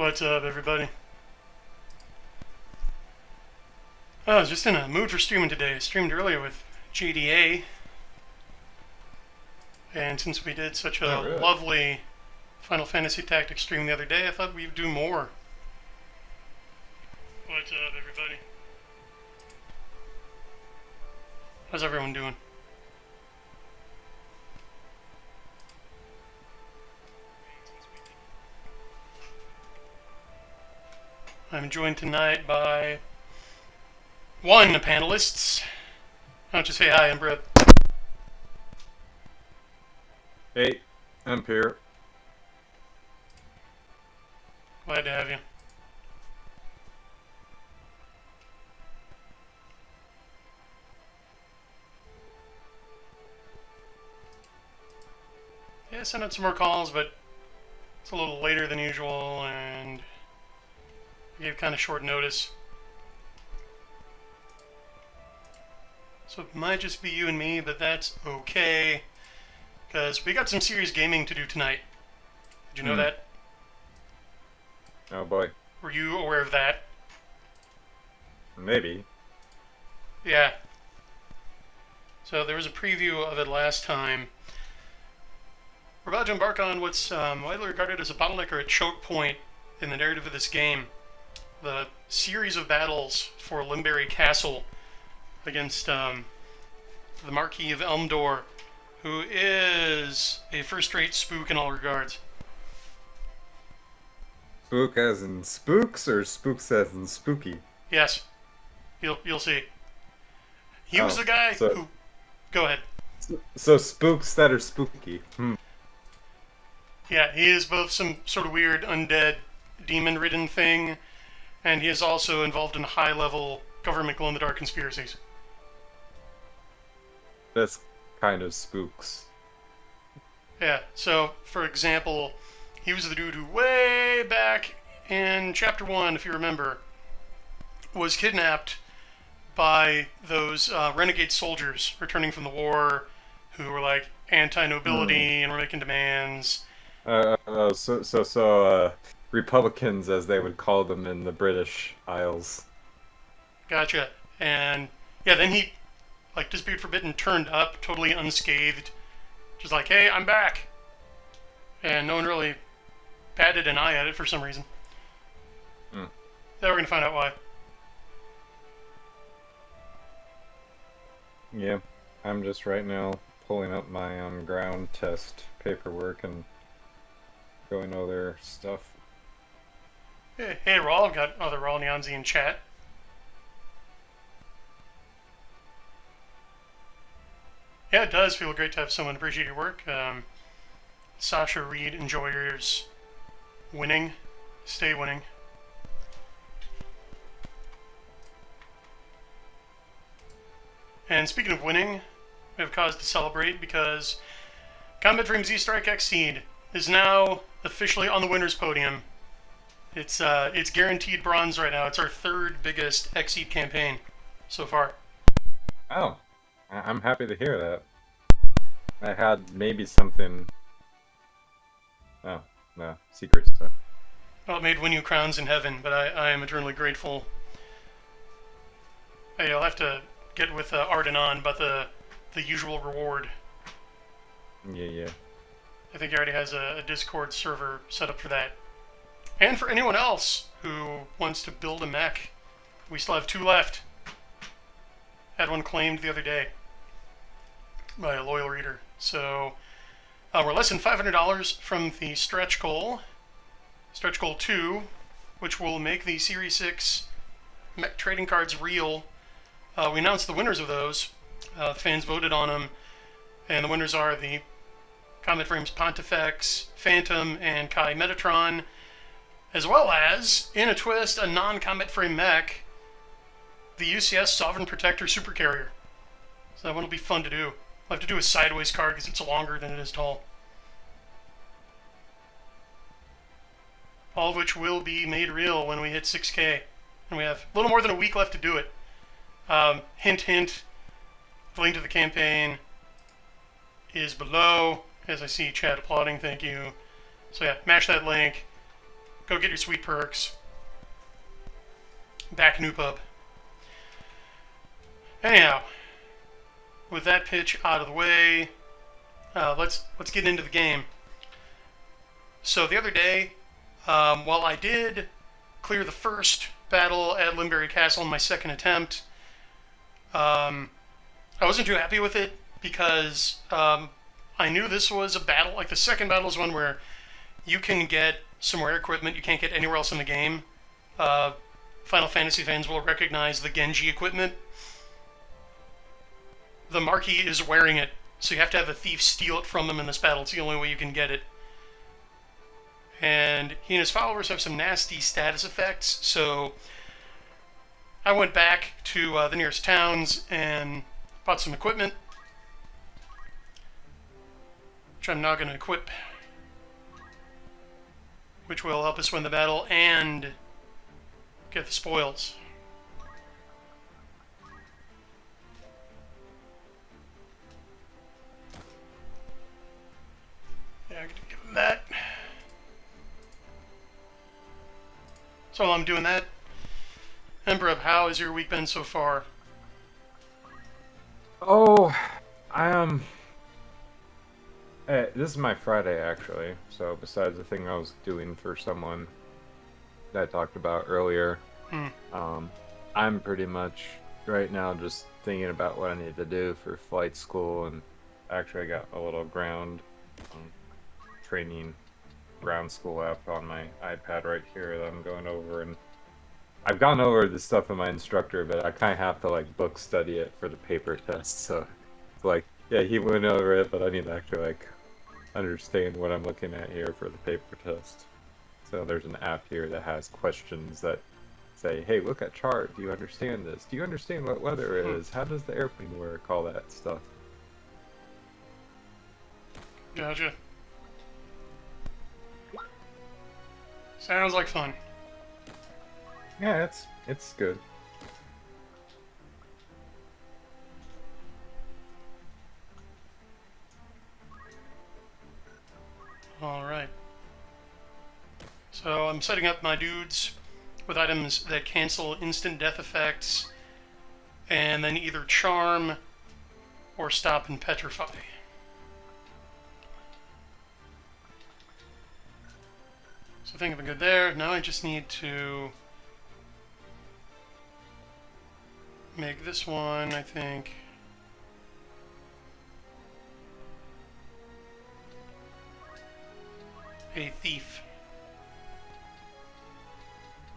What's up, everybody? I was just in a mood for streaming today. I streamed earlier with JDA, and since we did such a really? lovely Final Fantasy Tactics stream the other day, I thought we'd do more. What's up, everybody? How's everyone doing? I'm joined tonight by one of the panelists. Why don't you say hi, I'm Brett. Hey, I'm Pierre. Glad to have you. Yeah, sent out some more calls, but it's a little later than usual, and I gave kind of short notice. So it might just be you and me, but that's okay, because we got some serious gaming to do tonight. Did you know that? Oh boy. Were you aware of that? Maybe. Yeah. So there was a preview of it last time. We're about to embark on what's widely regarded as a bottleneck or a choke point in the narrative of this game. The series of battles for Limberry Castle against the Marquis of Elmdor, who is a first-rate spook in all regards. Spook as in spooks, or spooks as in spooky? Yes, you'll see. He was the guy who. Go ahead. So spooks that are spooky. Yeah, he is both some sort of weird undead demon-ridden thing, and he is also involved in high-level government glow-in-the-dark conspiracies. That's kind of spooks. Yeah, so, for example, he was the dude who way back in Chapter 1, if you remember, was kidnapped by those renegade soldiers returning from the war who were like anti-nobility and were making demands. Republicans, as they would call them in the British Isles. Gotcha. And yeah, then he like disappeared for a bit and turned up totally unscathed. Just like, hey, I'm back. And no one really batted an eye at it for some reason. Now we're going to find out why. Yeah, I'm just right now pulling up my ground test paperwork and going over stuff. Hey, Raul, got other Raul Nyanzi in chat. Yeah, it does feel great to have someone appreciate your work. Sasha Reed, enjoyers winning. Stay winning. And speaking of winning, we have cause to celebrate because Combat Frame Z-Strike Xseed is now officially on the winner's podium. It's guaranteed bronze right now. It's our third biggest Xseed campaign so far. Oh, I'm happy to hear that. I had maybe something... Oh, no, secret stuff. Well, it made win you crowns in heaven, but I am eternally grateful. Hey, I'll have to get with Arden on about the usual reward. Yeah. I think he already has a Discord server set up for that. And for anyone else who wants to build a mech, we still have 2 left. Had one claimed the other day by a loyal reader. So we're less than $500 from the stretch goal 2, which will make the Series 6 mech trading cards real. We announced the winners of those. The fans voted on them, and the winners are the Combat Frames Pontifex, Phantom, and Kai Metatron, as well as, in a twist, a non-Combat Frame mech, the UCS Sovereign Protector Supercarrier. So that one will be fun to do. I'll have to do a sideways card because it's longer than it is tall. All of which will be made real when we hit 6K. And we have a little more than a week left to do it. Hint, hint, the link to the campaign is below. As I see chat applauding, thank you. So yeah, mash that link. Go get your sweet perks. Back Noob up. Anyhow, with that pitch out of the way, let's get into the game. So the other day, while I did clear the first battle at Limberry Castle in my second attempt, I wasn't too happy with it because I knew this was a battle. Like, the second battle is one where you can get some rare equipment you can't get anywhere else in the game. Final Fantasy fans will recognize the Genji equipment. The Marquis is wearing it, so you have to have a thief steal it from him in this battle. It's the only way you can get it. And he and his followers have some nasty status effects, so I went back to the nearest towns and bought some equipment, which I'm now going to equip, which will help us win the battle and get the spoils. Yeah, I'm going to give him that. So while I'm doing that, Emperor, how has your week been so far? Oh, hey, this is my Friday, actually. So besides the thing I was doing for someone that I talked about earlier, I'm pretty much right now just thinking about what I need to do for flight school, and actually I got a little ground training ground school app on my iPad right here that I'm going over, and I've gone over the stuff with my instructor, but I kind of have to like book study it for the paper test. So it's like, yeah, he went over it, but I need to actually like understand what I'm looking at here for the paper test. So there's an app here that has questions that say, hey, look at chart. Do you understand this? Do you understand what weather is? How does the airplane work? All that stuff. Gotcha. Sounds like fun. Yeah, it's good. Alright. So I'm setting up my dudes with items that cancel instant death effects and then either charm or stop and petrify. So think of a good there. Now I just need to make this one, I think, a thief,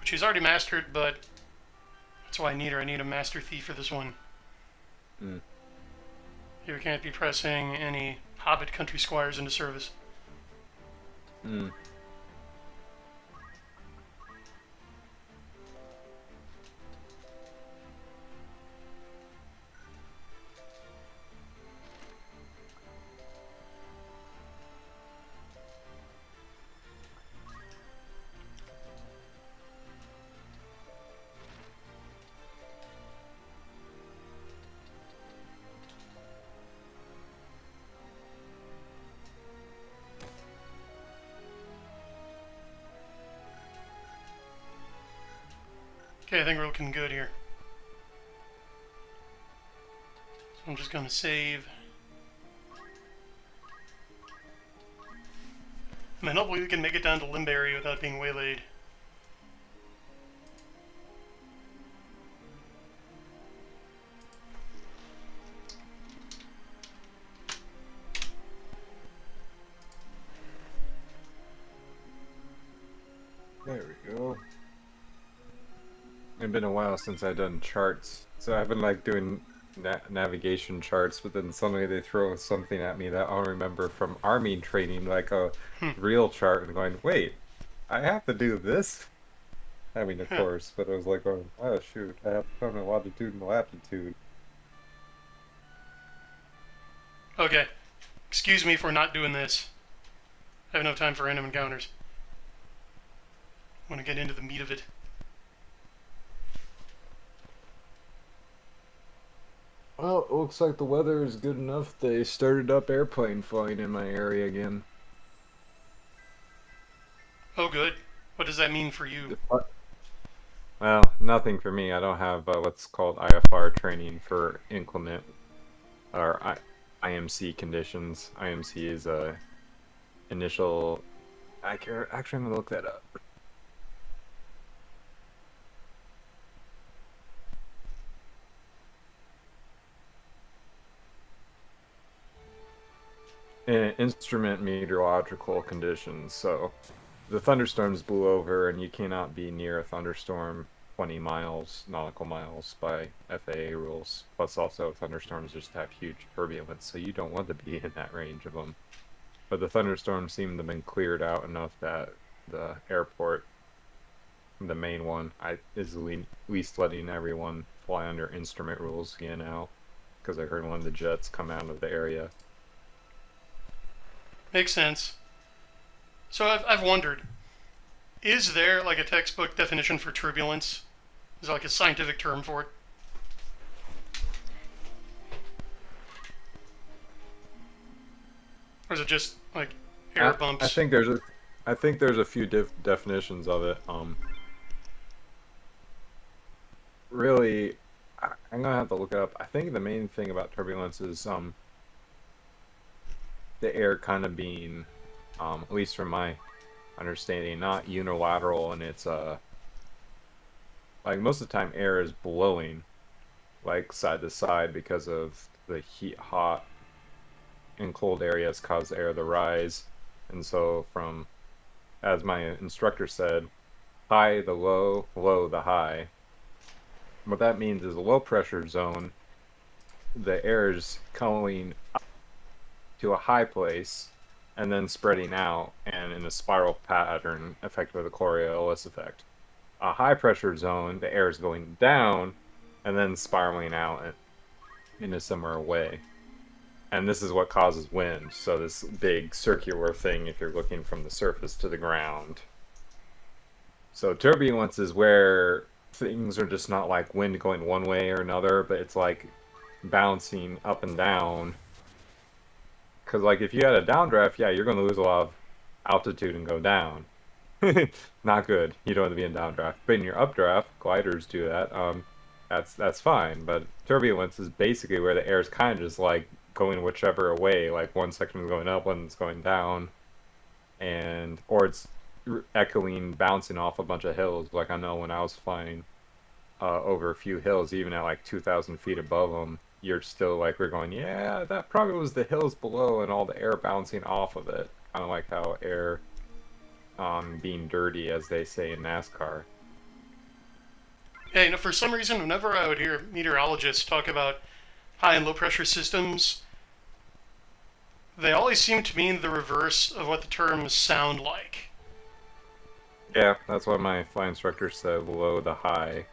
which he's already mastered, but that's why I need her. I need a master thief for this one. You can't be pressing any hobbit country squires into service. Okay, I think we're looking good here. So I'm just going to save. And then hopefully we can make it down to Limberry without being waylaid. There we go. It's been a while since I've done charts, so I've been like doing navigation charts, but then suddenly they throw something at me that I'll remember from army training, like a real chart, and going, wait, I have to do this? I mean, of course, but I was like, oh shoot, I have to find a longitude and latitude. Okay, excuse me for not doing this. I have no time for random encounters. I want to get into the meat of it. Well, it looks like the weather is good enough. They started up airplane flying in my area again. Oh, good. What does that mean for you? Well, nothing for me. I don't have what's called IFR training for inclement or IMC conditions. IMC is initial. Actually, I'm gonna look that up. Instrument meteorological conditions. So the thunderstorms blew over, and you cannot be near a thunderstorm 20 miles, nautical miles, by FAA rules. Plus, also, thunderstorms just have huge turbulence, so you don't want to be in that range of them. But the thunderstorms seem to have been cleared out enough that the airport, the main one, is at least letting everyone fly under instrument rules again now, because I heard one of the jets come out of the area. Makes sense. So I've wondered, is there like a textbook definition for turbulence? Is there like a scientific term for it? Or is it just like air bumps? I think there's a few definitions of it. Really, I'm gonna have to look it up. I think the main thing about turbulence is the air kind of being, at least from my understanding, not unilateral, and it's like most of the time air is blowing like side to side because of the hot and cold areas cause the air to rise. And so from, as my instructor said, high the low, low the high. What that means is a low pressure zone, the air is coming up to a high place and then spreading out and in a spiral pattern affected by the Coriolis effect. A high pressure zone, the air is going down and then spiraling out in a similar way. And this is what causes wind. So this big circular thing if you're looking from the surface to the ground. So turbulence is where things are just not like wind going one way or another, but it's like bouncing up and down. Because like if you had a downdraft, yeah, you're going to lose a lot of altitude and go down. Not good. You don't want to be in downdraft. But in your updraft, gliders do that. That's fine. But turbulence is basically where the air is kind of just like going whichever way. Like one section is going up, one's going down, or it's echoing, bouncing off a bunch of hills. Like I know when I was flying over a few hills, even at like 2,000 feet above them, you're still like, we're going, yeah, that probably was the hills below and all the air bouncing off of it. Kind of like how air being dirty, as they say in NASCAR. Yeah, you know, for some reason, whenever I would hear meteorologists talk about high and low pressure systems, they always seem to mean the reverse of what the terms sound like. Yeah, that's what my flight instructor said, below the high,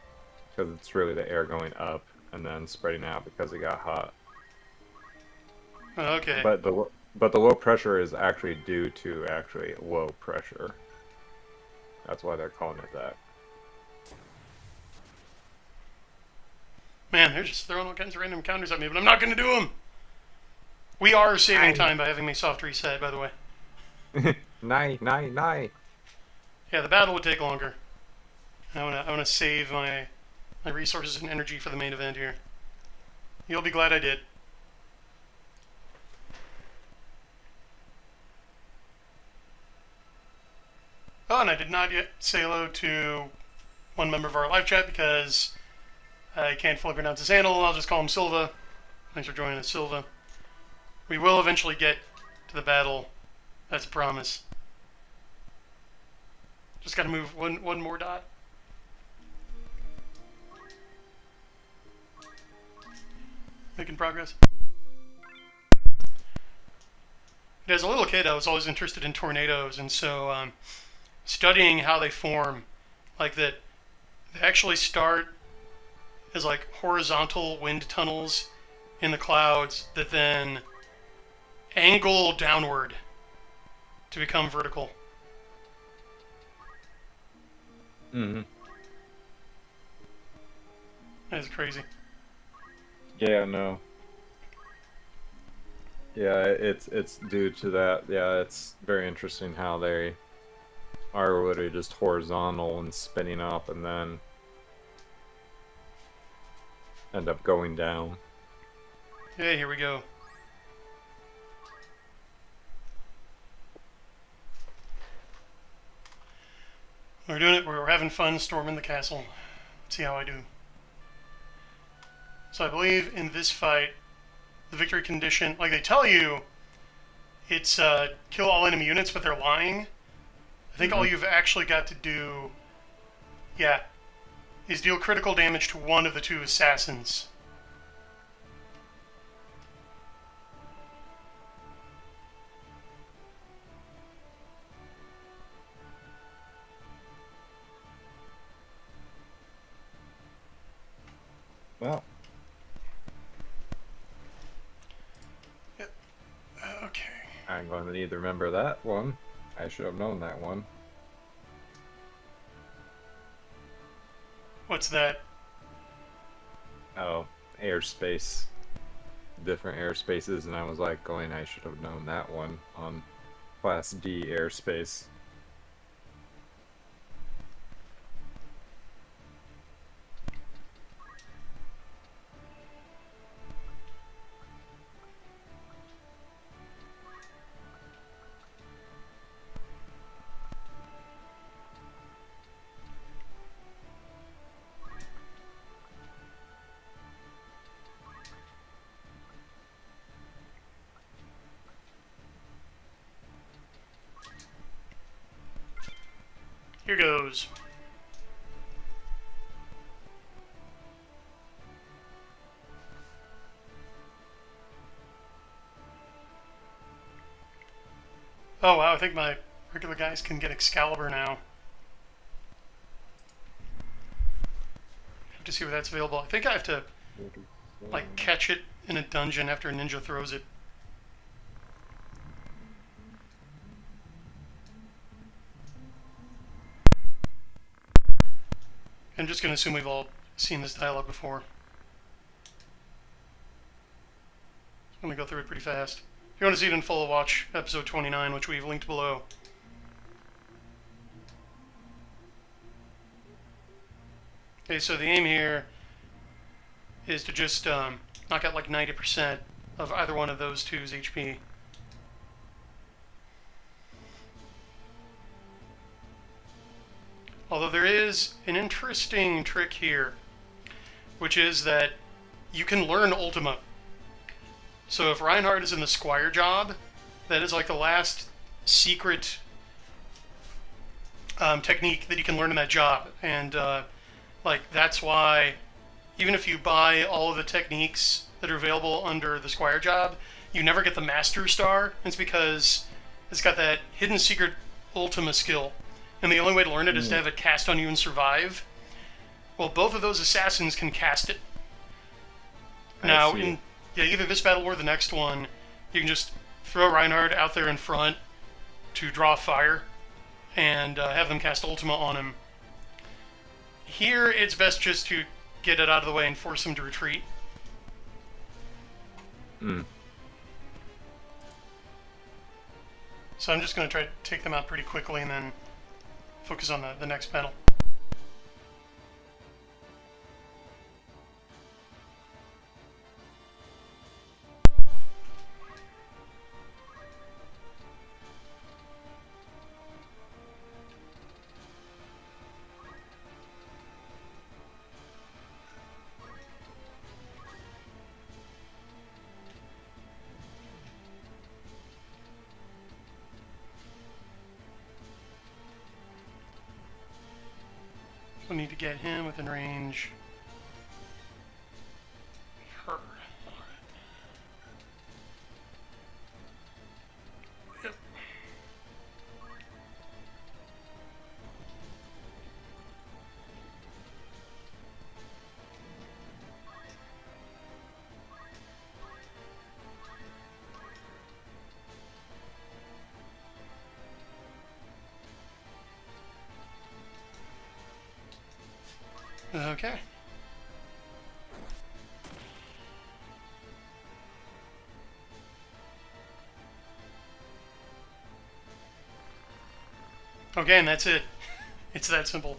because it's really the air going up and then spreading out because it got hot. Okay. But the low pressure is actually due to actually low pressure. That's why they're calling it that. Man, they're just throwing all kinds of random counters at me, but I'm not going to do them. We are saving time by having my soft reset, by the way. Nye. Yeah, the battle would take longer. I wanna save my resources and energy for the main event here. You'll be glad I did. Oh, and I did not yet say hello to one member of our live chat because I can't fully pronounce his handle. I'll just call him Silva. Thanks for joining us, Silva. We will eventually get to the battle. That's a promise. Just gotta move one more dot. Making progress. As a little kid, I was always interested in tornadoes, and so studying how they form, like that, they actually start as like horizontal wind tunnels in the clouds that then angle downward to become vertical. Mm-hmm. That is crazy. Yeah, no. Yeah, it's due to that. Yeah, it's very interesting how they are literally just horizontal and spinning up and then end up going down. Yeah, here we go. We're doing it. We're having fun storming the castle. Let's see how I do. So I believe in this fight, the victory condition, like they tell you, it's kill all enemy units, but they're lying. I think all you've actually got to do, yeah, is deal critical damage to one of the two assassins. Well. Yep. Okay. I'm going to need to remember that one. I should have known that one. What's that? Oh, airspace. Different airspaces, and I was like going, I should have known that one on Class D airspace. Here goes. Oh wow, I think my regular guys can get Excalibur now. Have to see where that's available. I think I have to like catch it in a dungeon after a ninja throws it. I'm just going to assume we've all seen this dialogue before. I'm going to go through it pretty fast. If you want to see it in full, watch episode 29, which we've linked below. Okay, so the aim here is to just knock out like 90% of either one of those two's HP. Although there is an interesting trick here, which is that you can learn Ultima. So if Reinhardt is in the Squire job, that is like the last secret technique that you can learn in that job. And like that's why even if you buy all of the techniques that are available under the Squire job, you never get the Master Star. It's because it's got that hidden secret Ultima skill. And the only way to learn it is to have it cast on you and survive. Well, both of those assassins can cast it. Now, in either this battle or the next one, you can just throw Reinhardt out there in front to draw fire and have them cast Ultima on him. Here, it's best just to get it out of the way and force him to retreat. So I'm just going to try to take them out pretty quickly and then focus on the next battle. So I need to get him within range. Her. Yep. Okay. Okay, and that's it. It's that simple.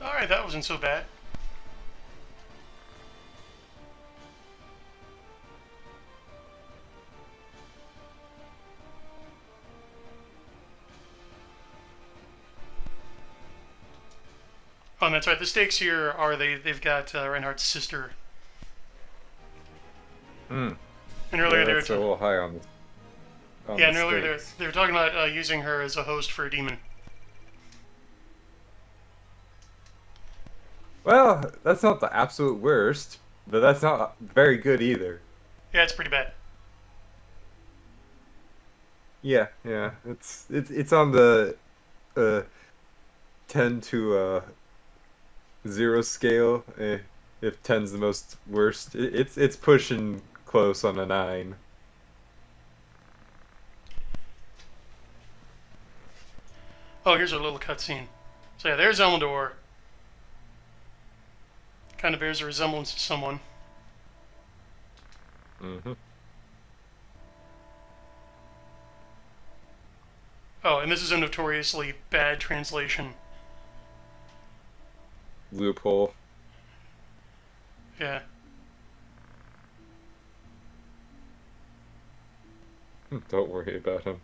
Alright, that wasn't so bad. Oh, and that's right. The stakes here are they've got Reinhardt's sister. Hmm. And earlier Yeah, they were that's a little high on yeah, and the earlier stakes. they were talking about using her as a host for a demon. Well, that's not the absolute worst, but that's not very good either. Yeah, it's pretty bad. Yeah, yeah. It's on the uh 10 to 0 scale. If 10's the most worst, it's pushing close on a 9. Oh, here's our little cutscene. So yeah, there's Elmendor. Kind of bears a resemblance to someone. Mm-hmm. Oh, and this is a notoriously bad translation. Loophole. Yeah. Don't worry about him.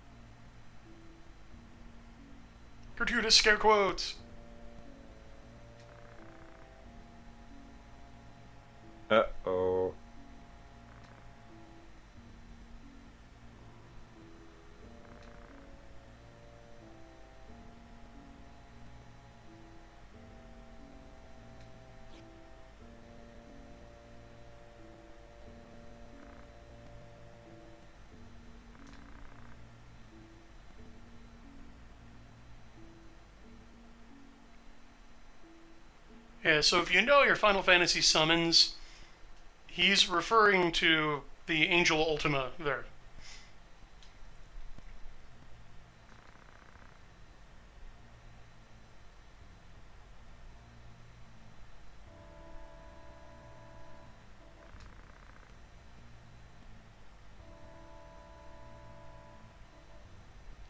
Gratuitous scare quotes. Uh-oh. Yeah, so if you know your Final Fantasy summons, he's referring to the Angel Ultima there.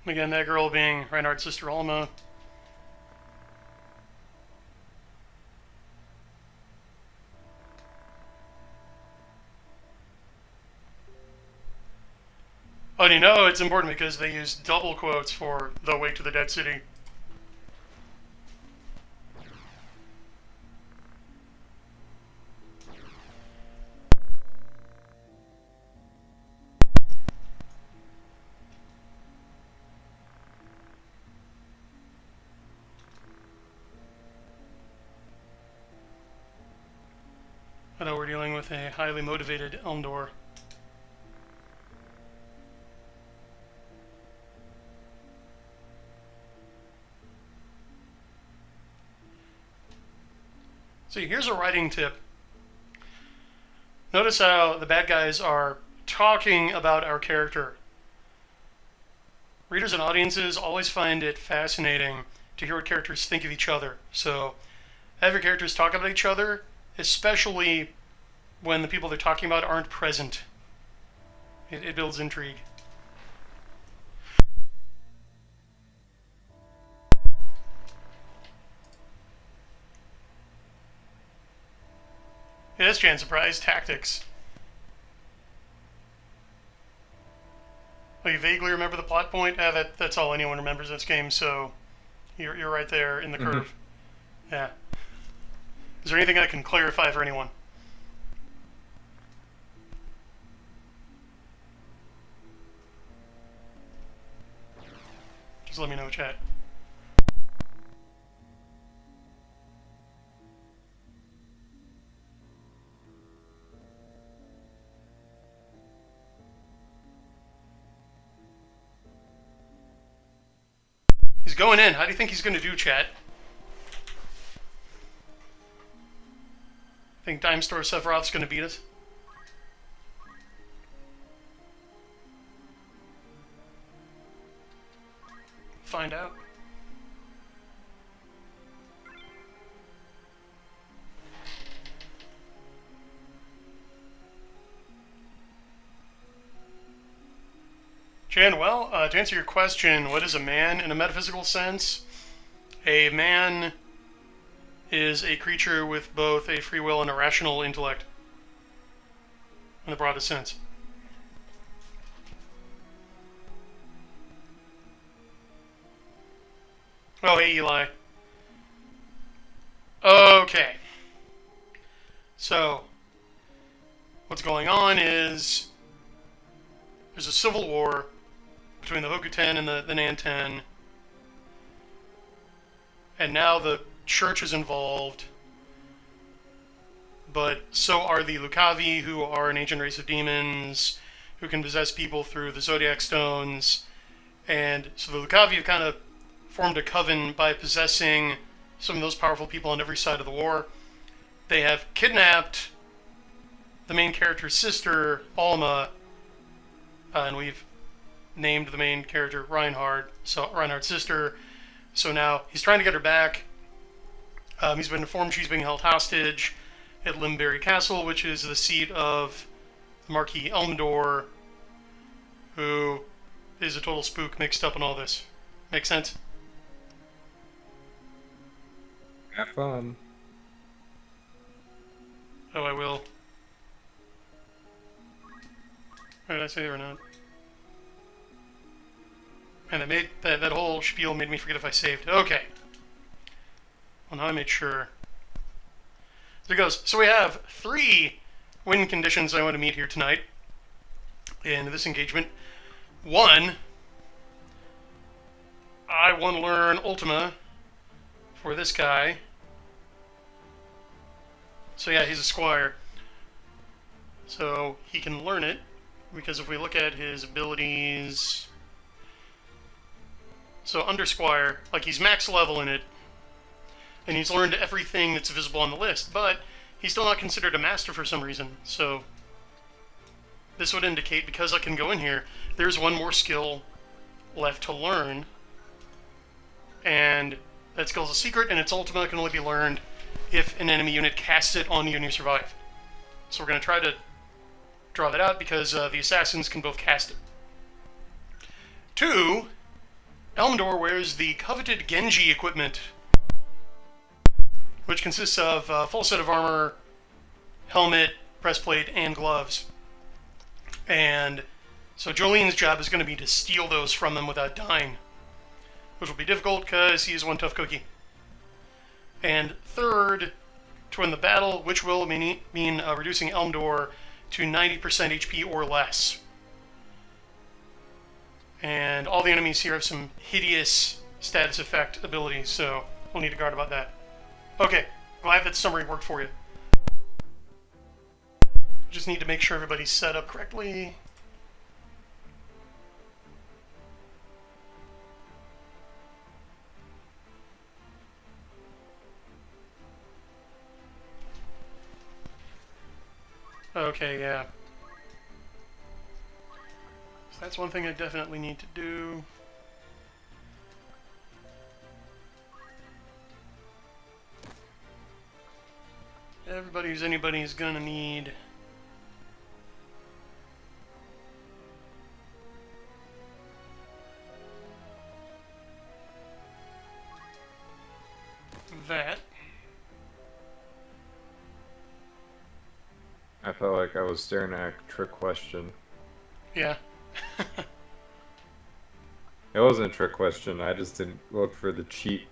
Again, that girl being Reinhardt's sister Alma. Oh, and you know it's important because they use double quotes for the way to the Dead City. I know we're dealing with a highly motivated Elmendor. So here's a writing tip. Notice how the bad guys are talking about our character. Readers and audiences always find it fascinating to hear what characters think of each other. So have your characters talk about each other, especially when the people they're talking about aren't present. It builds intrigue. Yeah, that's Jan Surprise Tactics. Oh, you vaguely remember the plot point? That's all anyone remembers in this game, so you're right there in the curve. Yeah. Is there anything I can clarify for anyone? Just let me know, chat. He's going in. How do you think he's going to do, chat? Think Dime Store Sephiroth's going to beat us? Find out. Jan, well, to answer your question, what is a man in a metaphysical sense? A man is a creature with both a free will and a rational intellect, in the broadest sense. Oh, hey, Eli. Okay. So, what's going on is there's a civil war between the Hokuten and the Nanten, and now the church is involved, but so are the Lucavi, who are an ancient race of demons who can possess people through the Zodiac Stones. And so the Lucavi have kind of formed a coven by possessing some of those powerful people on every side of the war. They have kidnapped the main character's sister, Alma, and we've named the main character Reinhard, so Reinhard's sister. So now he's trying to get her back. He's been informed she's being held hostage at Limberry Castle, which is the seat of the Marquis Elmdor, who is a total spook mixed up in all this. Make sense? Have fun. Oh, I will. Did I say or not? And that whole spiel made me forget if I saved. Okay. Well, now I made sure. There it goes. So we have 3 win conditions I want to meet here tonight in this engagement. 1, I want to learn Ultima for this guy. So yeah, he's a squire. So he can learn it, because if we look at his abilities... So under squire, like he's max level in it, and he's learned everything that's visible on the list, but he's still not considered a master for some reason. So this would indicate, because I can go in here, there's 1 more skill left to learn, and that skill's a secret, and its ultimate can only be learned if an enemy unit casts it on you and you survive. So we're going to try to draw that out, because the assassins can both cast it. 2, Elmdor wears the coveted Genji equipment, which consists of a full set of armor, helmet, breastplate, and gloves. And so Jolene's job is going to be to steal those from them without dying, which will be difficult because he is one tough cookie. And 3rd, to win the battle, which will mean reducing Elmdor to 90% HP or less. And all the enemies here have some hideous status effect abilities, so we'll need to guard about that. Okay, glad that summary worked for you. Just need to make sure everybody's set up correctly. Okay, yeah. So that's one thing I definitely need to do. Everybody who's anybody is gonna need that. I felt like I was staring at a trick question. Yeah. It wasn't a trick question, I just didn't look for the cheat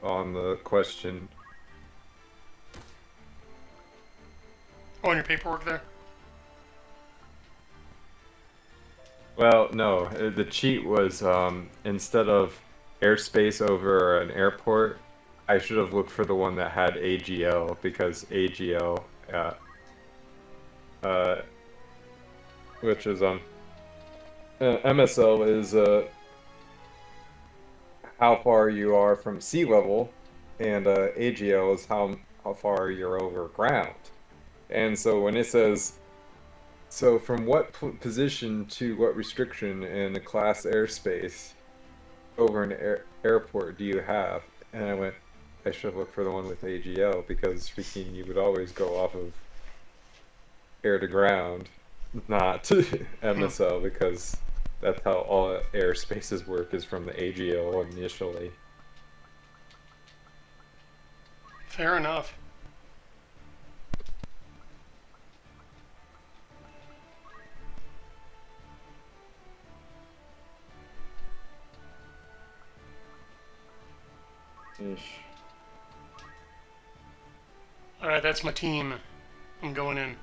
on the question. Oh, on your paperwork there? Well, no, the cheat was instead of airspace over an airport, I should have looked for the one that had AGL, because AGL, which is MSL is how far you are from sea level, and AGL is how far you're over ground. And so when it says, so from what position to what restriction in the class airspace over an airport do you have? And I went, I should have looked for the one with AGL, because freaking you would always go off of air to ground, not MSL, because That's how all airspaces work, is from the AGO initially. Fair enough. Ish. Alright, that's my team. I'm going in.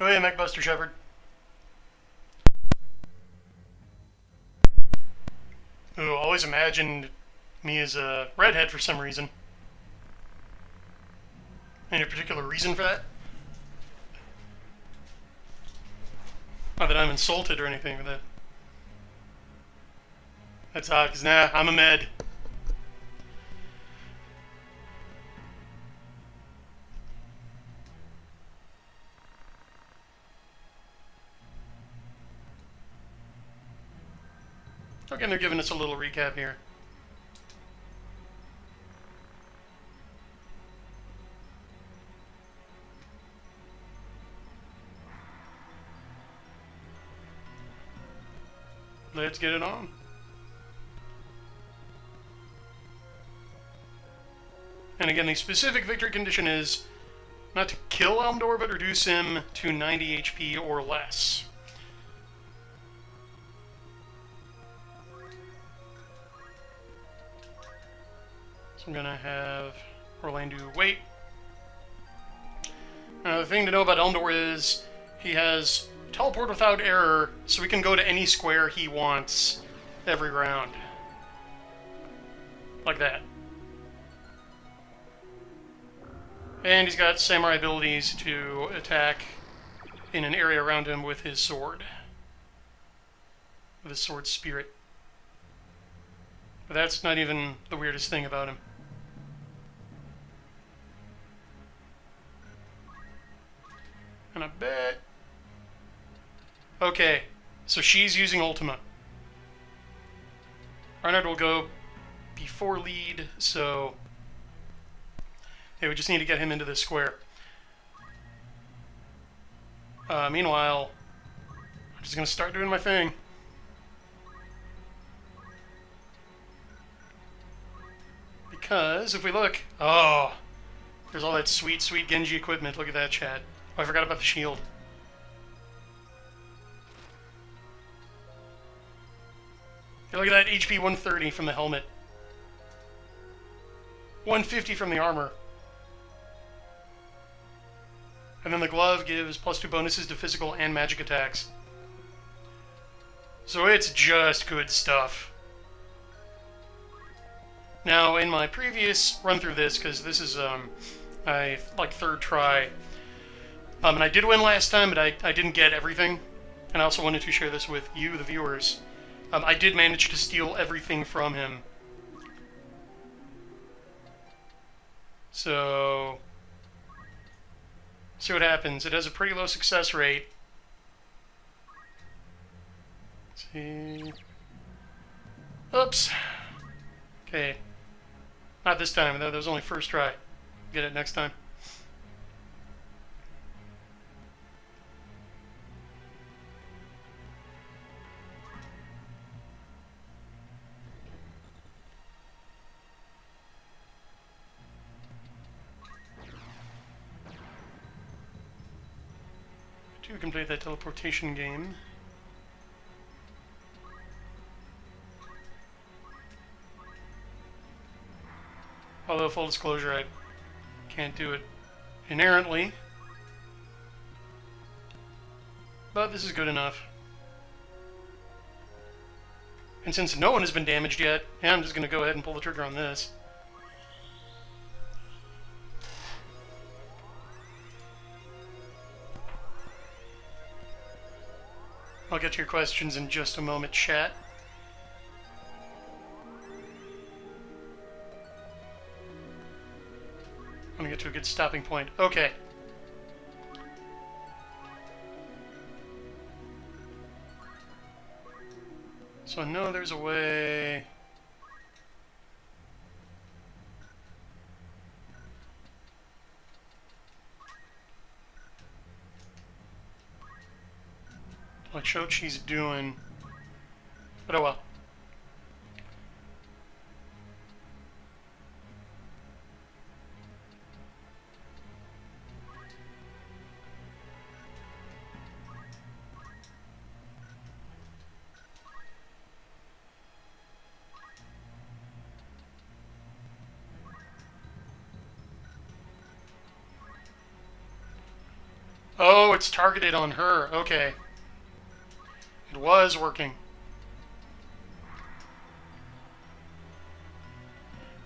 Oh yeah, MechBuster Shepard. Who always imagined me as a redhead for some reason. Any particular reason for that? Not that I'm insulted or anything with that. That's odd, because nah, I'm a med. Okay, they're giving us a little recap here. Let's get it on. And again, the specific victory condition is not to kill Elmdor, but reduce him to 90 HP or less. So I'm gonna have Orlando wait. Now the thing to know about Elmdor is he has teleport without error, so he can go to any square he wants every round. Like that. And he's got samurai abilities to attack in an area around him with his sword. With his sword spirit. But that's not even the weirdest thing about him. And I bet... Okay, so she's using Ultima. Arnold will go before lead, so... Okay, we just need to get him into this square. Meanwhile, I'm just going to start doing my thing. Because if we look... Oh, there's all that sweet, sweet Genji equipment. Look at that, chat. Oh, I forgot about the shield. Okay, look at that HP 130 from the helmet. 150 from the armor. And then the glove gives +2 bonuses to physical and magic attacks. So it's just good stuff. Now, in my previous run through this, because this is my third try, and I did win last time, but I didn't get everything. And I also wanted to share this with you, the viewers. I did manage to steal everything from him. So... see what happens. It has a pretty low success rate. Let's see. Oops. Okay. Not this time. That was only first try. Get it next time. To complete that teleportation game. Although, full disclosure, I can't do it inherently. But this is good enough. And since no one has been damaged yet, yeah, I'm just going to go ahead and pull the trigger on this. I'll get to your questions in just a moment, chat. I'm gonna get to a good stopping point. Okay. So I know there's a way... like show what she's doing. But oh well. Oh, it's targeted on her. Okay. It was working.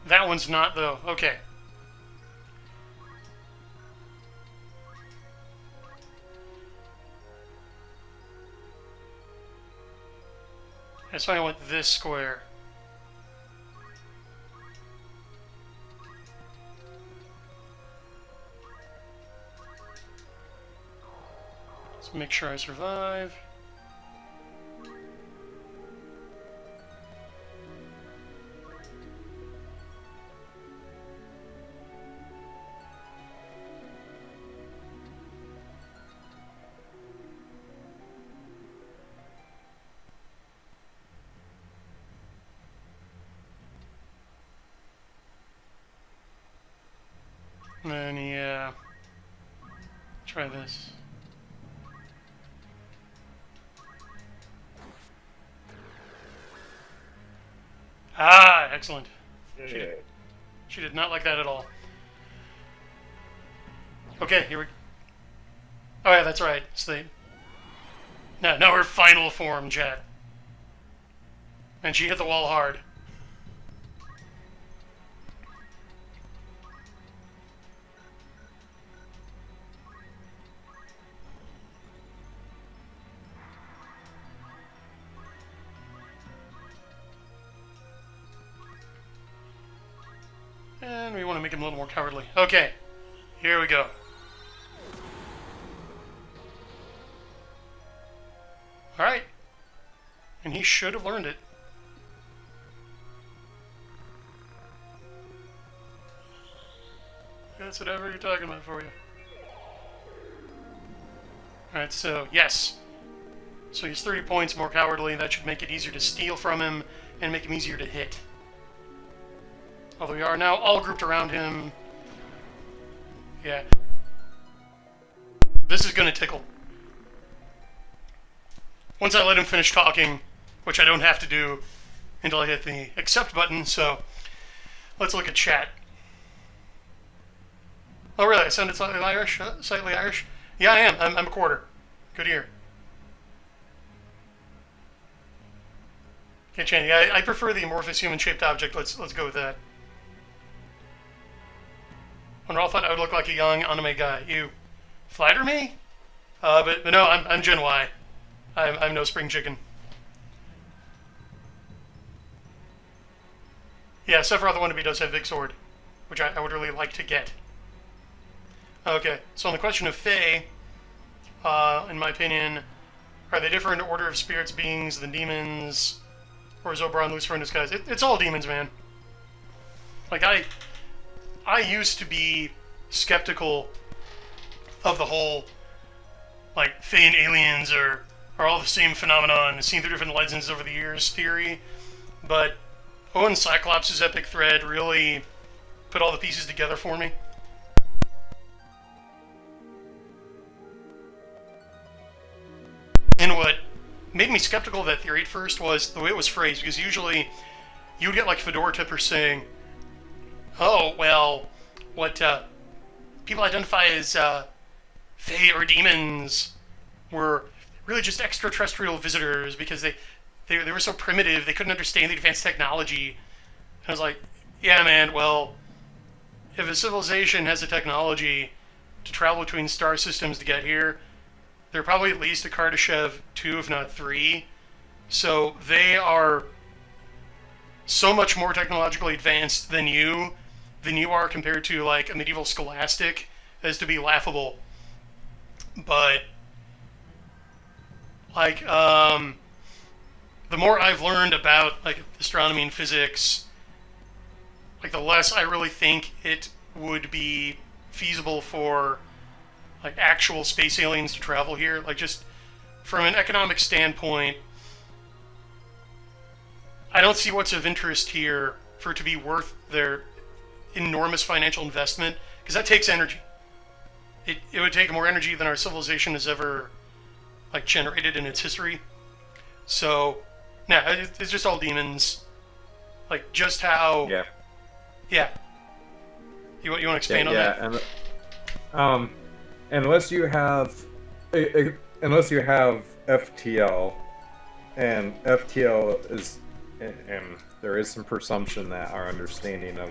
That one's not, though. Okay. That's why I want this square. Let's make sure I survive. And then, yeah. Try this. Ah, excellent. She did not like that at all. Okay, here we go. Oh yeah, that's right. It's the... No, her final form, chat. And she hit the wall hard. And we want to make him a little more cowardly. Okay, here we go. Alright. And he should have learned it. That's whatever you're talking about for you. Alright, so, yes. So he's 30 points more cowardly. That should make it easier to steal from him and make him easier to hit. Although we are now all grouped around him. Yeah. This is gonna tickle. Once I let him finish talking, which I don't have to do until I hit the accept button, so let's look at chat. Oh really, I sounded slightly Irish? Slightly Irish? Yeah, I am. I'm a quarter. Good ear. Okay, Channy, I prefer the amorphous human-shaped object. Let's go with that. When Rolf thought I would look like a young anime guy. You flatter me? But no, I'm Gen Y. I'm no spring chicken. Yeah, Sephiroth the Wannabe does have Big Sword, which I would really like to get. Okay, so on the question of Fae, in my opinion, are they different order of spirits, beings, than demons, or is Oberon, Lucifer, and Disguise? It's all demons, man. Like, I used to be skeptical of the whole, like, Fae and aliens are all the same phenomenon, seen through different legends over the years theory, but Owen Cyclops' epic thread really put all the pieces together for me. And what made me skeptical of that theory at first was the way it was phrased, because usually you would get like Fedora Tipper saying, oh, well, what people identify as Fae or demons were really just extraterrestrial visitors because they were so primitive, they couldn't understand the advanced technology. And I was like, yeah, man, well, if a civilization has the technology to travel between star systems to get here, they're probably at least a Kardashev 2, if not 3. So they are so much more technologically advanced than you are compared to like a medieval scholastic as to be laughable. But like the more I've learned about like astronomy and physics, like the less I really think it would be feasible for like actual space aliens to travel here. Like just from an economic standpoint, I don't see what's of interest here for it to be worth their enormous financial investment, because that takes energy. It would take more energy than our civilization has ever like generated in its history. So, nah, it's just all demons. Like just how. Yeah. You want to expand on that? And unless you have FTL, and FTL is, and there is some presumption that our understanding of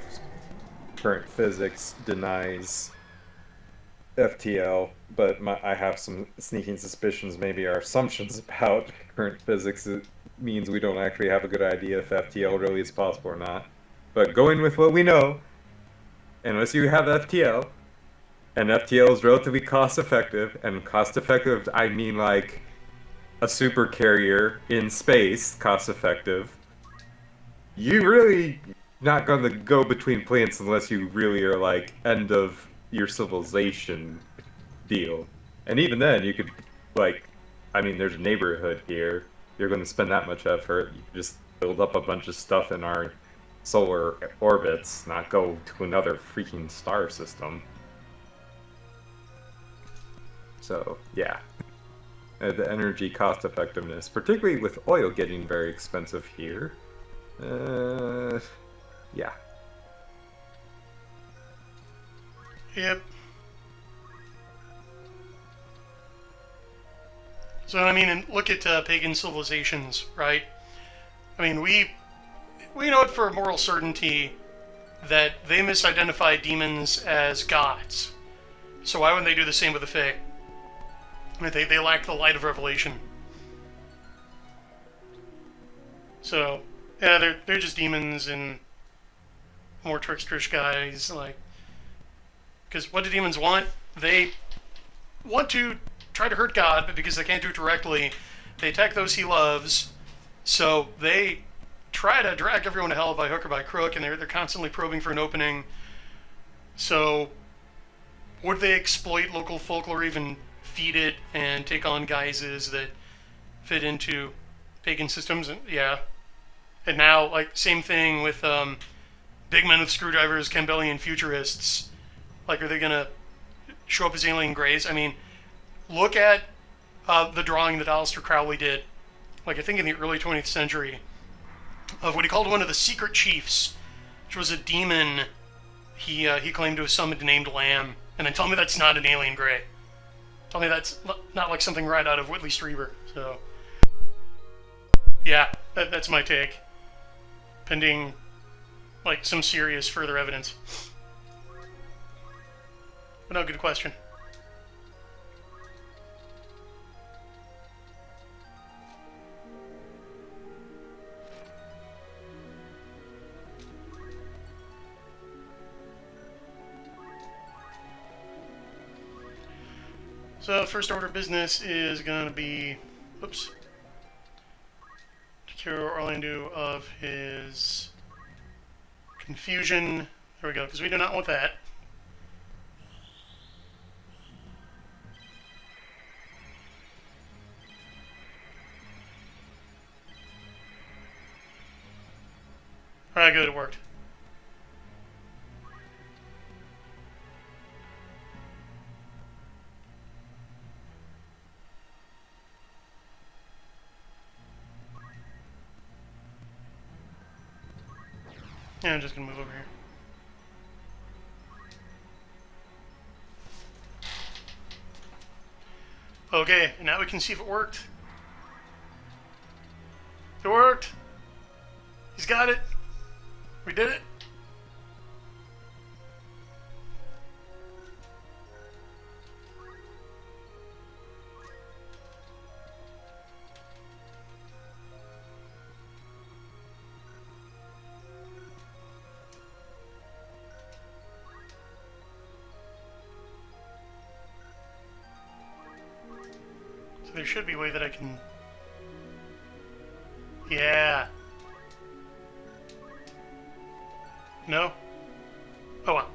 current physics denies FTL, but I have some sneaking suspicions maybe our assumptions about current physics means we don't actually have a good idea if FTL really is possible or not. But going with what we know, unless you have FTL, and FTL is relatively cost-effective, and cost-effective I mean like a super carrier in space cost-effective, you really not going to go between planets unless you really are like end of your civilization deal. And even then, you could, like, I mean, there's a neighborhood here. You're going to spend that much effort. You just build up a bunch of stuff in our solar orbits, not go to another freaking star system. So, yeah. The energy cost effectiveness, particularly with oil getting very expensive here. Yeah. Yep. So, I mean, and look at pagan civilizations, right? I mean, we know it for moral certainty that they misidentify demons as gods. So why wouldn't they do the same with the Fae? I mean, they lack the light of revelation. So, yeah, they're just demons and more tricksterish guys, like... Because what do demons want? They want to try to hurt God, but because they can't do it directly, they attack those he loves. So they try to drag everyone to hell by hook or by crook, and they're constantly probing for an opening. So would they exploit local folklore, even feed it, and take on guises that fit into pagan systems? And, yeah. And now, like, same thing with big men with screwdrivers, Campbellian futurists. Like, are they going to show up as alien greys? I mean, look at the drawing that Aleister Crowley did, like I think in the early 20th century, of what he called one of the secret chiefs, which was a demon he claimed to have summoned named Lamb. And then tell me that's not an alien grey. Tell me that's not like something right out of Whitley Strieber. So, yeah, that's my take. Pending, like, some serious further evidence. But no, good question. So, first order of business is going to be, oops, to cure Orlando of his confusion. There we go, because we do not want that. Alright, good, it worked. Yeah, I'm just gonna move over here. Okay, and now we can see if it worked. It worked! He's got it! We did it! So there should be a way that I can... Yeah. No? Oh well.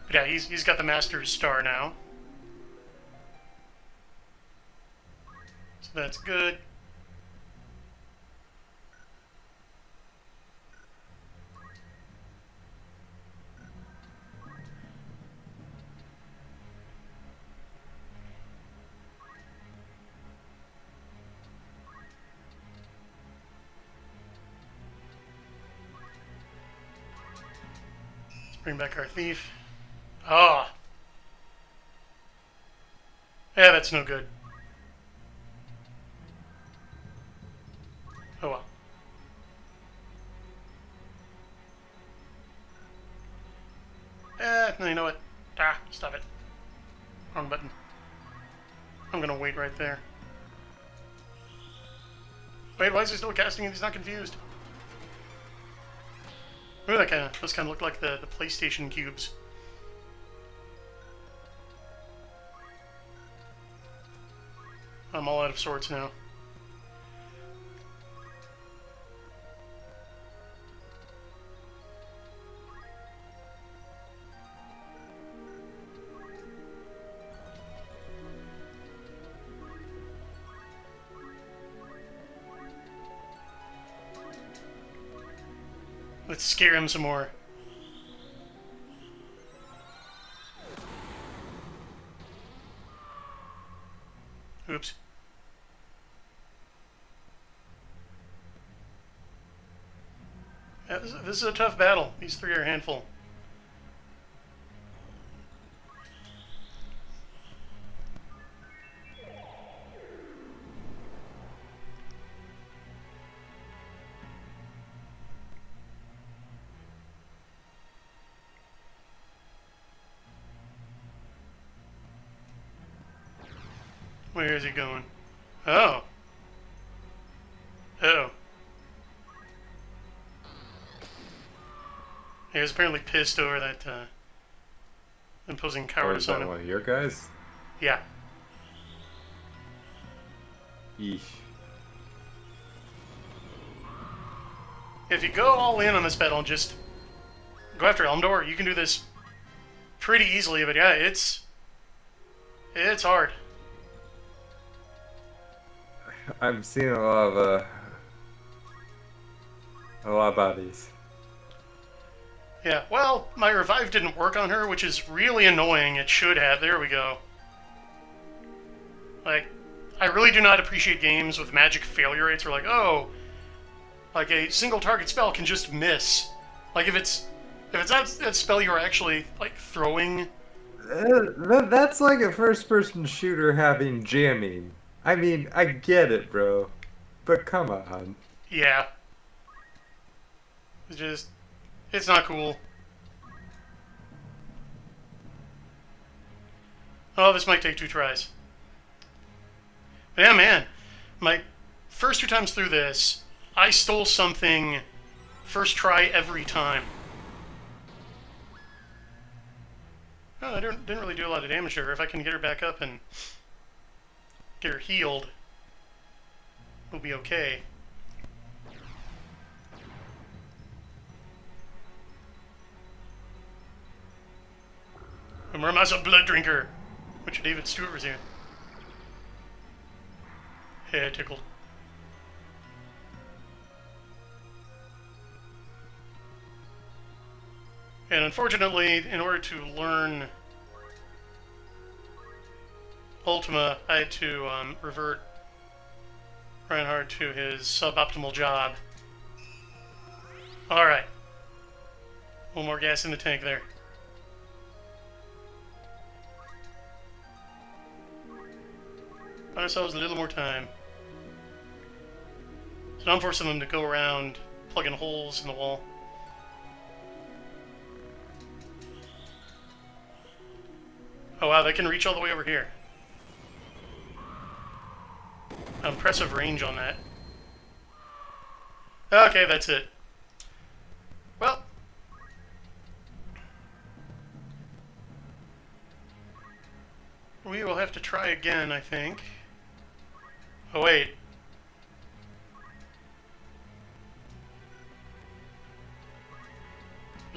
But yeah, he's got the Master's Star now. So that's good. Let's bring back our thief. Ah. Yeah, that's no good. Oh well. No, you know what? Ah, stop it. Wrong button. I'm gonna wait right there. Wait, why is he still casting and he's not confused? Ooh, those kind of look like the PlayStation cubes. I'm all out of sorts now. Let's scare him some more. Oops. Yeah, this is a tough battle. These three are a handful. Where is he going? Oh. Oh. He was apparently pissed over that imposing Or is cowardice on that him. one of your guys? Yeah. Yeesh. If you go all in on this battle and just go after Elmdor, you can do this pretty easily, but yeah, it's hard. I'm seeing a lot of bodies. Yeah, well, my revive didn't work on her, which is really annoying. It should have. There we go. Like, I really do not appreciate games with magic failure rates where, like, oh, like a single target spell can just miss. Like, if it's that spell you're actually, like, throwing. That's like a first-person shooter having jamming. I mean, I get it, bro. But come on. Yeah. It's not cool. Oh, this might take 2 tries. But yeah, man. My first 2 times through this, I stole something first try every time. Oh, I didn't really do a lot of damage to her. If I can get her back up and get her healed, we'll be okay. I'm a blood drinker. Which David Stewart was here. Yeah, tickled. And unfortunately, in order to learn Ultima, I had to revert Reinhardt to his suboptimal job. Alright. A little more gas in the tank there. Buy ourselves a little more time. So now I'm forcing them to go around plugging holes in the wall. Oh wow, they can reach all the way over here. Impressive range on that. Okay, that's it. Well. We will have to try again, I think. Oh wait.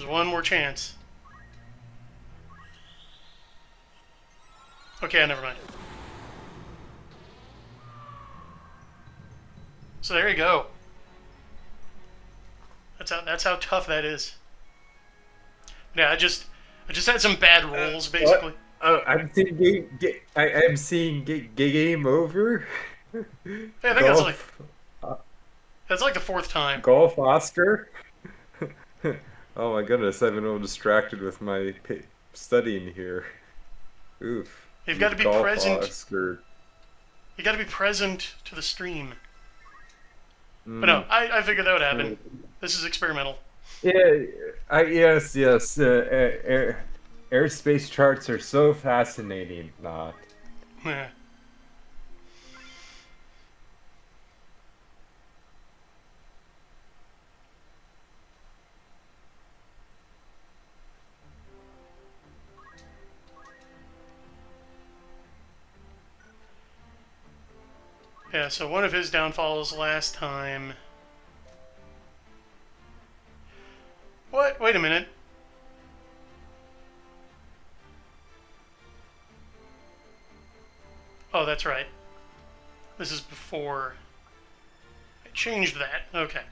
There's one more chance. Okay, never mind. So there you go. That's how tough that is. Yeah, I just had some bad rolls basically. I'm seeing I'm seeing game over. Yeah, I think Golf, that's like the fourth time. golf Oscar. Oh my goodness, I've been a little distracted with my studying here. Oof. You've got to be Golf present. Oscar. You got to be present to the stream. Mm. But no, I figured that would happen. This is experimental. Yeah, yes. Airspace charts are so fascinating. Not. Yeah. Yeah, so one of his downfalls last time... What? Wait a minute. Oh, that's right. This is before... I changed that. Okay.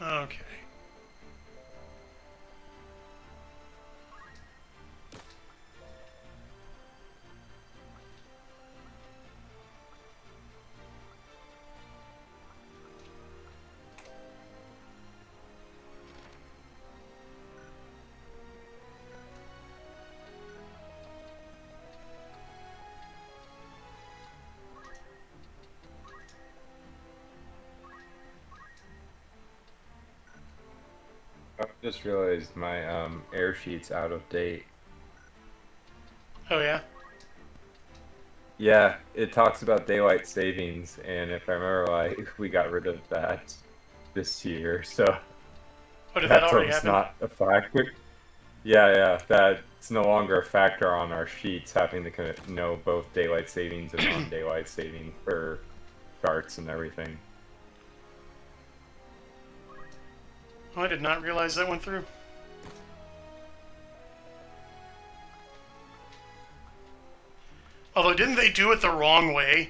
Okay. I just realized my air sheet's out of date. Oh, yeah? Yeah, it talks about daylight savings, and if I remember right, we got rid of that this year, so Oh, did that that's already almost happen? not a factor. Yeah, that's no longer a factor on our sheets, having to kind of know both daylight savings and non-daylight savings for charts and everything. Oh, I did not realize that went through. Although, didn't they do it the wrong way?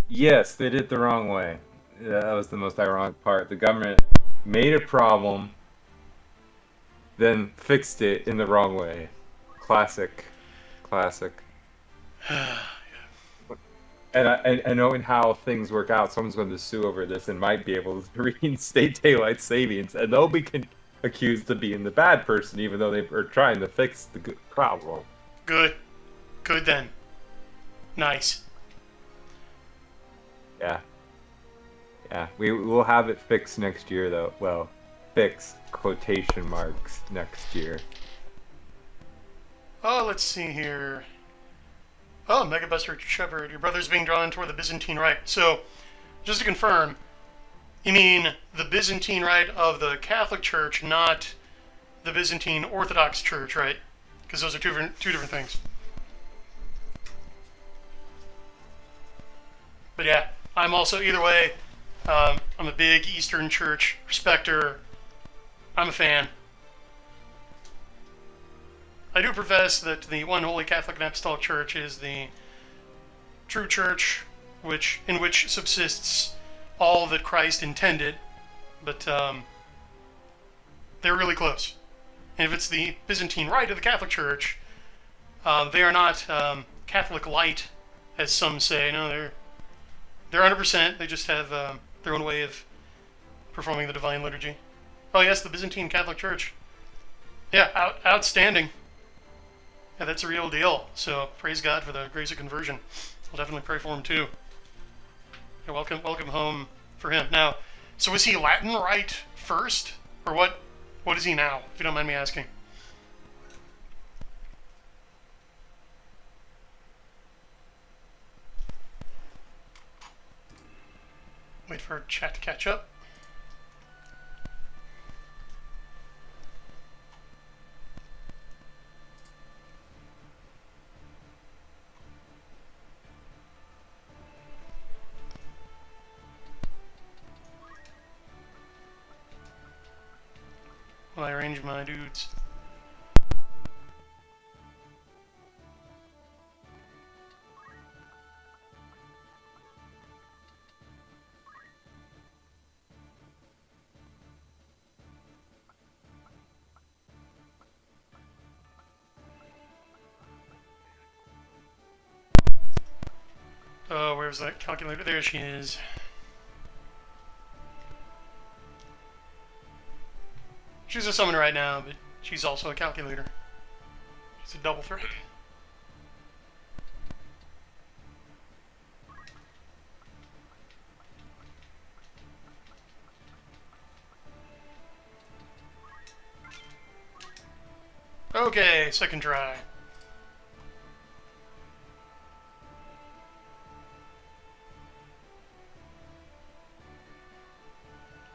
Yes, they did it the wrong way. That was the most ironic part. The government made a problem, then fixed it in the wrong way. Classic. And knowing how things work out, someone's going to sue over this and might be able to reinstate daylight savings, and they'll be accused of being the bad person, even though they are trying to fix the good problem. Good. Good then. Nice. Yeah. We will have it fixed next year, though. Well, fixed quotation marks next year. Oh, let's see here. Oh, Megabuster Shepard, your brother's being drawn toward the Byzantine Rite. So, just to confirm, you mean the Byzantine Rite of the Catholic Church, not the Byzantine Orthodox Church, right? Because those are two different things. But yeah, I'm also, either way, I'm a big Eastern Church respecter. I'm a fan. I do profess that the one Holy Catholic and Apostolic Church is the true church, in which subsists all that Christ intended, but they're really close. And if it's the Byzantine Rite of the Catholic Church, they are not Catholic light, as some say. No, they're 100%. They just have their own way of performing the Divine Liturgy. Oh yes, the Byzantine Catholic Church. Yeah, outstanding. Yeah, that's a real deal. So praise God for the grace of conversion. I'll definitely pray for him too. Yeah, welcome home, for him. Now, so was he Latin right first? Or what? What is he now, if you don't mind me asking? Wait for chat to catch up. While I arrange my dudes. Oh, where's that calculator? There she is. She's a summoner right now, but she's also a calculator. She's a double threat. Okay, second try.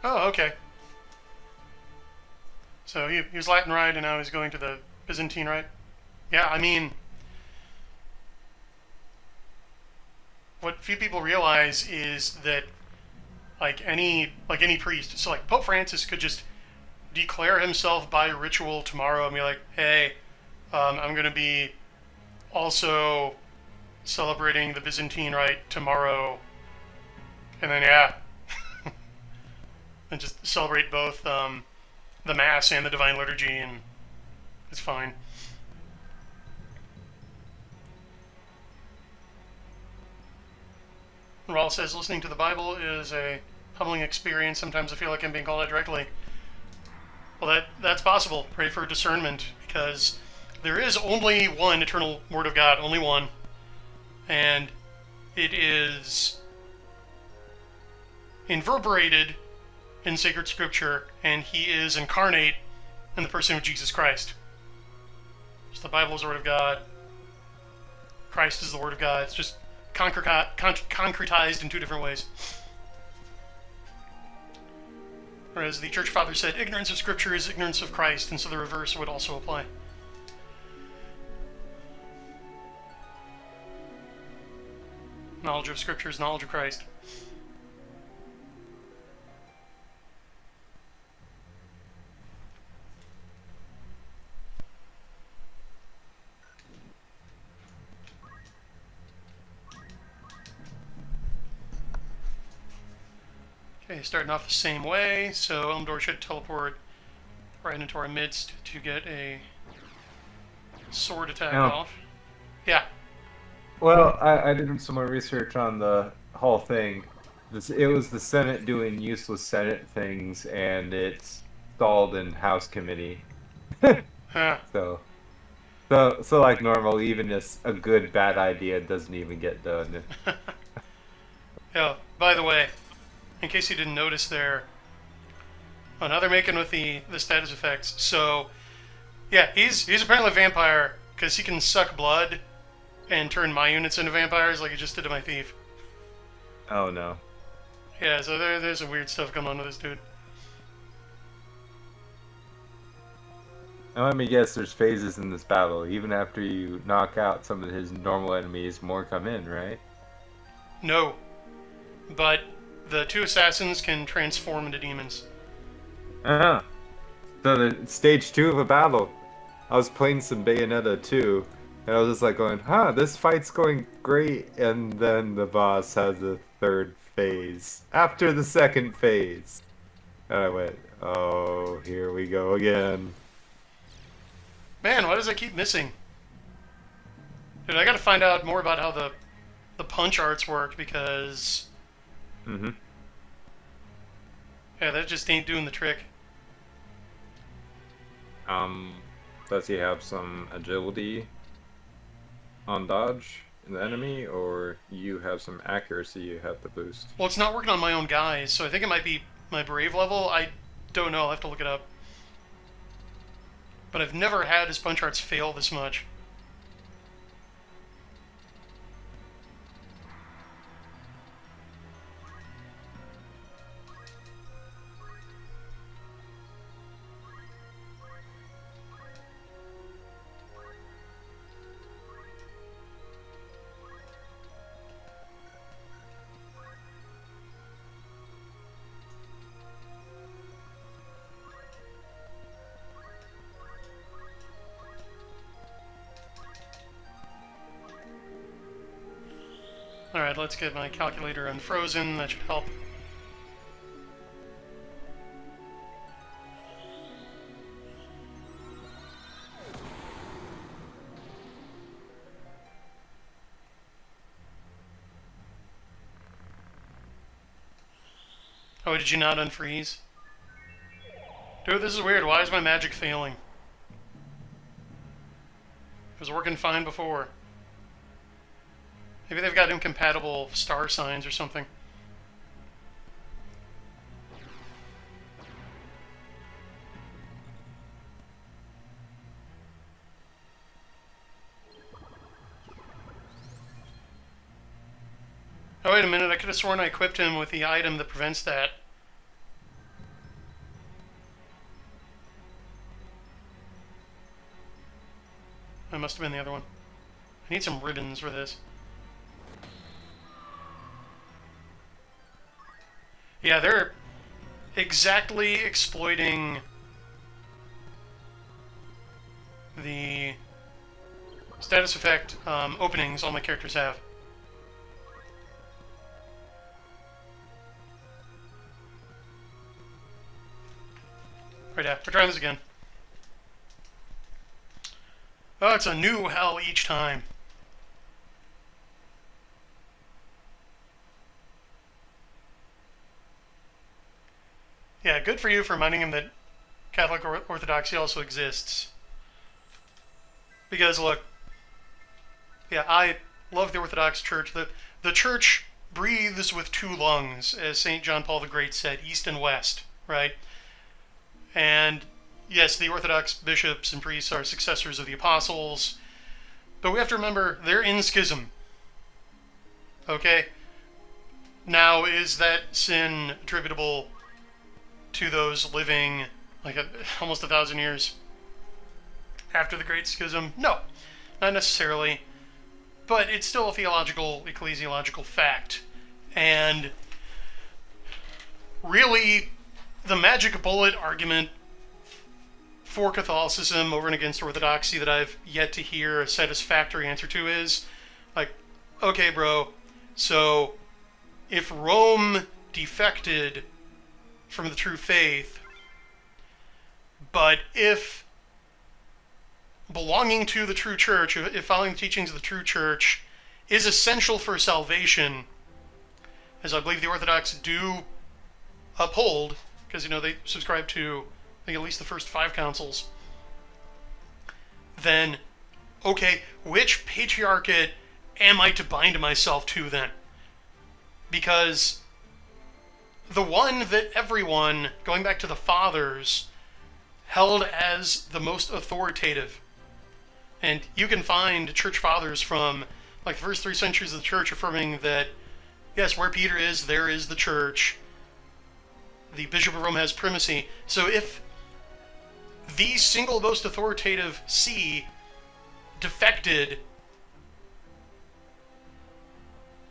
Oh, okay. So he was Latin right, and now he's going to the Byzantine right. Yeah, I mean, what few people realize is that like any priest, so like Pope Francis could just declare himself by ritual tomorrow and be like, hey, I'm going to be also celebrating the Byzantine rite tomorrow, and then yeah, and just celebrate both the Mass and the Divine Liturgy, and it's fine. Raul says, listening to the Bible is a humbling experience. Sometimes I feel like I'm being called out directly. Well, that's possible. Pray for discernment, because there is only one eternal Word of God, only one. And it is inverberated in sacred scripture, and he is incarnate in the person of Jesus Christ. So the Bible is the Word of God. Christ is the Word of God. It's just concretized in two different ways. Whereas the Church Father said, ignorance of Scripture is ignorance of Christ, and so the reverse would also apply. Knowledge of Scripture is knowledge of Christ. Okay, starting off the same way, so Elmdor should teleport right into our midst to get a sword attack off. Yeah. Well, I did some more research on the whole thing. It was the Senate doing useless Senate things, and it's stalled in House committee. Huh. So like normal, even a good bad idea doesn't even get done. Yeah. By the way, in case you didn't notice there, oh, now they're making with the status effects. So, yeah, he's apparently a vampire because he can suck blood and turn my units into vampires like he just did to my thief. Oh no. Yeah, so there's some weird stuff going on with this dude. Now let me guess, there's phases in this battle. Even after you knock out some of his normal enemies, more come in, right? No. But the two assassins can transform into demons. Uh-huh. So the stage 2 of a battle. I was playing some Bayonetta 2, and I was just like going, this fight's going great, and then the boss has a third phase. After the second phase. And I went, oh, here we go again. Man, why does I keep missing? Dude, I gotta find out more about how the punch arts work, because... Mm-hmm. Yeah, that just ain't doing the trick. Does he have some agility on dodge? the enemy, or you have some accuracy you have to boost? Well, it's not working on my own guys, so I think it might be my Brave level. I don't know. I'll have to look it up. But I've never had his punch arts fail this much. Alright, let's get my calculator unfrozen. That should help. Oh, did you not unfreeze? Dude, this is weird. Why is my magic failing? It was working fine before. Maybe they've got incompatible star signs or something. Oh, wait a minute. I could have sworn I equipped him with the item that prevents that. That must have been the other one. I need some ribbons for this. Yeah, they're exactly exploiting the status effect openings all my characters have. Right, yeah, we're trying this again. Oh, it's a new hell each time. Yeah, good for you for reminding him that Catholic Orthodoxy also exists. Because, look, yeah, I love the Orthodox Church. The Church breathes with two lungs, as St. John Paul the Great said, east and west, right? And, yes, the Orthodox bishops and priests are successors of the apostles, but we have to remember, they're in schism. Okay? Now, is that sin attributable to those living like almost 1,000 years after the Great Schism? No, not necessarily. But it's still a theological, ecclesiological fact. And really, the magic bullet argument for Catholicism over and against Orthodoxy that I've yet to hear a satisfactory answer to is, like, okay, bro, so if Rome defected from the true faith, but if belonging to the true church, if following the teachings of the true church is essential for salvation, as I believe the Orthodox do uphold, because, you know, they subscribe to, I think, at least the first 5 councils, then, okay, which patriarchate am I to bind myself to then? Because the one that everyone, going back to the fathers, held as the most authoritative. And you can find church fathers from like the first 3 centuries of the church affirming that, yes, where Peter is, there is the church. The Bishop of Rome has primacy. So if the single most authoritative see defected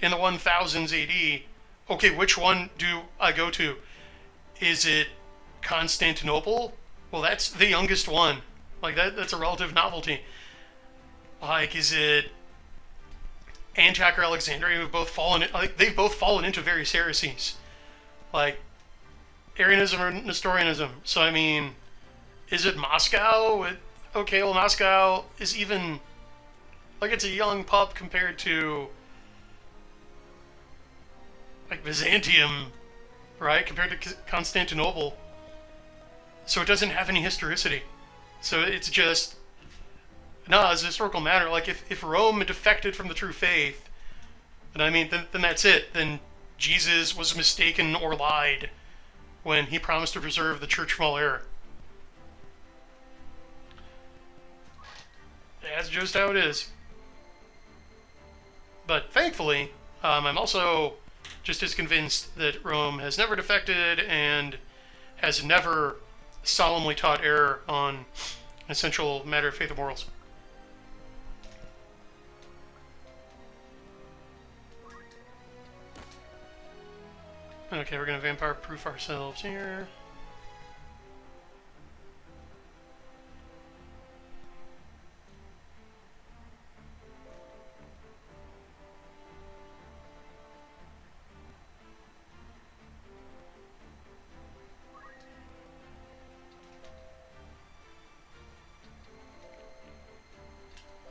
in the 1000s AD, okay, which one do I go to? Is it Constantinople? Well, that's the youngest one. Like, that's a relative novelty. Like, is it Antioch or Alexandria? Who've both fallen, like, they've both fallen into various heresies. Like, Arianism or Nestorianism. So, I mean, is it Moscow? Okay, well, Moscow is even, like, it's a young pup compared to, like, Byzantium, right? Compared to Constantinople. So it doesn't have any historicity. So it's just No, as a historical matter, like if Rome defected from the true faith, then I mean, then that's it. Then Jesus was mistaken or lied when he promised to preserve the church from all error. That's just how it is. But thankfully, I'm also just as convinced that Rome has never defected and has never solemnly taught error on an essential matter of faith and morals. Okay, we're going to vampire-proof ourselves here.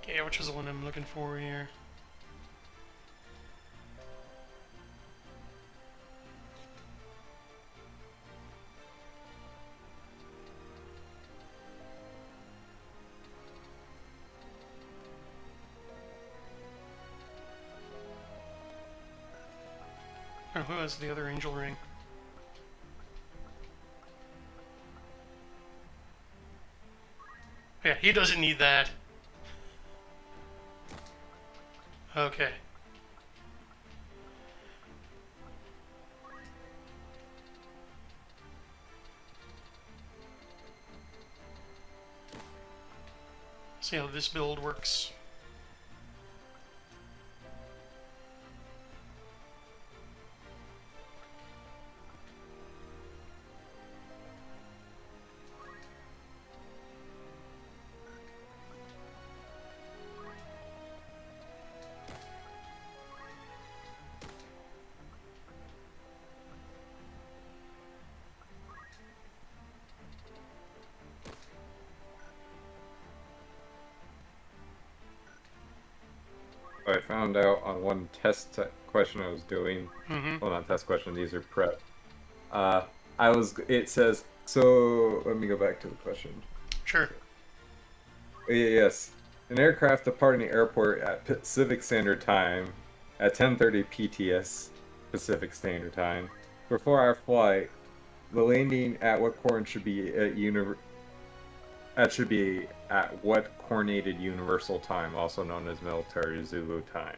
Okay, which is the one I'm looking for here? Oh, who has the other angel ring? Yeah, he doesn't need that. Okay. See how this build works. I found out on one test question I was doing. Well, not test question, these are prep. It says, so let me go back to the question. Sure. Yes. An aircraft departing the airport at Pacific Standard Time at 10:30 PTS Pacific Standard Time. For 4-hour flight, the landing at what coordinate should be at what coordinated universal time, also known as military Zulu time.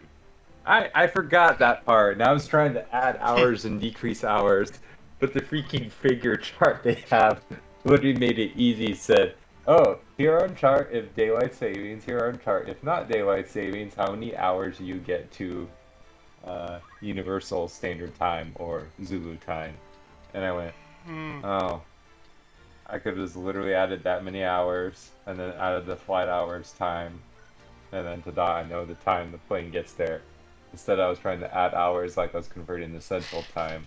I forgot that part, and I was trying to add hours and decrease hours, but the freaking figure chart they have literally made it easy. It said, oh, here on chart if daylight savings, here on chart if not daylight savings, how many hours you get to universal standard time or Zulu time. And I went, oh, I could have just literally added that many hours and then added the flight hours time, and then I know the time the plane gets there. Instead, I was trying to add hours like I was converting to central time.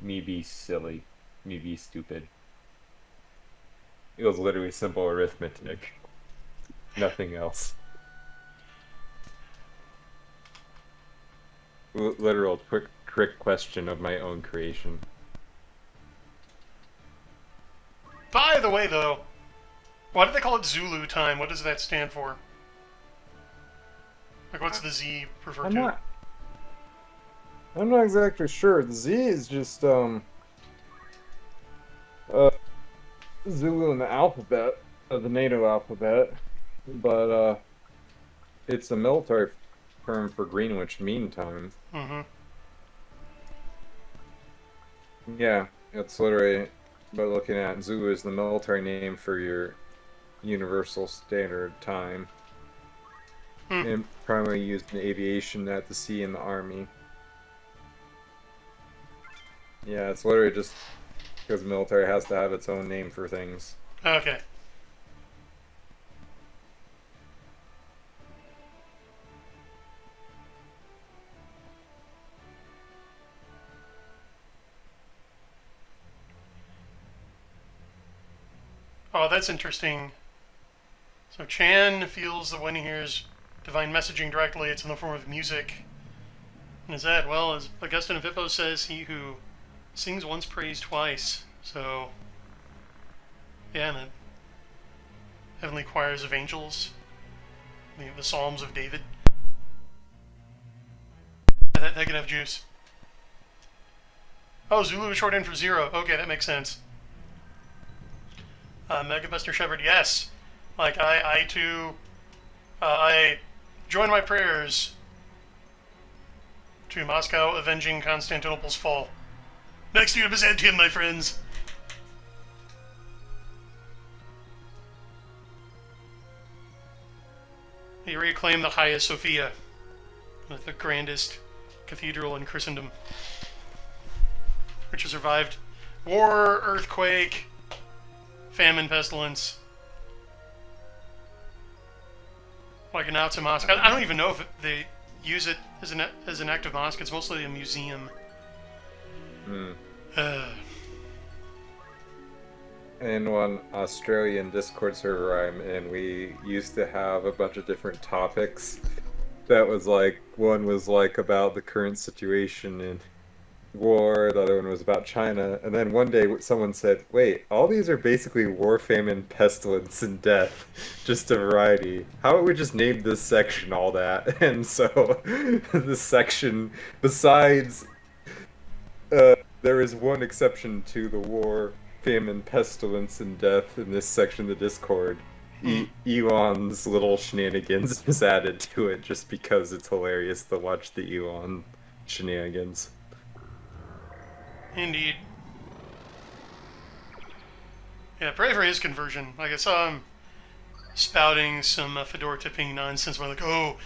Me be silly. Me be stupid. It was literally simple arithmetic. Nothing else. Literal quick trick question of my own creation. By the way, though, why do they call it Zulu time? What does that stand for? Like, what's the Z refer to? I'm not exactly sure. The Z is just Zulu in the alphabet, the NATO alphabet, but it's a military term for Greenwich Mean Time. Yeah, it's literally. But looking at Zulu is the military name for your Universal Standard Time. And primarily used in aviation, at the sea, and the army. Yeah, it's literally just because the military has to have its own name for things. Okay. Oh, that's interesting. So Chan feels that when he hears divine messaging directly, it's in the form of music. And is that, well, as Augustine of Hippo says, he who sings once prays twice. So, yeah, and the heavenly choirs of angels The Psalms of David. That could have juice. Oh, Zulu is short in for 0. Okay, that makes sense. Mega Buster Shepherd, yes. Like, I too, I join my prayers to Moscow avenging Constantinople's fall. Next year, Byzantium, my friends. He reclaimed the Hagia Sophia, the grandest cathedral in Christendom, which has survived war, earthquake, famine, pestilence. Like an Nazi mosque. I don't even know if they use it as an active mosque. It's mostly a museum. In one Australian Discord server I'm in, we used to have a bunch of different topics. That was like, one was like about the current situation in war, the other one was about China, and then one day someone said, wait, all these are basically war, famine, pestilence, and death, just a variety. How about we just name this section all that? And so, this section, besides, there is one exception to the war, famine, pestilence, and death in this section of the Discord. Elon's little shenanigans is added to it just because it's hilarious to watch the Elon shenanigans. Indeed. Yeah, pray for his conversion. Like, I saw him spouting some fedora tipping nonsense where, like, oh,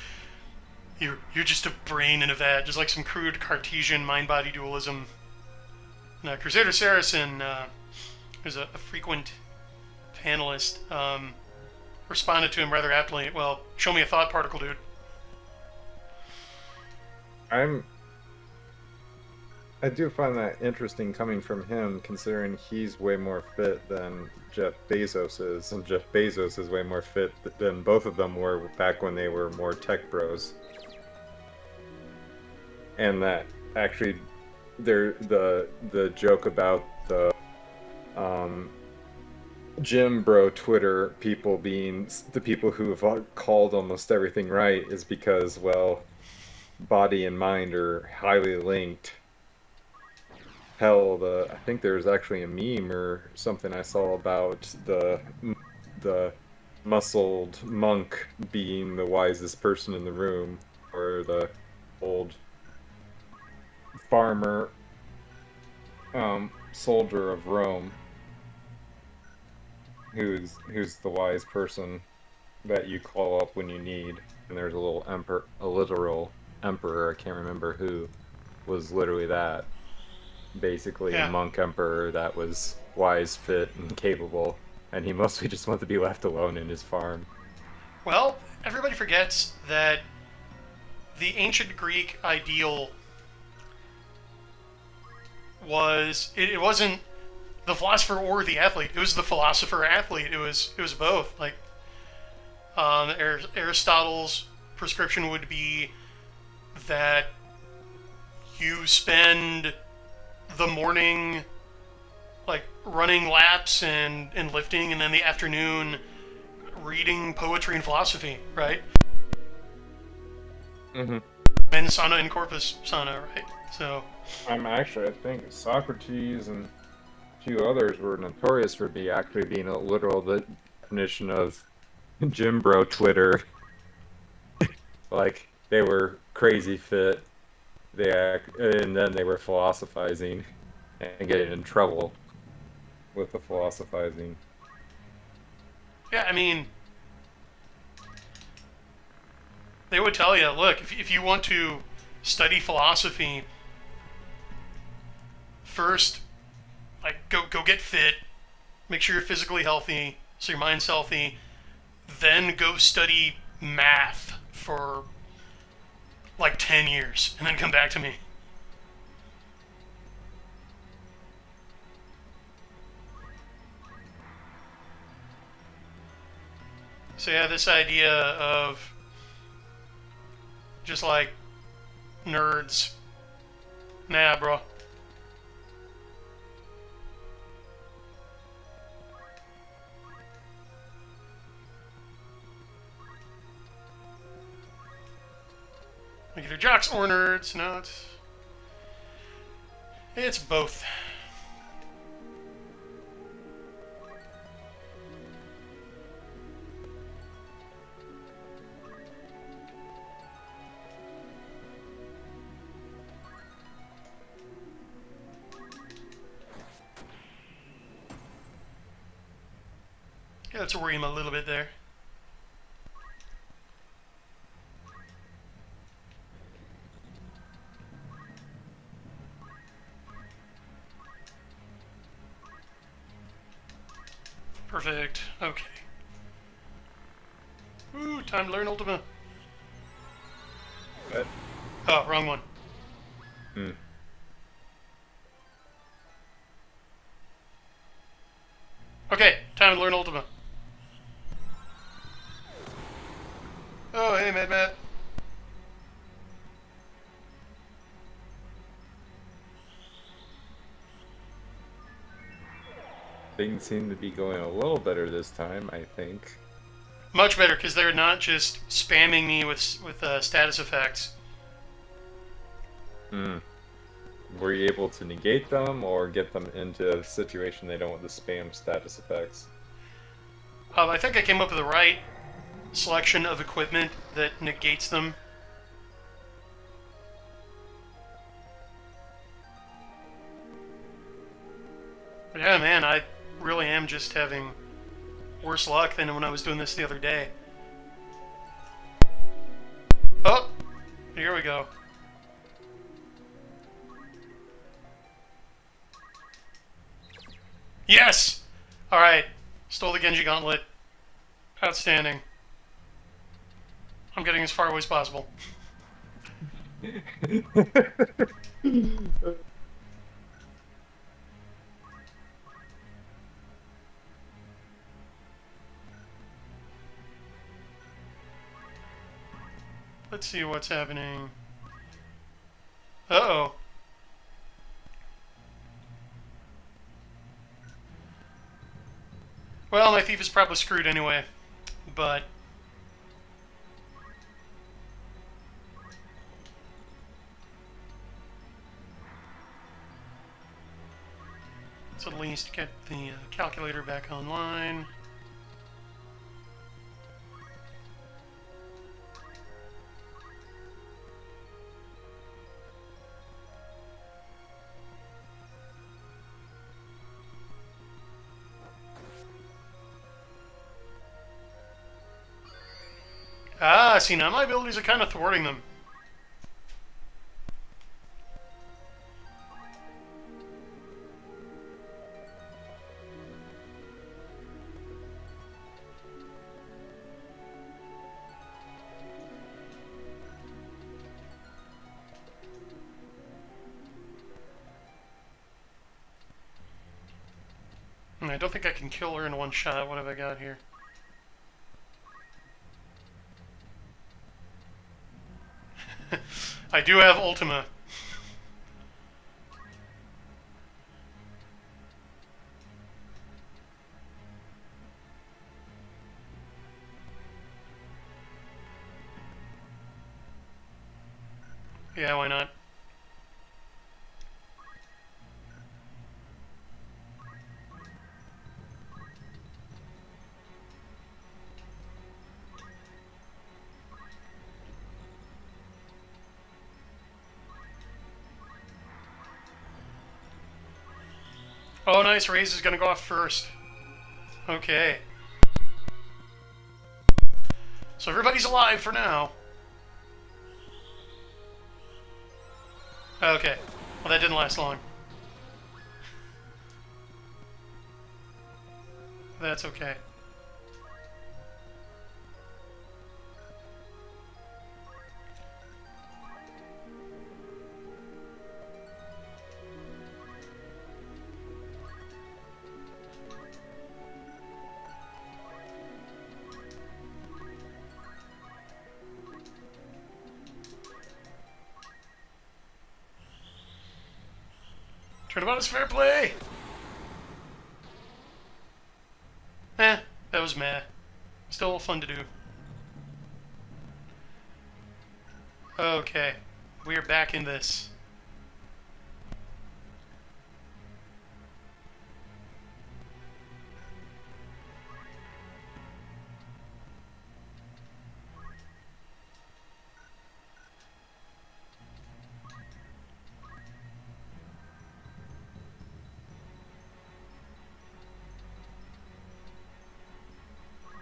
you're just a brain in a vat, just like some crude Cartesian mind-body dualism. And, Crusader Saracen, who's a frequent panelist, responded to him rather aptly. Well, show me a thought particle, dude. I do find that interesting coming from him, considering he's way more fit than Jeff Bezos is, and Jeff Bezos is way more fit than both of them were back when they were more tech bros. And that actually, the joke about the Gym Bro Twitter people being the people who have called almost everything right is because, well, body and mind are highly linked. Hell, I think there's actually a meme or something I saw about the muscled monk being the wisest person in the room, or the old farmer soldier of Rome, who's the wise person that you call up when you need. And there's a literal emperor, I can't remember who, was literally that. Basically, Yeah. A monk emperor that was wise, fit, and capable, and he mostly just wanted to be left alone in his farm. Well, everybody forgets that the ancient Greek ideal was, it wasn't the philosopher or the athlete, it was the philosopher athlete. It was both. Like, Aristotle's prescription would be that you spend the morning like running laps and lifting, and then the afternoon reading poetry and philosophy, right? Mm-hmm. And sana in corpus sana, right? So I think Socrates and a few others were notorious for actually being a literal definition of Gym Bro Twitter. Like, they were crazy fit, and then they were philosophizing and getting in trouble with the philosophizing. yeah, I mean, they would tell you, look, if you want to study philosophy, first, like, go get fit, make sure you're physically healthy, so your mind's healthy, then go study math for like 10 years, and then come back to me. So yeah, this idea of just like nerds, nah, bro. Either jocks or nerds. No, it's both. Yeah, let's worry him a little bit there. Perfect. Okay. Ooh, time to learn Ultima. What? Oh, wrong one. Hmm. Okay, time to learn Ultima. Oh, hey, Matt. Things seem to be going a little better this time, I think. Much better, because they're not just spamming me with status effects. Hmm. Were you able to negate them or get them into a situation they don't want the spam status effects? I think I came up with the right selection of equipment that negates them. But yeah, man, I really am just having worse luck than when I was doing this the other day. Oh, here we go. Yes! Alright, stole the Genji Gauntlet. Outstanding. I'm getting as far away as possible. Let's see what's happening. Uh-oh. Well, my thief is probably screwed anyway, but... let's at least get the calculator back online. Ah, see, now my abilities are kind of thwarting them. I don't think I can kill her in one shot. What have I got here? I do have Ultima. Yeah, why not? Oh, nice. Raze is going to go off first. Okay. So everybody's alive for now. Okay. Well, that didn't last long. That's okay. Turnabout is fair play! That was meh. Still fun to do. Okay, we're back in this.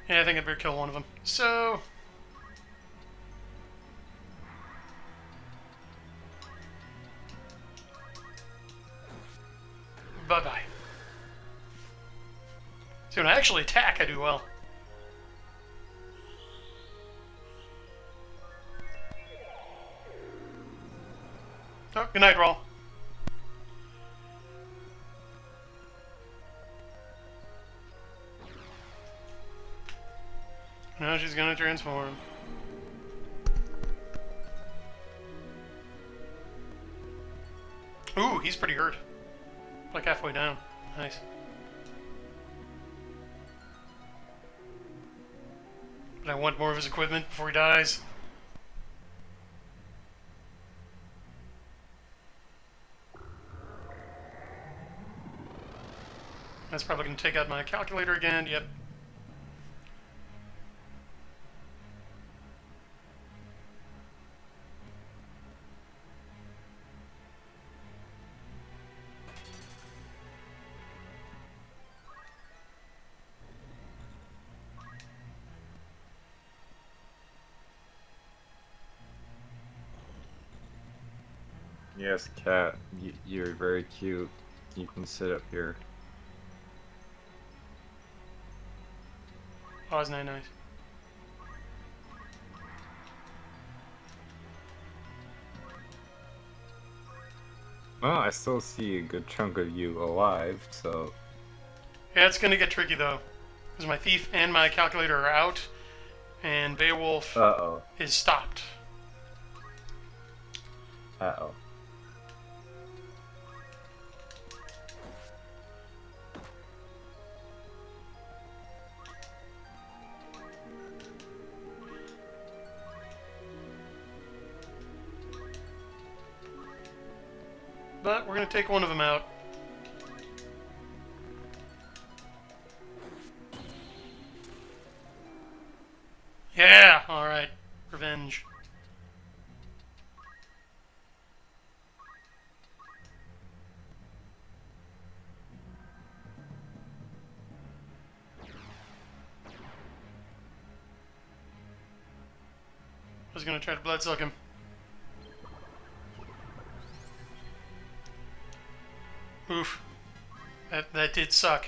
Yeah, I think I'd better kill one of them. So... bye-bye. See, when I actually attack, I do well. Oh, good night, Rawl. Now she's gonna transform. Ooh, he's pretty hurt. Like halfway down. Nice. But I want more of his equipment before he dies. That's probably going to take out my calculator again. Yep. Yes, cat. You're very cute. You can sit up here. Oh, isn't that nice? Well, I still see a good chunk of you alive, so... Yeah, it's going to get tricky, though. Because my thief and my calculator are out, and Beowulf Uh-oh. is stopped. Uh-oh. But we're going to take one of them out. Yeah! Alright. Revenge. I was going to try to bloodsuck him. Oof. That did suck.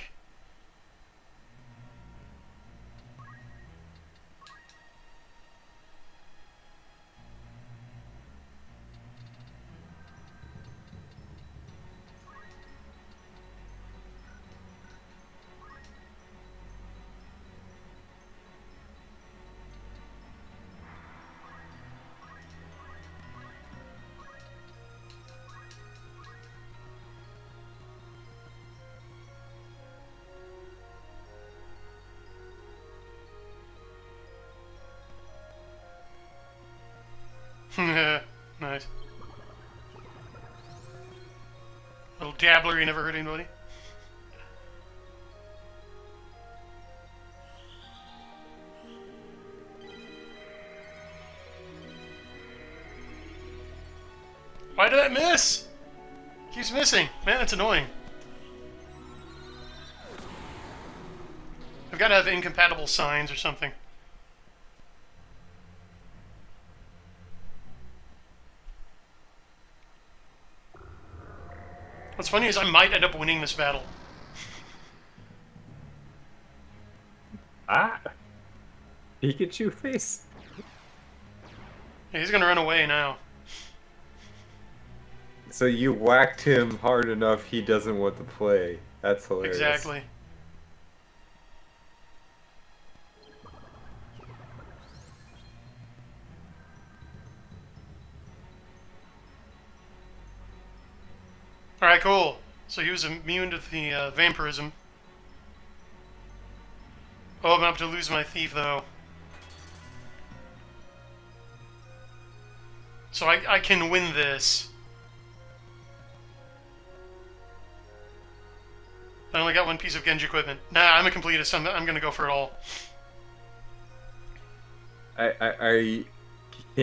Nice. Little dabbler, you never hurt anybody. Why did that miss? Keeps missing. Man, that's annoying. I've got to have incompatible signs or something. What's funny is I might end up winning this battle. Ah! Pikachu face? Yeah, he's gonna run away now. So you whacked him hard enough he doesn't want to play. That's hilarious. Exactly. Alright, cool. So he was immune to the vampirism. Oh, I'm about to lose my thief, though. So I can win this. I only got one piece of Genji equipment. Nah, I'm a completist. I'm gonna go for it all. Can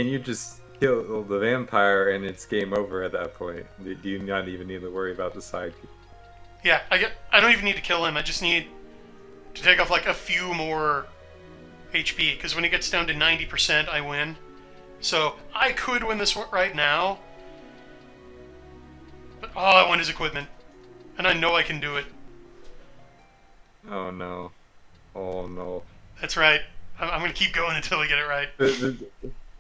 you just kill the vampire and it's game over at that point? Do you not even need to worry about the sidekick? Yeah, I don't even need to kill him. I just need to take off like a few more HP, because when he gets down to 90%, I win. So I could win this one right now. But all I want is equipment. And I know I can do it. Oh no. Oh no. That's right. I'm going to keep going until I get it right.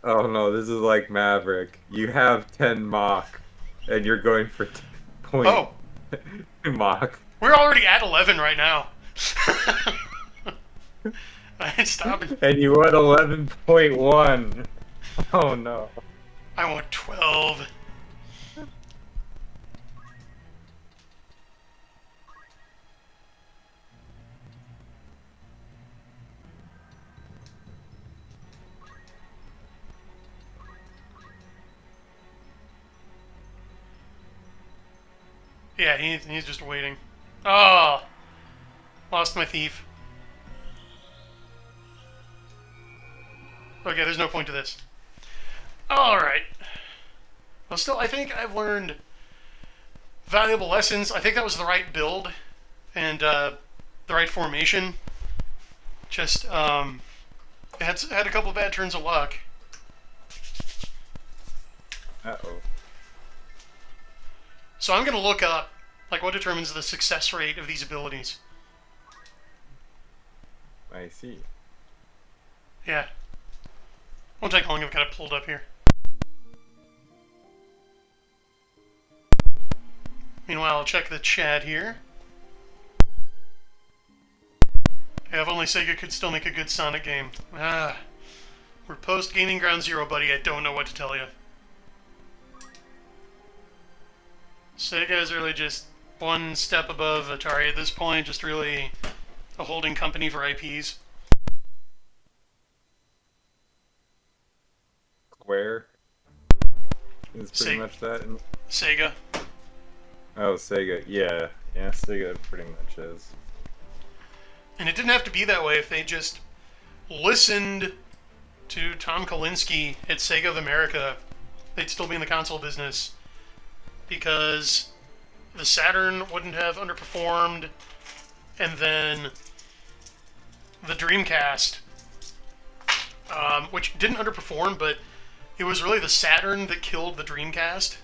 Oh no, this is like Maverick. You have 10 Mach, and you're going for 10 point Mach. We're already at 11 right now. I ain't stopping. And you want 11.1. Oh no. I want 12. Yeah, he's just waiting. Oh! Lost my thief. Okay, there's no point to this. Alright. Well, still, I think I've learned valuable lessons. I think that was the right build and the right formation. Just, it had a couple of bad turns of luck. Uh-oh. So I'm going to look up, like, what determines the success rate of these abilities. I see. Yeah. Won't take long. I've got it pulled up here. Meanwhile, I'll check the chat here. Yeah, if only Sega could still make a good Sonic game. Ah. We're post-Gaming Ground Zero, buddy. I don't know what to tell you. Sega is really just one step above Atari at this point, just really a holding company for IPs. Square is pretty much that. Sega. Oh, Sega. Yeah. Yeah, Sega pretty much is. And it didn't have to be that way if they just listened to Tom Kalinske at Sega of America. They'd still be in the console business. Because the Saturn wouldn't have underperformed, and then the Dreamcast, which didn't underperform, but it was really the Saturn that killed the Dreamcast.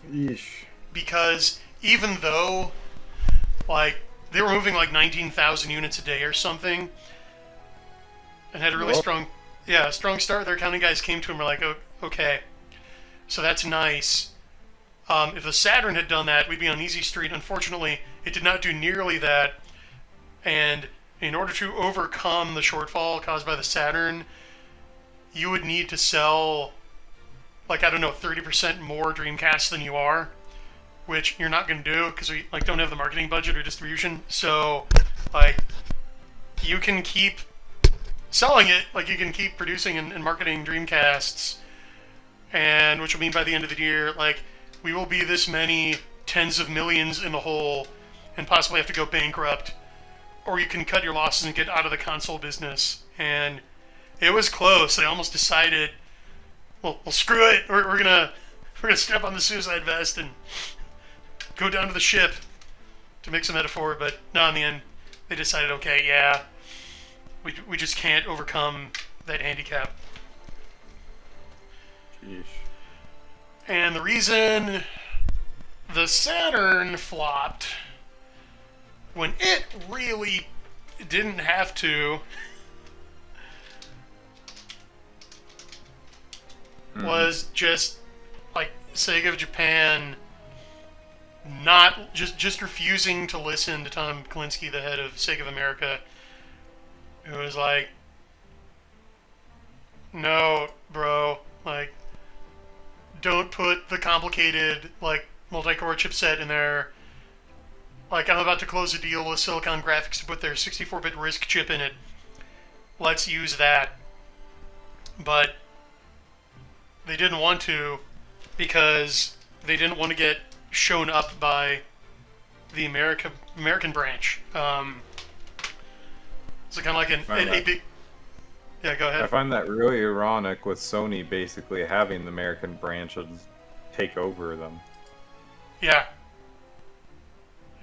Yeesh. Because even though, like, they were moving like 19,000 units a day or something, and had a really strong start, their accounting guys came to him and were like, oh, okay, so that's nice. If the Saturn had done that, we'd be on easy street. Unfortunately, it did not do nearly that. And in order to overcome the shortfall caused by the Saturn, you would need to sell, like, I don't know, 30% more Dreamcasts than you are, which you're not going to do because we, like, don't have the marketing budget or distribution. So, like, you can keep selling it, like, you can keep producing and marketing Dreamcasts, and which will mean by the end of the year, like, we will be this many tens of millions in the hole and possibly have to go bankrupt. Or you can cut your losses and get out of the console business. And it was close. They almost decided, well screw it. We're gonna step on the suicide vest and go down to the ship, to mix a metaphor. But no, in the end, they decided, okay, yeah, we just can't overcome that handicap. Sheesh. And the reason the Saturn flopped when it really didn't have to was just like Sega of Japan not just refusing to listen to Tom Kalinske, the head of Sega of America, who was like, no, bro, like, don't put the complicated, like, multi-core chipset in there. Like, I'm about to close a deal with Silicon Graphics to put their 64-bit RISC chip in it. Let's use that. But they didn't want to because they didn't want to get shown up by the American branch. So kind of like a big... Yeah, go ahead. I find that really ironic with Sony basically having the American branches take over them. Yeah.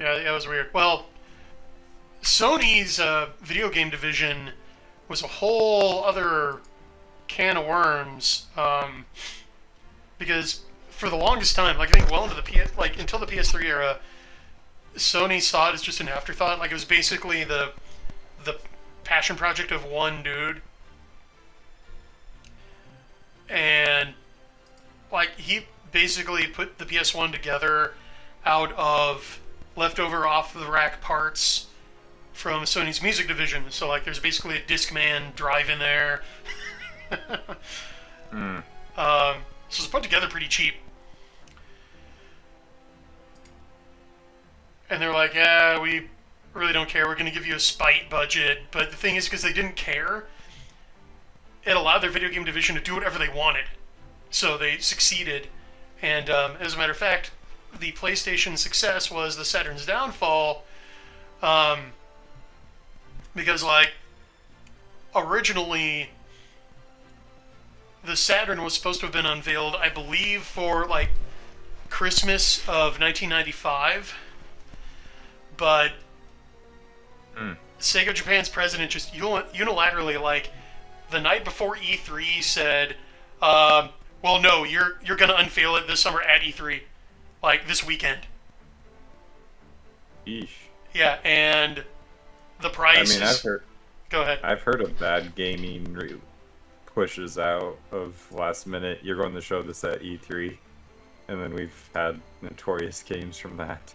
Yeah, that was weird. Well, Sony's video game division was a whole other can of worms, because for the longest time, like I think well into the until the PS3 era, Sony saw it as just an afterthought. Like it was basically the passion project of one dude, and like he basically put the PS1 together out of leftover off the rack parts from Sony's music division. So like there's basically a Discman drive in there. So it's put together pretty cheap. And they're like, yeah, we really don't care. We're going to give you a spite budget. But the thing is, because they didn't care, it allowed their video game division to do whatever they wanted. So they succeeded. And as a matter of fact, the PlayStation success was the Saturn's downfall. Because, like, originally, the Saturn was supposed to have been unveiled, I believe, for, like, Christmas of 1995. But Sega Japan's president just unilaterally, like, the night before E3 said, well, no, you're going to unveil it this summer at E3. Like, this weekend. Eesh. Yeah, and the price I've heard... Go ahead. I've heard of bad gaming pushes out of last minute. You're going to show this at E3. And then we've had notorious games from that.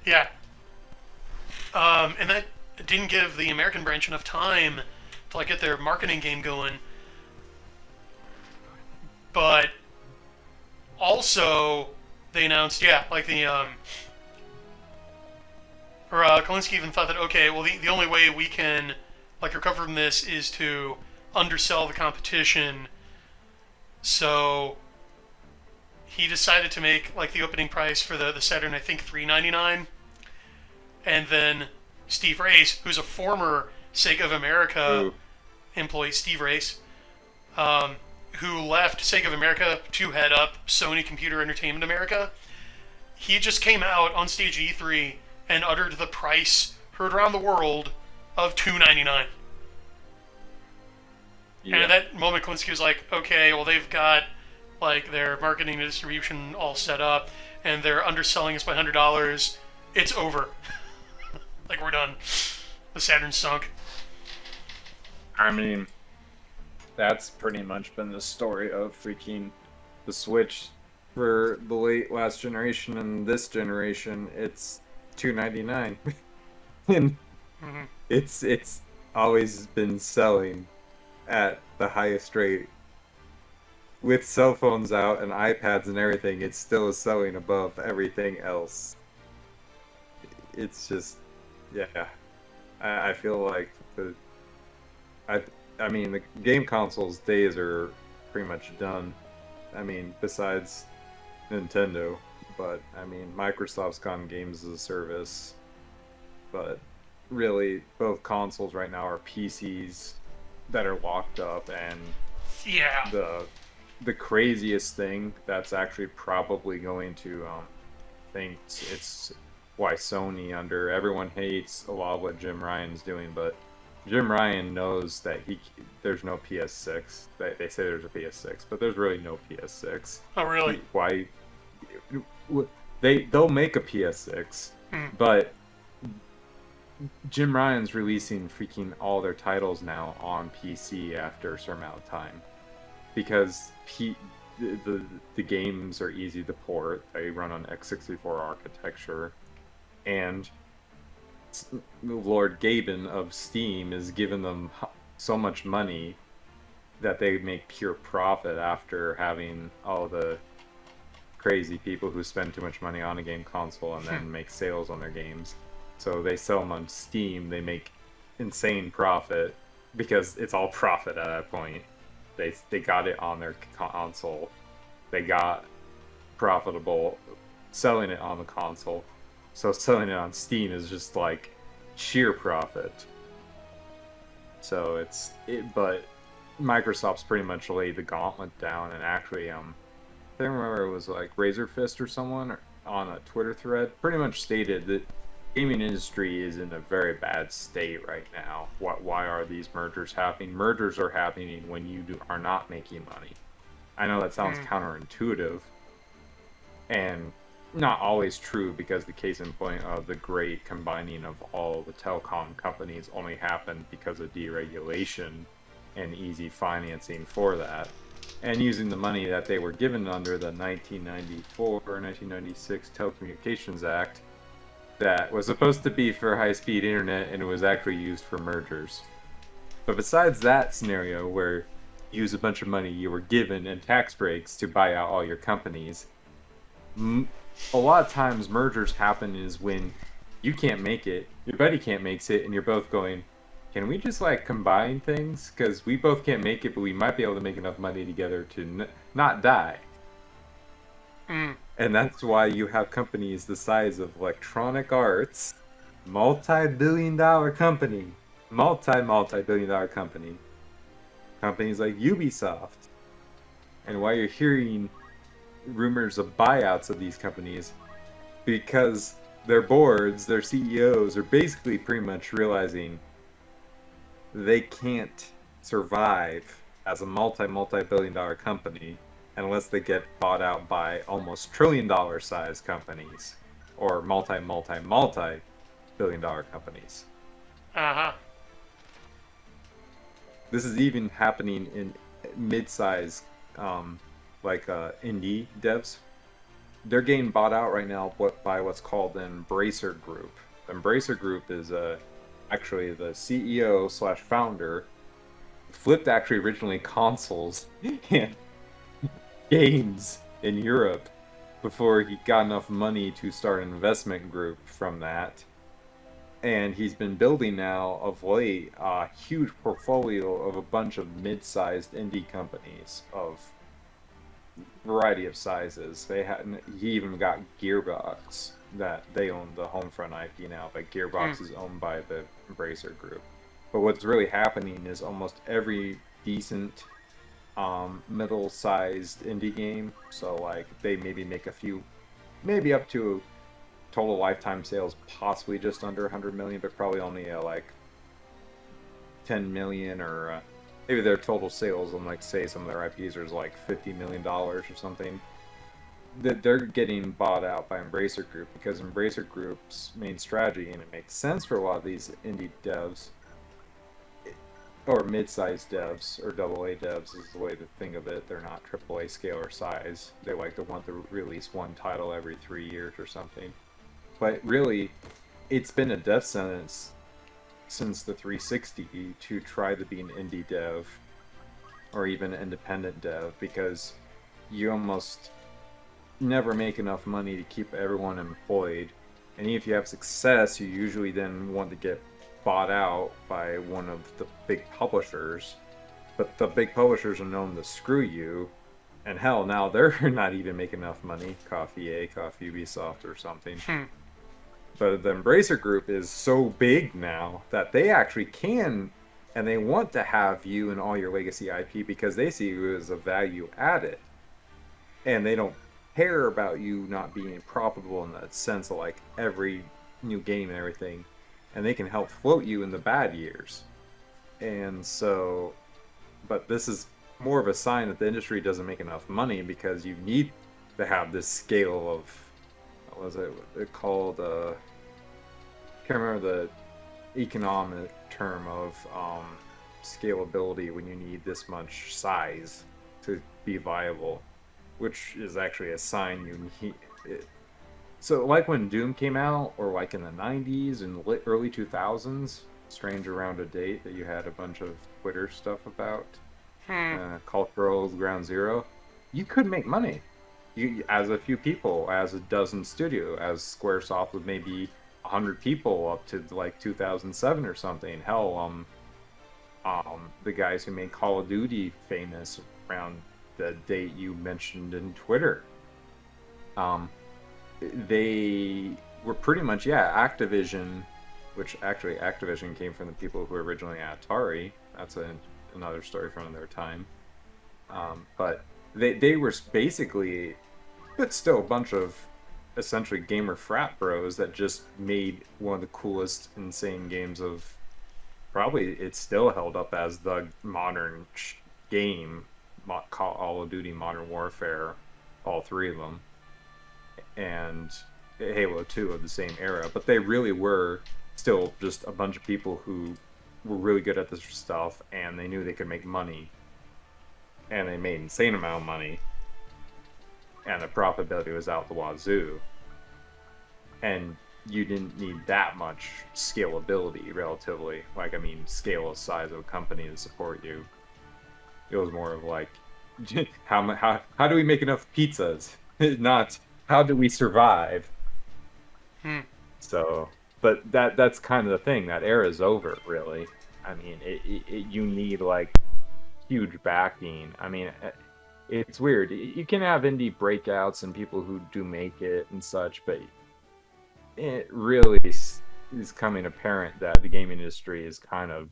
Yeah. And that didn't give the American branch enough time to like get their marketing game going. But also they announced, like the Kalinske even thought that, okay, well the only way we can like recover from this is to undersell the competition. So he decided to make like the opening price for the Saturn, I think $399. And then Steve Race, who's a former Sega of America employee, Steve Race, who left Sega of America to head up Sony Computer Entertainment America, he just came out on stage E3 and uttered the price heard around the world of $299. Yeah. And at that moment, Kalinske was like, okay, well, they've got like their marketing and distribution all set up, and they're underselling us by $100. It's over. Like, we're done. The Saturn's sunk. I mean, that's pretty much been the story of freaking the Switch for the late last generation and this generation. It's $299. And it's always been selling at the highest rate. With cell phones out and iPads and everything, it still is selling above everything else. It's just, yeah. I feel like I mean, the game consoles days are pretty much done. I mean, besides Nintendo, but I mean, Microsoft's gone games as a service. But really, both consoles right now are PCs that are locked up, and the craziest thing that's actually probably going to think it's why Sony everyone hates a lot of what Jim Ryan's doing, but Jim Ryan knows that there's no PS6. They say there's a PS6, but there's really no PS6. Oh, really? Why? They'll make a PS6, but Jim Ryan's releasing freaking all their titles now on PC after a certain amount of time, because the games are easy to port. They run on x64 architecture, and Lord Gaben of Steam is giving them so much money that they make pure profit after having all the crazy people who spend too much money on a game console and then make sales on their games. So they sell them on Steam, they make insane profit because it's all profit at that point. They got it on their console. They got profitable selling it on the console. So selling it on Steam is just like sheer profit. So but Microsoft's pretty much laid the gauntlet down, and actually, I remember it was like Razor Fist or someone on a Twitter thread pretty much stated that gaming industry is in a very bad state right now. Why are these mergers happening? Mergers are happening when you are not making money. I know that sounds counterintuitive, and not always true, because the case in point of the great combining of all the telecom companies only happened because of deregulation and easy financing for that, and using the money that they were given under the 1994 or 1996 Telecommunications Act that was supposed to be for high-speed internet, and it was actually used for mergers. But besides that scenario where you use a bunch of money you were given and tax breaks to buy out all your companies, a lot of times mergers happen is when you can't make it, your buddy can't make it, and you're both going, can we just like combine things? Because we both can't make it, but we might be able to make enough money together to not die. And that's why you have companies the size of Electronic Arts, multi-billion-dollar company, multi-billion-dollar company, companies like Ubisoft, and why you're hearing rumors of buyouts of these companies, because their boards, their CEOs are basically pretty much realizing they can't survive as a multi-billion-dollar company unless they get bought out by almost trillion-dollar size companies or multi-billion-dollar companies. This is even happening in mid-size indie devs. They're getting bought out right now by what's called the Embracer Group. The Embracer Group is actually the CEO/founder flipped actually originally consoles and games in Europe before he got enough money to start an investment group from that. And he's been building now of late a huge portfolio of a bunch of mid-sized indie companies of variety of sizes. He even got Gearbox, that they own the Homefront IP now, but Gearbox is owned by the Embracer Group. But what's really happening is almost every decent middle-sized indie game, so like they maybe make a few, maybe up to total lifetime sales possibly just under 100 million, but probably only like 10 million, or maybe their total sales on, like, say some of their IPs are like $50 million or something, that they're getting bought out by Embracer Group, because Embracer Group's main strategy, and it makes sense for a lot of these indie devs or mid-sized devs or AA devs is the way to think of it. They're not AAA scale or size. They like to want to release one title every 3 years or something. But really, it's been a death sentence since the 360 to try to be an indie dev or even an independent dev, because you almost never make enough money to keep everyone employed. And even if you have success, you usually then want to get bought out by one of the big publishers, but the big publishers are known to screw you, and hell, now they're not even making enough money. Coffee EA, Coffee Ubisoft or something. But the Embracer Group is so big now that they actually can, and they want to have you and all your legacy IP because they see you as a value added, and they don't care about you not being profitable in that sense of like every new game and everything. And they can help float you in the bad years. And so, but this is more of a sign that the industry doesn't make enough money, because you need to have this scale of, what was it called? I can't remember the economic term of scalability when you need this much size to be viable, which is actually a sign you need it. So like when Doom came out, or like in the 90s and early 2000s, strange around a date that you had a bunch of Twitter stuff about, cultural ground zero, you could make money. You, as a few people, as a dozen studio, as Squaresoft with maybe 100 people up to like 2007 or something. Hell, the guys who made Call of Duty famous around the date you mentioned in Twitter. Um, they were pretty much, yeah, Activision, which actually Activision came from the people who were originally at Atari. That's another story from another time. But they were basically, but still a bunch of essentially gamer frat bros that just made one of the coolest, insane games of, probably it's still held up as the modern game, Call of Duty Modern Warfare, all three of them, and Halo 2 of the same era. But they really were still just a bunch of people who were really good at this stuff, and they knew they could make money, and they made an insane amount of money, and the profitability was out the wazoo. And you didn't need that much scalability, relatively. Like, I mean, scale of size of a company to support you. It was more of like, how do we make enough pizzas? Not how do we survive? So, but that's kind of the thing. That era is over, really. I mean, you need like huge backing. I mean, it's weird. You can have indie breakouts and people who do make it and such, but it really is coming apparent that the gaming industry is kind of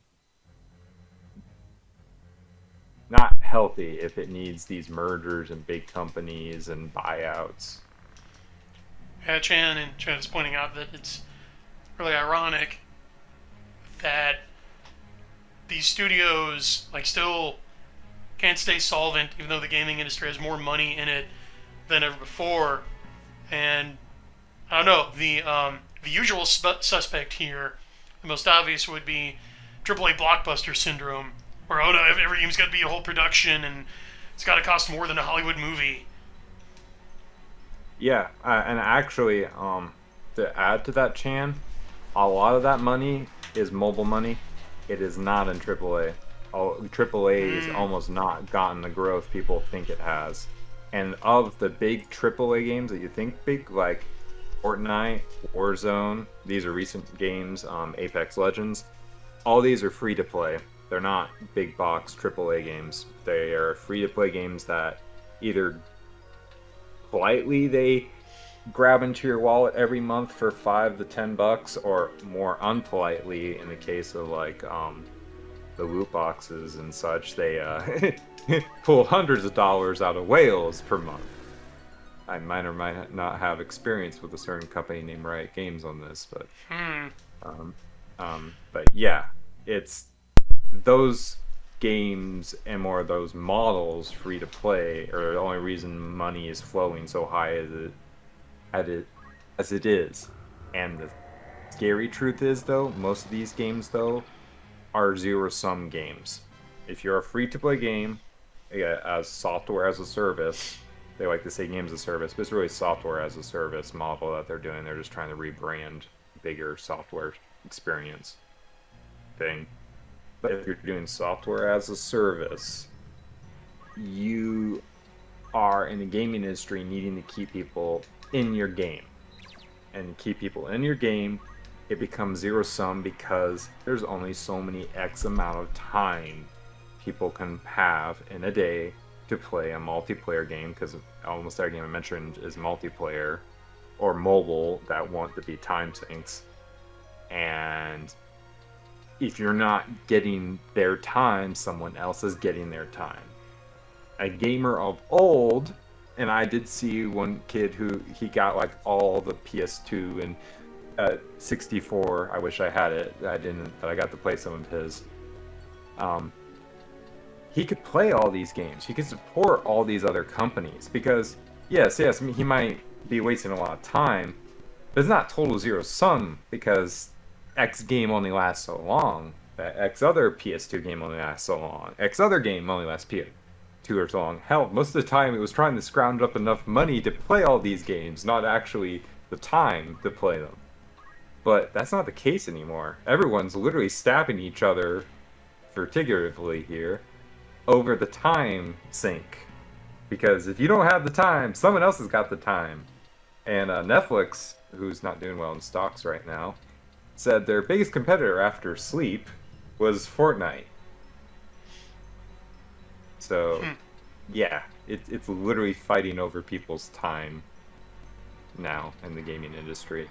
not healthy if it needs these mergers and big companies and buyouts. Yeah, Chan is pointing out that it's really ironic that these studios like still can't stay solvent, even though the gaming industry has more money in it than ever before. And I don't know, the usual suspect here, the most obvious would be AAA blockbuster syndrome, where oh no, every game's got to be a whole production and it's got to cost more than a Hollywood movie. Yeah, and actually, to add to that, Chan, a lot of that money is mobile money. It is not in AAA. AAA has almost not gotten the growth people think it has. And of the big AAA games that you think big, like Fortnite, Warzone, these are recent games, Apex Legends, all these are free to play. They're not big box AAA games. They are free to play games that either politely they grab into your wallet every month for $5 to $10, or more unpolitely, in the case of like the loot boxes and such, they pull hundreds of dollars out of whales per month. I might or might not have experience with a certain company named Riot Games on this, but but yeah, it's those games and more of those models free to play are the only reason money is flowing so high as it is. And the scary truth is, though, most of these games though are zero-sum games. If you're a free-to-play game, as software as a service, they like to say games as a service, but it's really software as a service model that they're doing. They're just trying to rebrand bigger software experience thing. But if you're doing software as a service, you are in the gaming industry needing to keep people in your game. And keep people in your game, it becomes zero sum because there's only so many X amount of time people can have in a day to play a multiplayer game, because almost every game I mentioned is multiplayer or mobile that want to be time sinks. And if you're not getting their time, someone else is getting their time. A gamer of old, and I did see one kid who he got like all the PS2 and 64. I wish I had it. I didn't, but I got to play some of his. He could play all these games. He could support all these other companies because, yes, I mean, he might be wasting a lot of time, but it's not total zero sum because X game only lasts so long. That X other PS2 game only lasts so long. X other game only lasts PS2 or so long. Hell, most of the time it was trying to scrounge up enough money to play all these games, not actually the time to play them. But that's not the case anymore. Everyone's literally stabbing each other, figuratively here, over the time sink. Because if you don't have the time, someone else has got the time. And Netflix, who's not doing well in stocks right now, said their biggest competitor after sleep was Fortnite. So, yeah, it's literally fighting over people's time now in the gaming industry.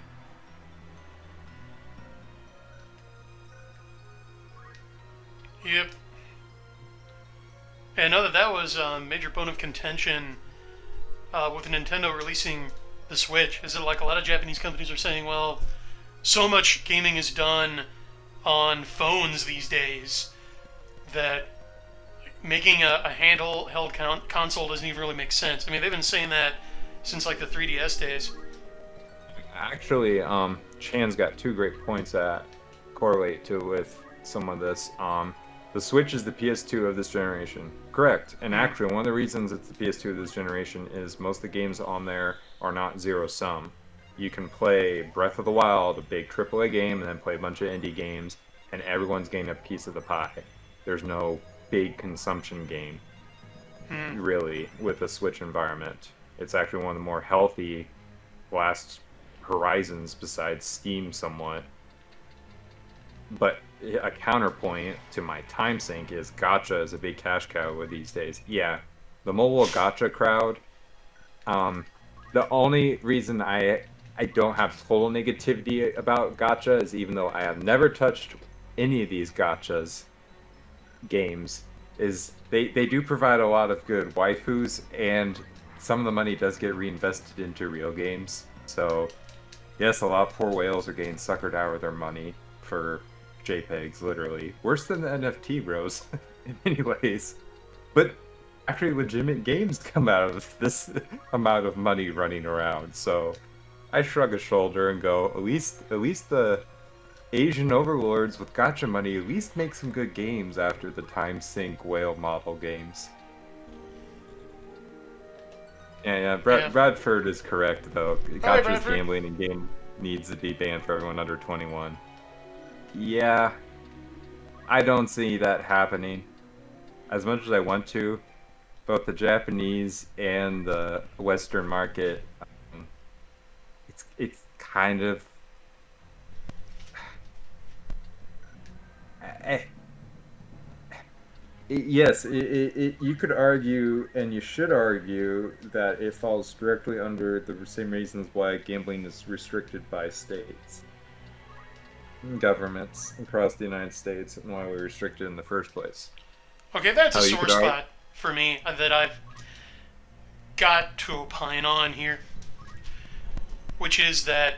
Yep. And I know that was a major bone of contention with Nintendo releasing the Switch. Is that like a lot of Japanese companies are saying, well, so much gaming is done on phones these days that making a handheld console doesn't even really make sense. I mean, they've been saying that since like the 3DS days. Actually, Chan's got two great points that correlate to with some of this. The Switch is the PS2 of this generation. Correct. And actually, one of the reasons it's the PS2 of this generation is most of the games on there are not zero-sum. You can play Breath of the Wild, a big AAA game, and then play a bunch of indie games, and everyone's getting a piece of the pie. There's no big consumption game, really, with the Switch environment. It's actually one of the more healthy last horizons besides Steam somewhat. But a counterpoint to my time sink is gacha is a big cash cow these days. Yeah, the mobile gacha crowd. The only reason I don't have total negativity about gacha is even though I have never touched any of these gachas games, is they do provide a lot of good waifus, and some of the money does get reinvested into real games. So yes, a lot of poor whales are getting suckered out of their money for JPEGs, literally. Worse than the NFT bros, in many ways. But actually legitimate games come out of this amount of money running around. So I shrug a shoulder and go, at least the Asian overlords with gacha money at least make some good games after the time sink whale model games. And Bradford is correct, though. Gacha's gambling and game needs to be banned for everyone under 21. Yeah, I don't see that happening. As much as I want to, both the Japanese and the Western market, it's kind of... Yes, you could argue, and you should argue, that it falls directly under the same reasons why gambling is restricted by states, governments across the United States, and why we restricted in the first place. Okay, that's a sore spot for me that I've got to opine on here, which is that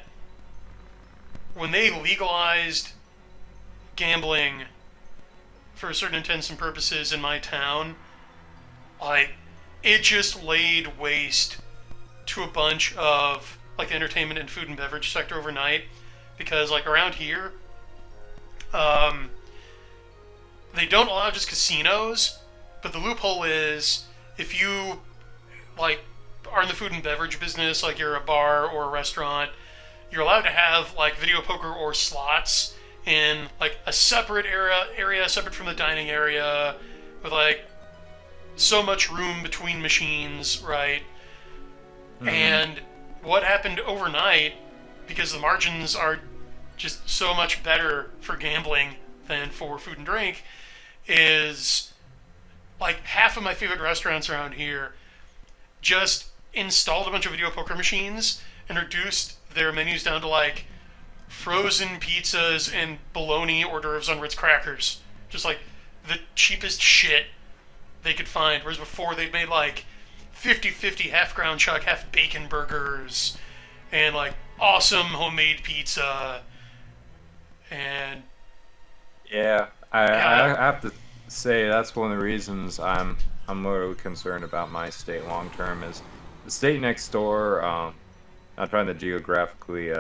when they legalized gambling for certain intents and purposes in my town, it just laid waste to a bunch of like the entertainment and food and beverage sector overnight, because like around here, they don't allow just casinos, but the loophole is if you like are in the food and beverage business, like you're a bar or a restaurant, you're allowed to have like video poker or slots in like a separate area separate from the dining area, with like so much room between machines, right? Mm-hmm. And what happened overnight, because the margins are just so much better for gambling than for food and drink, is like half of my favorite restaurants around here just installed a bunch of video poker machines and reduced their menus down to like frozen pizzas and bologna hors d'oeuvres on Ritz crackers. Just like the cheapest shit they could find. Whereas before they'd made like 50-50 half ground chuck, half bacon burgers, and like awesome homemade pizza. And yeah, I have to say that's one of the reasons I'm really concerned about my state long term is the state next door. I'm trying to geographically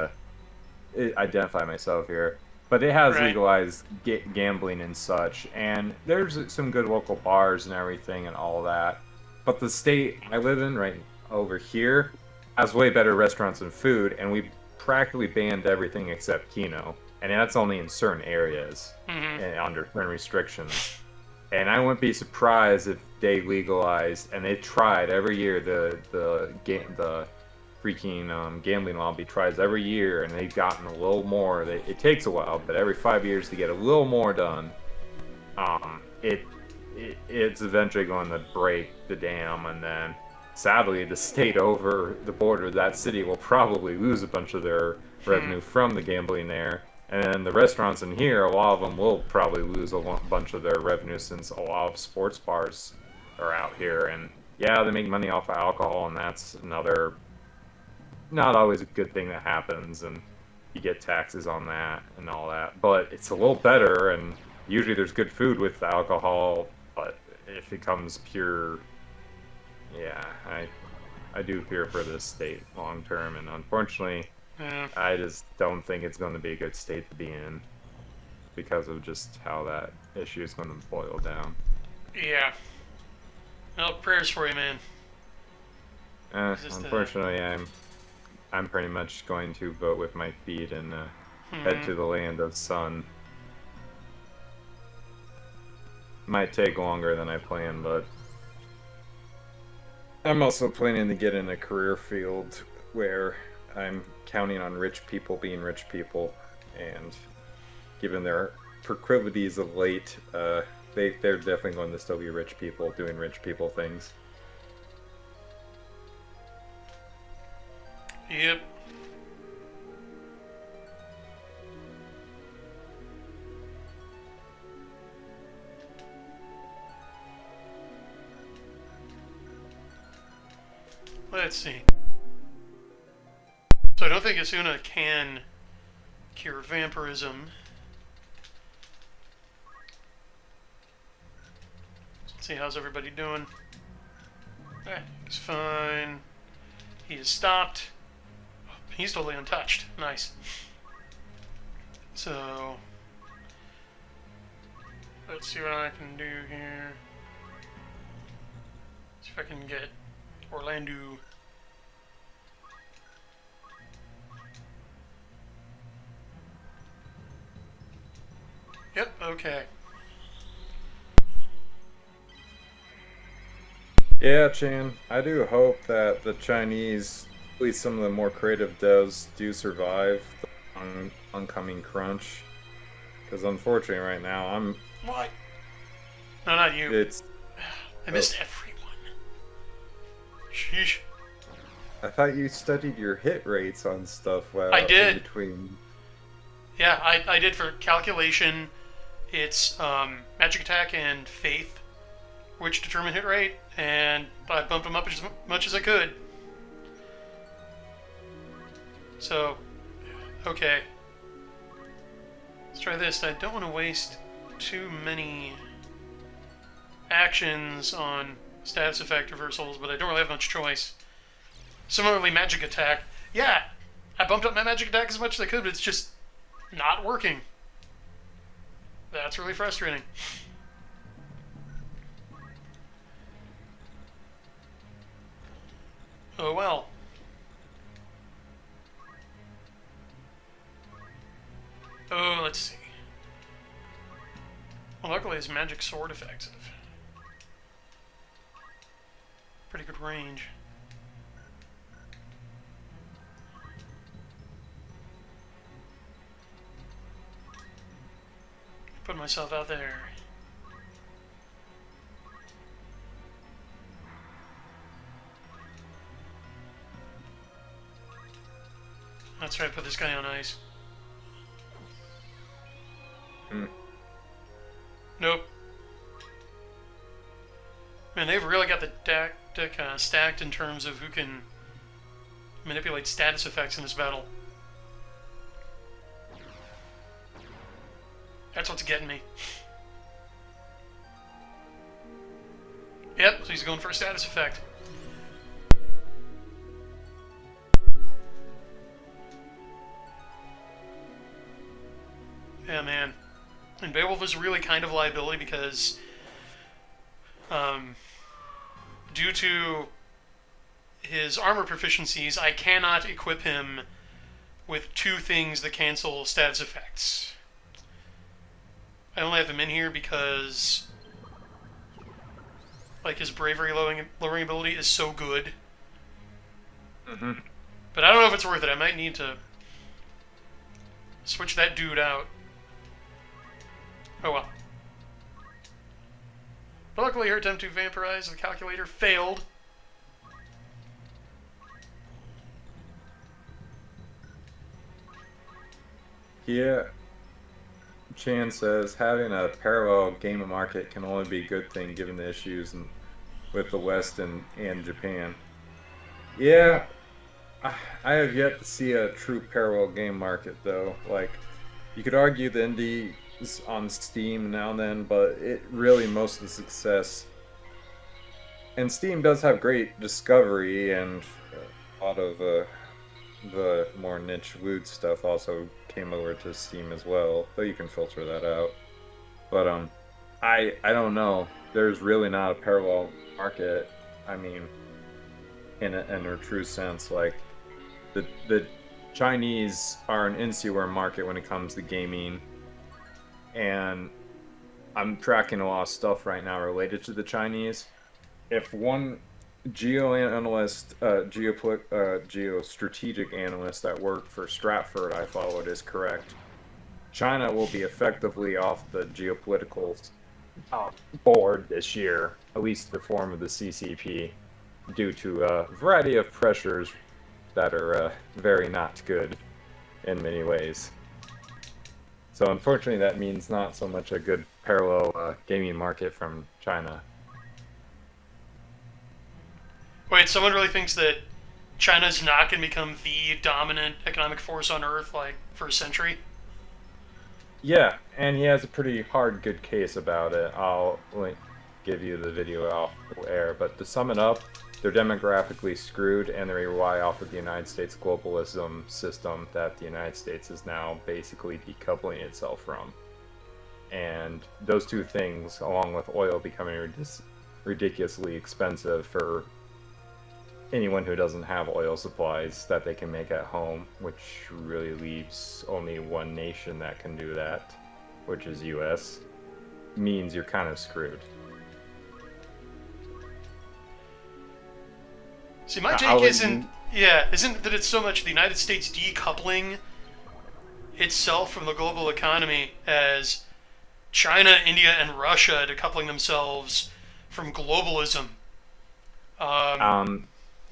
identify myself here, but it has legalized gambling and such, and there's some good local bars and everything and all that. But the state I live in right over here has way better restaurants and food, and we practically banned everything except Kino, and that's only in certain areas and under certain restrictions. And I wouldn't be surprised if they legalized, and they tried every year. The freaking gambling lobby tries every year, and they've gotten a little more. It takes a while, but every 5 years to get a little more done. it's eventually going to break the dam, and then sadly the state over the border, that city, will probably lose a bunch of their revenue from the gambling there. And then the restaurants in here, a lot of them will probably lose a bunch of their revenue, since a lot of sports bars are out here. And yeah, they make money off of alcohol, and that's another not always a good thing that happens, and you get taxes on that and all that. But it's a little better, and usually there's good food with the alcohol, but if it comes pure, yeah, I do fear for this state long term, and unfortunately, I just don't think it's going to be a good state to be in because of just how that issue is going to boil down. Yeah. Well, prayers for you, man. Unfortunately, I'm pretty much going to vote with my feet and head to the land of sun. Might take longer than I planned, but I'm also planning to get in a career field where I'm counting on rich people being rich people, and given their proclivities of late, they're definitely going to still be rich people doing rich people things. Yep. Let's see. So I don't think Asuna can cure vampirism. Let's see, how's everybody doing? He's fine. He is stopped. He's totally untouched. Nice. So, let's see what I can do here. See if I can get Orlando. Yep, okay. Yeah, Chan, I do hope that the Chinese, at least some of the more creative devs, do survive the oncoming crunch. Because unfortunately right now, What? No, not you. I missed everyone. Sheesh. I thought you studied your hit rates on stuff while I did. in between. Yeah, I did for calculation. It's magic attack and faith, which determine hit rate, and I bumped them up as much as I could. So, okay. Let's try this. I don't want to waste too many actions on status effect reversals, but I don't really have much choice. Similarly, magic attack. Yeah, I bumped up my magic attack as much as I could, but it's just not working. That's really frustrating. Oh well. Oh, let's see. Well, luckily his magic sword effective. Pretty good range. Put myself out there. That's right, put this guy on ice. Nope. Man, they've really got the deck stacked in terms of who can manipulate status effects in this battle. That's what's getting me. Yep, so he's going for a status effect. Yeah, man. And Beowulf is really kind of a liability because due to his armor proficiencies, I cannot equip him with two things that cancel status effects. I only have him in here because like his bravery lowering ability is so good. But I don't know if it's worth it. I might need to switch that dude out. Oh well. But luckily, her attempt to vampirize the calculator failed. Yeah. Chan says having a parallel game market can only be a good thing given the issues with the West and Japan. Yeah, I have yet to see a true parallel game market though. Like, you could argue the indies on Steam now and then, but it really most of the success. And Steam does have great discovery, and a lot of the more niche loot stuff also came over to Steam as well, though you can filter that out. But I don't know. There's really not a parallel market. I mean, in a true sense, like the Chinese are an insular market when it comes to gaming, and I'm tracking a lot of stuff right now related to the Chinese. If one geoanalyst, geostrategic analyst that worked for Stratford I followed is correct, China will be effectively off the geopolitical board this year, at least the form of the CCP, due to a variety of pressures that are very not good in many ways. So unfortunately that means not so much a good parallel gaming market from China. Wait, someone really thinks that China's not going to become the dominant economic force on Earth, like, for a century? Yeah, and he has a pretty hard, good case about it. I'll give you the video off air, but to sum it up, they're demographically screwed, and they rely off of the United States globalism system that the United States is now basically decoupling itself from. And those two things, along with oil becoming ridiculously expensive for anyone who doesn't have oil supplies that they can make at home, which really leaves only one nation that can do that, which is US, means you're kind of screwed. See, my take isn't that it's so much the United States decoupling itself from the global economy as China, India, and Russia decoupling themselves from globalism.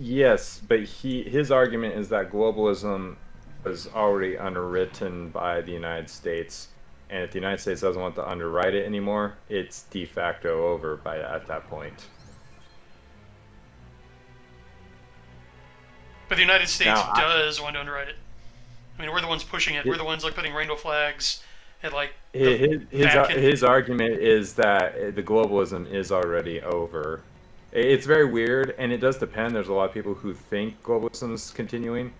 Yes, but his argument is that globalism was already underwritten by the United States, and if the United States doesn't want to underwrite it anymore, it's de facto over at that point. But the United States does want to underwrite it. I mean, we're the ones pushing it. We're the ones like putting rainbow flags at like. His argument is that the globalism is already over. It's very weird, and it does depend. There's a lot of people who think globalism is continuing.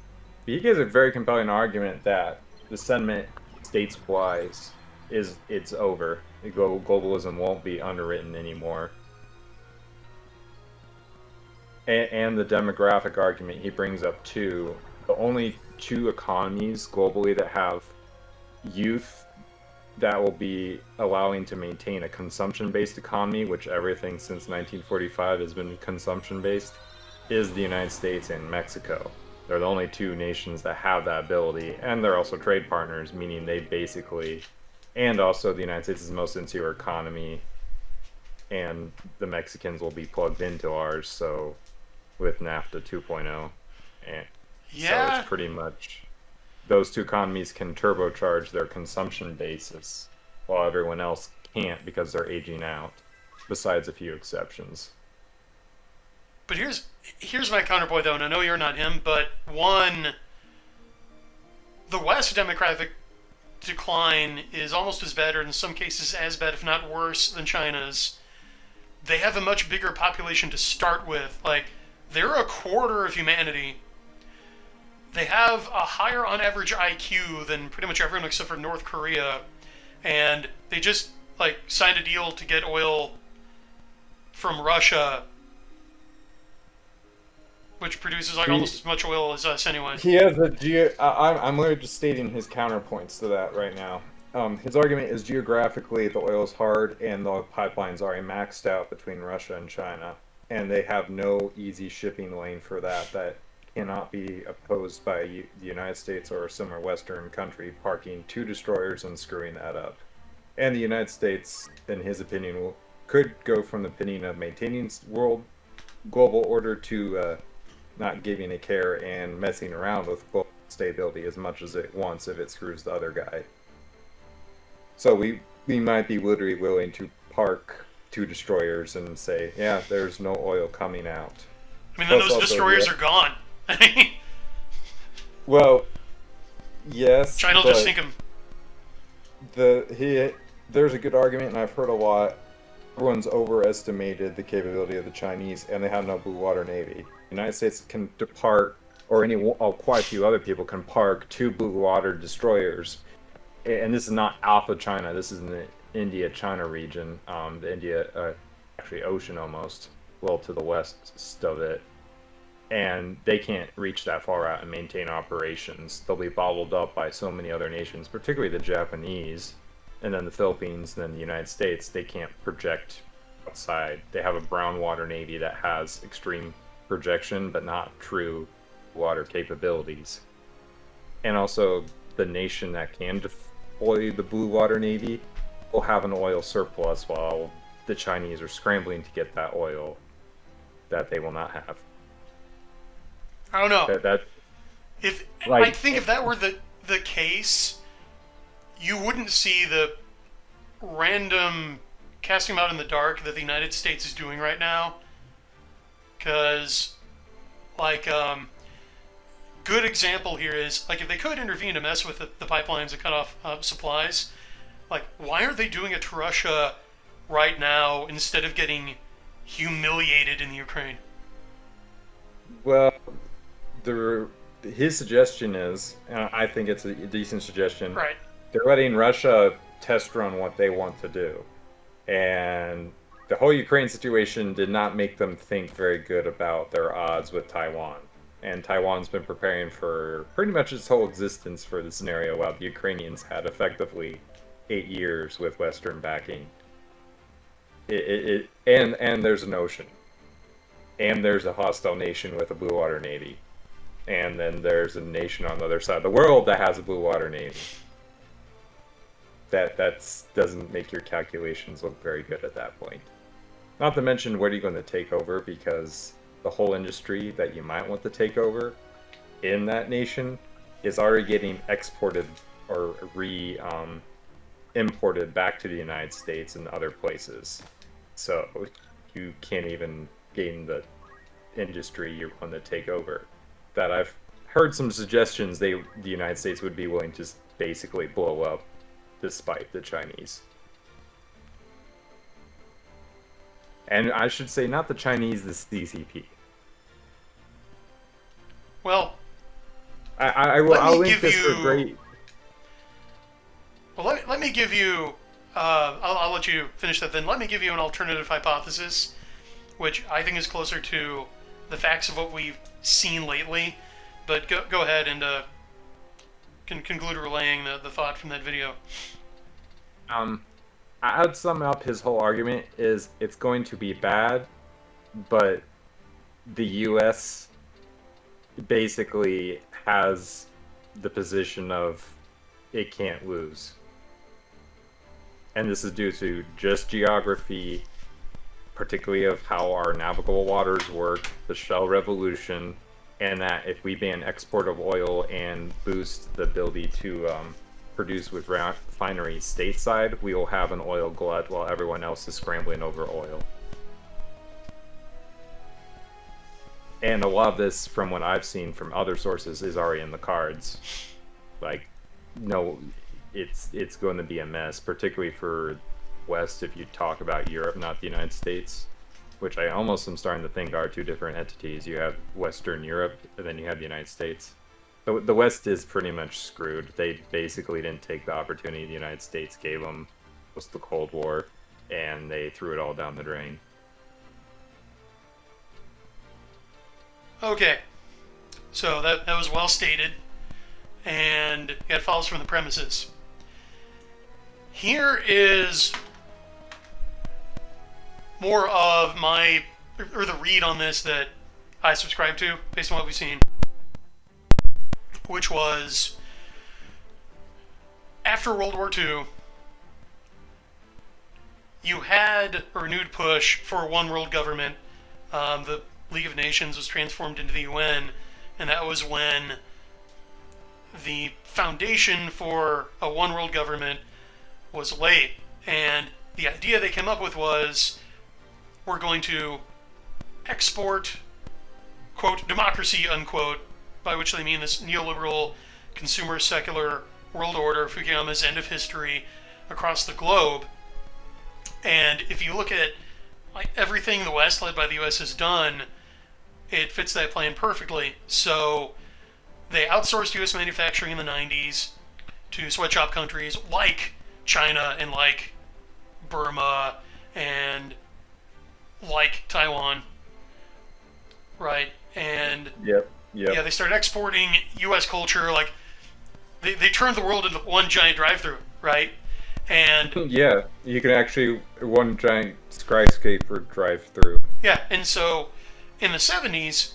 But he gives a very compelling argument that the sentiment, states-wise, it's over. Globalism won't be underwritten anymore. And the demographic argument he brings up too. The only two economies globally that have youth that will be allowing to maintain a consumption-based economy, which everything since 1945 has been consumption-based, is the United States and Mexico. They're the only two nations that have that ability, and they're also trade partners, meaning they basically, and also the United States is the most insular economy, and the Mexicans will be plugged into ours, so with NAFTA 2.0. And so it's pretty much those two economies can turbocharge their consumption basis, while everyone else can't because they're aging out, besides a few exceptions. But here's my counterpoint, though, and I know you're not him, but one, the West demographic decline is almost as bad, or in some cases as bad, if not worse, than China's. They have a much bigger population to start with. Like, they're a quarter of humanity. They have a higher on average IQ than pretty much everyone except for North Korea, and they just like signed a deal to get oil from Russia, which produces like almost as much oil as us anyway. He has I'm literally just stating his counterpoints to that right now. His argument is geographically the oil is hard and the pipelines are maxed out between Russia and China, and they have no easy shipping lane for that cannot be opposed by the United States or a similar Western country parking two destroyers and screwing that up. And the United States, in his opinion, could go from the opinion of maintaining world global order to not giving a care and messing around with global stability as much as it wants if it screws the other guy. So we might be literally willing to park 2 destroyers and say, yeah, there's no oil coming out. I mean, then those destroyers are gone. Well, yes. China will just sink them. There's a good argument, and I've heard a lot. Everyone's overestimated the capability of the Chinese, and they have no blue water navy. The United States can depart, or quite a few other people can park 2 blue water destroyers. And this is not Alpha China. This is in the India-China region, the India, actually ocean almost, well to the west of it. And they can't reach that far out and maintain operations. They'll be bottled up by so many other nations, particularly the Japanese, and then the Philippines, and then the United States. They can't project outside. They have a brown water navy that has extreme projection, but not true water capabilities. And also, the nation that can deploy the blue water navy will have an oil surplus while the Chinese are scrambling to get that oil that they will not have. I don't know. I think if that were the case, you wouldn't see the random casting them out in the dark that the United States is doing right now. Because, good example here is, if they could intervene to mess with the pipelines and cut off supplies, why aren't they doing it to Russia right now instead of getting humiliated in the Ukraine? Well, his suggestion is, and I think it's a decent suggestion, right? They're letting Russia test run what they want to do. And the whole Ukraine situation did not make them think very good about their odds with Taiwan. And Taiwan's been preparing for pretty much its whole existence for the scenario, while the Ukrainians had effectively 8 years with Western backing. And there's an ocean. And there's a hostile nation with a blue water navy. And then there's a nation on the other side of the world that has a blue water navy. That doesn't make your calculations look very good at that point. Not to mention, what are you going to take over? Because the whole industry that you might want to take over in that nation is already getting exported or imported back to the United States and other places. So you can't even gain the industry you want to take over. That I've heard some suggestions the United States would be willing to basically blow up despite the Chinese. And I should say not the Chinese, the CCP. Well, I'll link this for great. Well, let me give you. I'll let you finish that. Then let me give you an alternative hypothesis, which I think is closer to the facts of what we've seen lately. But go ahead and conclude relaying the thought from that video. I'd sum up his whole argument is it's going to be bad, but the U.S. basically has the position of it can't lose. And this is due to just geography, particularly of how our navigable waters work, the shell revolution, and that if we ban export of oil and boost the ability to produce with refineries stateside, we will have an oil glut while everyone else is scrambling over oil. And a lot of this, from what I've seen from other sources, is already in the cards. No, it's going to be a mess, particularly for West if you talk about Europe, not the United States, which I almost am starting to think are 2 different entities. You have Western Europe, and then you have the United States. The West is pretty much screwed. They basically didn't take the opportunity the United States gave them post the Cold War, and they threw it all down the drain. Okay, so that was well stated, and it follows from the premises. Here is more of the read on this that I subscribe to, based on what we've seen, which was, after World War II, you had a renewed push for a one world government. The League of Nations was transformed into the UN, and that was when the foundation for a one world government was laid. And the idea they came up with was, we're going to export, quote, democracy, unquote, by which they mean this neoliberal, consumer, secular world order, Fukuyama's end of history, across the globe. And if you look at like everything the West, led by the US, has done, it fits that plan perfectly. So they outsourced US manufacturing in the 90s to sweatshop countries like China and like Burma and like Taiwan, right? And Yep. yeah, they started exporting US culture. Like they turned the world into one giant drive-through, right? And Yeah, you can actually one giant skyscraper drive through. yeah, and so in the 70s,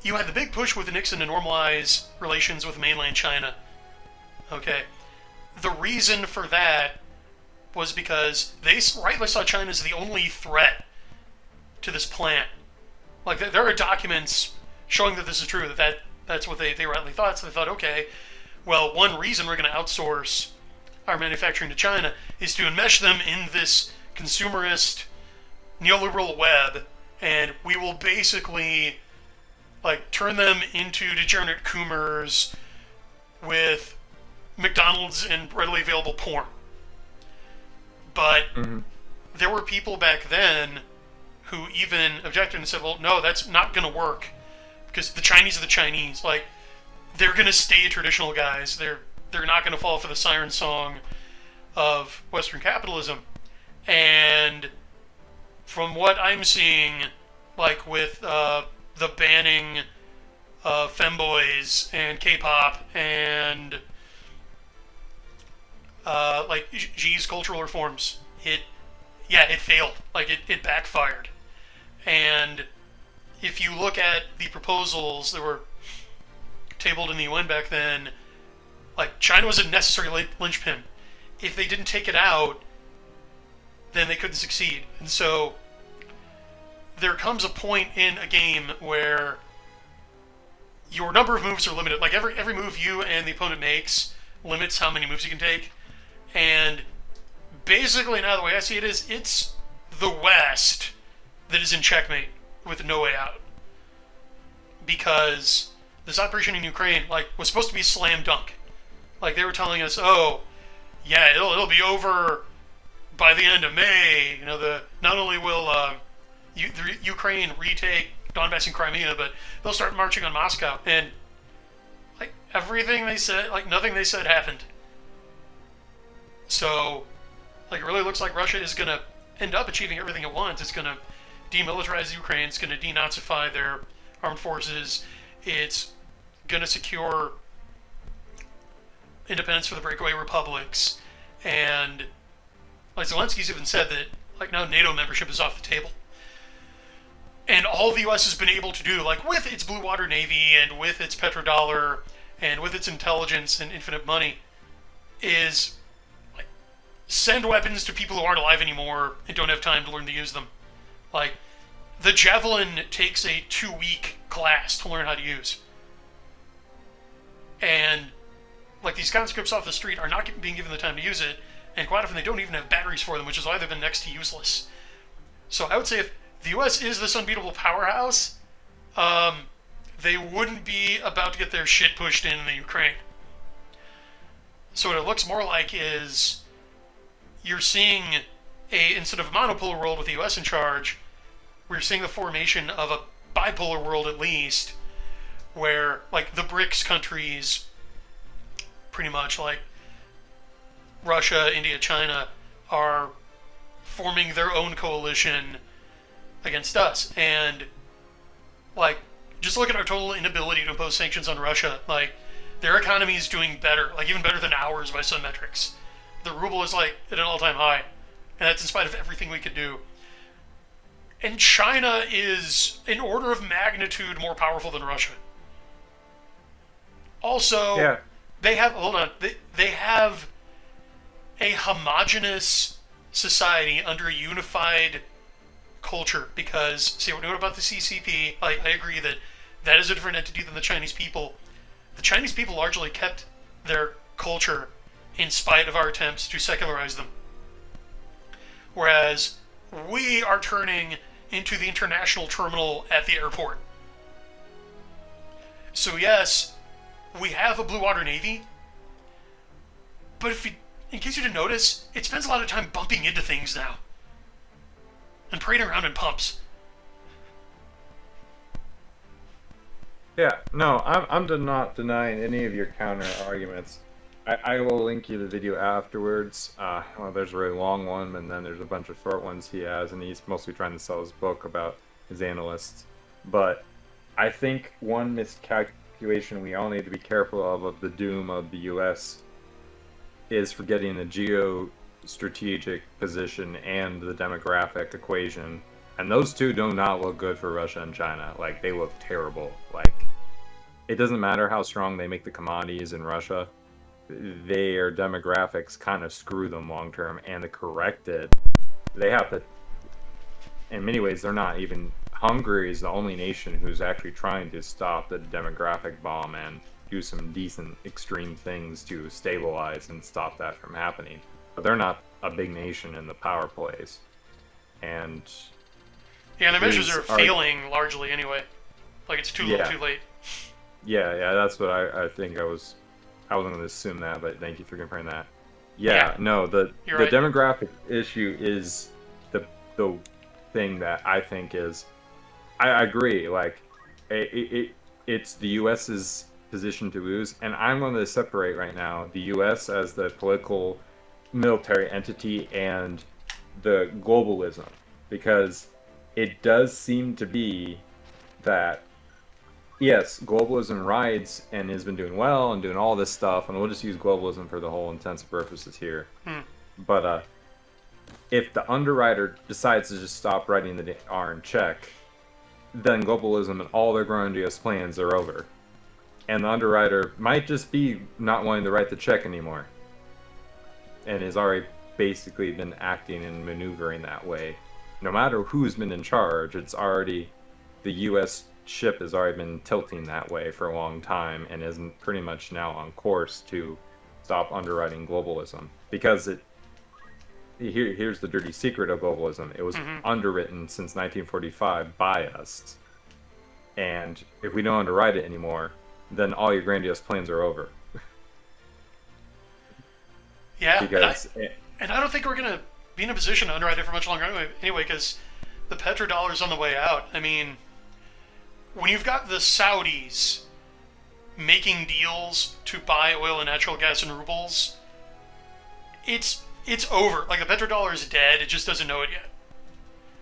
you had the big push with Nixon to normalize relations with mainland China. Okay. The reason for that was because they rightly saw China as the only threat to this plan. Like, there are documents showing that this is true, that's what they rightly thought. So they thought, okay, well, one reason we're going to outsource our manufacturing to China is to enmesh them in this consumerist neoliberal web, and we will basically like turn them into degenerate coomers with McDonald's and readily available porn. But there were people back then who even objected and said, well, no, that's not going to work because the Chinese are the Chinese. Like, they're going to stay traditional guys. They're not going to fall for the siren song of Western capitalism. And from what I'm seeing, like with the banning of femboys and K-pop and like Xi's cultural reforms, it failed. Like it backfired. And if you look at the proposals that were tabled in the UN back then, like China was a necessary linchpin. If they didn't take it out, then they couldn't succeed. And so there comes a point in a game where your number of moves are limited. Like every move you and the opponent makes limits how many moves you can take. And basically now the way I see it is it's the West that is in checkmate with no way out. Because this operation in Ukraine was supposed to be slam dunk. Like they were telling us, oh, yeah, it'll be over by the end of May. You know, not only will Ukraine retake Donbass and Crimea, but they'll start marching on Moscow. And like everything they said, like nothing they said happened. So, like it really looks like Russia is gonna end up achieving everything it wants. It's gonna demilitarize Ukraine. It's gonna denazify their armed forces. It's gonna secure independence for the breakaway republics. And like Zelensky's even said that like now NATO membership is off the table. And all the US has been able to do, like with its Blue Water Navy and with its petrodollar and with its intelligence and infinite money, is like send weapons to people who aren't alive anymore and don't have time to learn to use them. Like the Javelin takes a 2-week class to learn how to use. And like these conscripts off the street are not being given the time to use it, and quite often they don't even have batteries for them, which is why they've been next to useless. So I would say if the US is this unbeatable powerhouse, they wouldn't be about to get their shit pushed in the Ukraine. So what it looks more like is you're seeing instead of a monopolar world with the US in charge, we're seeing the formation of a bipolar world at least, where like the BRICS countries, pretty much like Russia, India, China, are forming their own coalition against us. And like just look at our total inability to impose sanctions on Russia. Like their economy is doing better, like even better than ours by some metrics. The ruble is like at an all-time high, and that's in spite of everything we could do. And China is an order of magnitude more powerful than Russia. Also, Yeah. they have a homogenous society under a unified culture. Because, see, what we know about the CCP, I agree that that is a different entity than the Chinese people. The Chinese people largely kept their culture in spite of our attempts to secularize them. Whereas we are turning into the international terminal at the airport. So yes, we have a blue water navy, but in case you didn't notice, it spends a lot of time bumping into things now and parading around in pumps. Yeah, no, I'm not denying any of your counter arguments. I will link you the video afterwards. Well, there's a really long one, and then there's a bunch of short ones he has, and he's mostly trying to sell his book about his analysts. But I think one miscalculation we all need to be careful of the doom of the U.S. is forgetting the geostrategic position and the demographic equation. And those two do not look good for Russia and China. Like, they look terrible. Like, it doesn't matter how strong they make the commodities in Russia. Their demographics kind of screw them long term, and to correct it, they have to. In many ways, they're not even. Hungary is the only nation who's actually trying to stop the demographic bomb and do some decent extreme things to stabilize and stop that from happening. But they're not a big nation in the power plays, and yeah, the measures are failing largely anyway. Like, it's too little, too late. Yeah, that's what I think. I wasn't going to assume that, but thank you for confirming that. Yeah. No, the right. demographic issue is the thing that I think is. I agree. Like, it's the U.S.'s position to lose, and I'm going to separate right now the U.S. as the political, military entity and the globalism, because it does seem to be that. Yes, globalism rides and has been doing well and doing all this stuff, and we'll just use globalism for the whole intents and purposes here. But if the underwriter decides to just stop writing the R check, then globalism and all their grandiose plans are over. And the underwriter might just be not wanting to write the check anymore, and has already basically been acting and maneuvering that way. No matter who's been in charge, it's already the U.S. ship has already been tilting that way for a long time and is pretty much now on course to stop underwriting globalism. Because here's the dirty secret of globalism. It was underwritten since 1945 by us. And if we don't underwrite it anymore, then all your grandiose plans are over. Yeah, and I don't think we're going to be in a position to underwrite it for much longer anyway, because the petrodollar's on the way out. I mean, when you've got the Saudis making deals to buy oil and natural gas in rubles, it's over. Like, the petrodollar is dead. It just doesn't know it yet.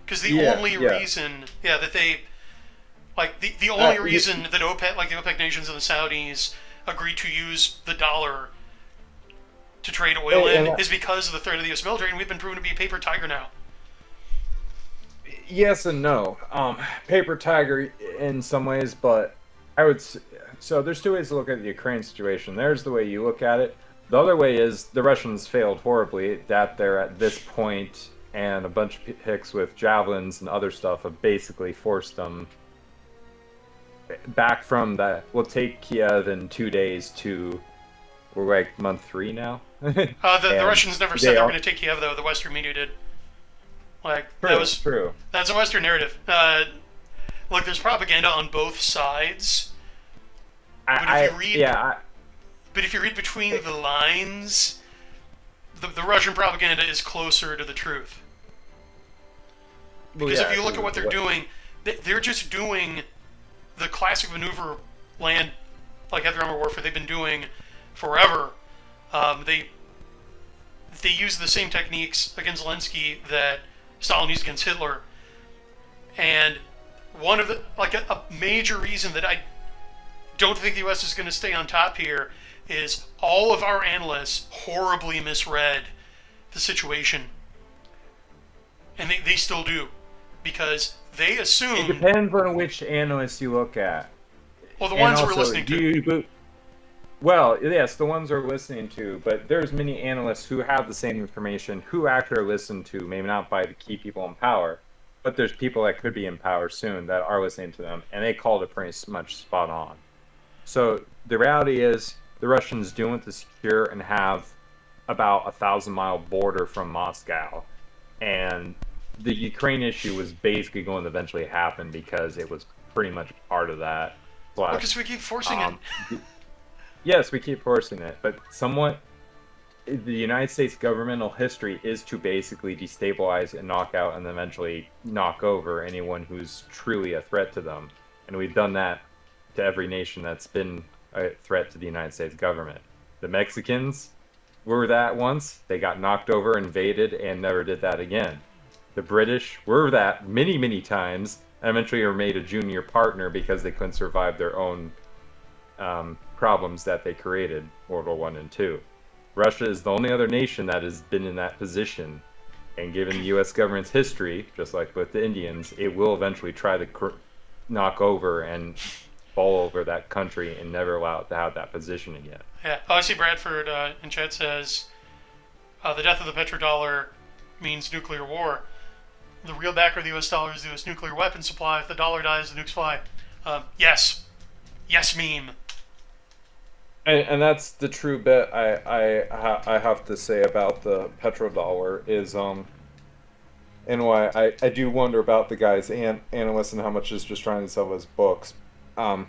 Because the only reason, that they, like, the only reason that OPEC, like the OPEC nations and the Saudis, agreed to use the dollar to trade oil is because of the threat of the U.S. military, and we've been proven to be a paper tiger now. Yes and no. Paper tiger in some ways, but I would. So there's two ways to look at the Ukraine situation. There's the way you look at it. The other way is the Russians failed horribly. That they're at this point, and a bunch of hicks with javelins and other stuff have basically forced them back from that. We'll take Kiev in 2 days to. We're like month 3 now. The Russians never said they were going to take Kiev, though. The Western media did. Like, that was true. That's a Western narrative. Look, there's propaganda on both sides. But if you read between the lines, the Russian propaganda is closer to the truth. Because if you look at what they're doing, they're just doing the classic maneuver land, like heavy armor warfare they've been doing forever. They use the same techniques against Zelensky that Stalin used against Hitler. And one of the, like, a major reason that I don't think the U.S. is going to stay on top here is all of our analysts horribly misread the situation. And they still do. Because they assume... It depends on which analysts you look at. Well, the ones we're listening to. Well, yes, the ones we're listening to, but there's many analysts who have the same information who actually are listened to, maybe not by the key people in power, but there's people that could be in power soon that are listening to them, and they called it pretty much spot on. So the reality is the Russians do want to secure and have about 1,000-mile border from Moscow, and the Ukraine issue was basically going to eventually happen because it was pretty much part of that. Because we keep forcing it. Yes, we keep forcing it, but somewhat the United States governmental history is to basically destabilize and knock out and eventually knock over anyone who's truly a threat to them. And we've done that to every nation that's been a threat to the United States government. The Mexicans were that once. They got knocked over, invaded, and never did that again. The British were that many, many times, and eventually were made a junior partner because they couldn't survive their own problems that they created, World War One and Two. Russia is the only other nation that has been in that position, and given the U.S. government's history, just like with the Indians, it will eventually try to knock over and fall over that country and never allow it to have that position again. Yeah, I see Bradford in chat says, the death of the petrodollar means nuclear war. The real backer of the U.S. dollar is the U.S. nuclear weapon supply. If the dollar dies, the nukes fly. Yes. Yes, meme. And that's the true bit I have to say about the petrodollar is and why I do wonder about the guys and analysts and how much is just trying to sell his books. But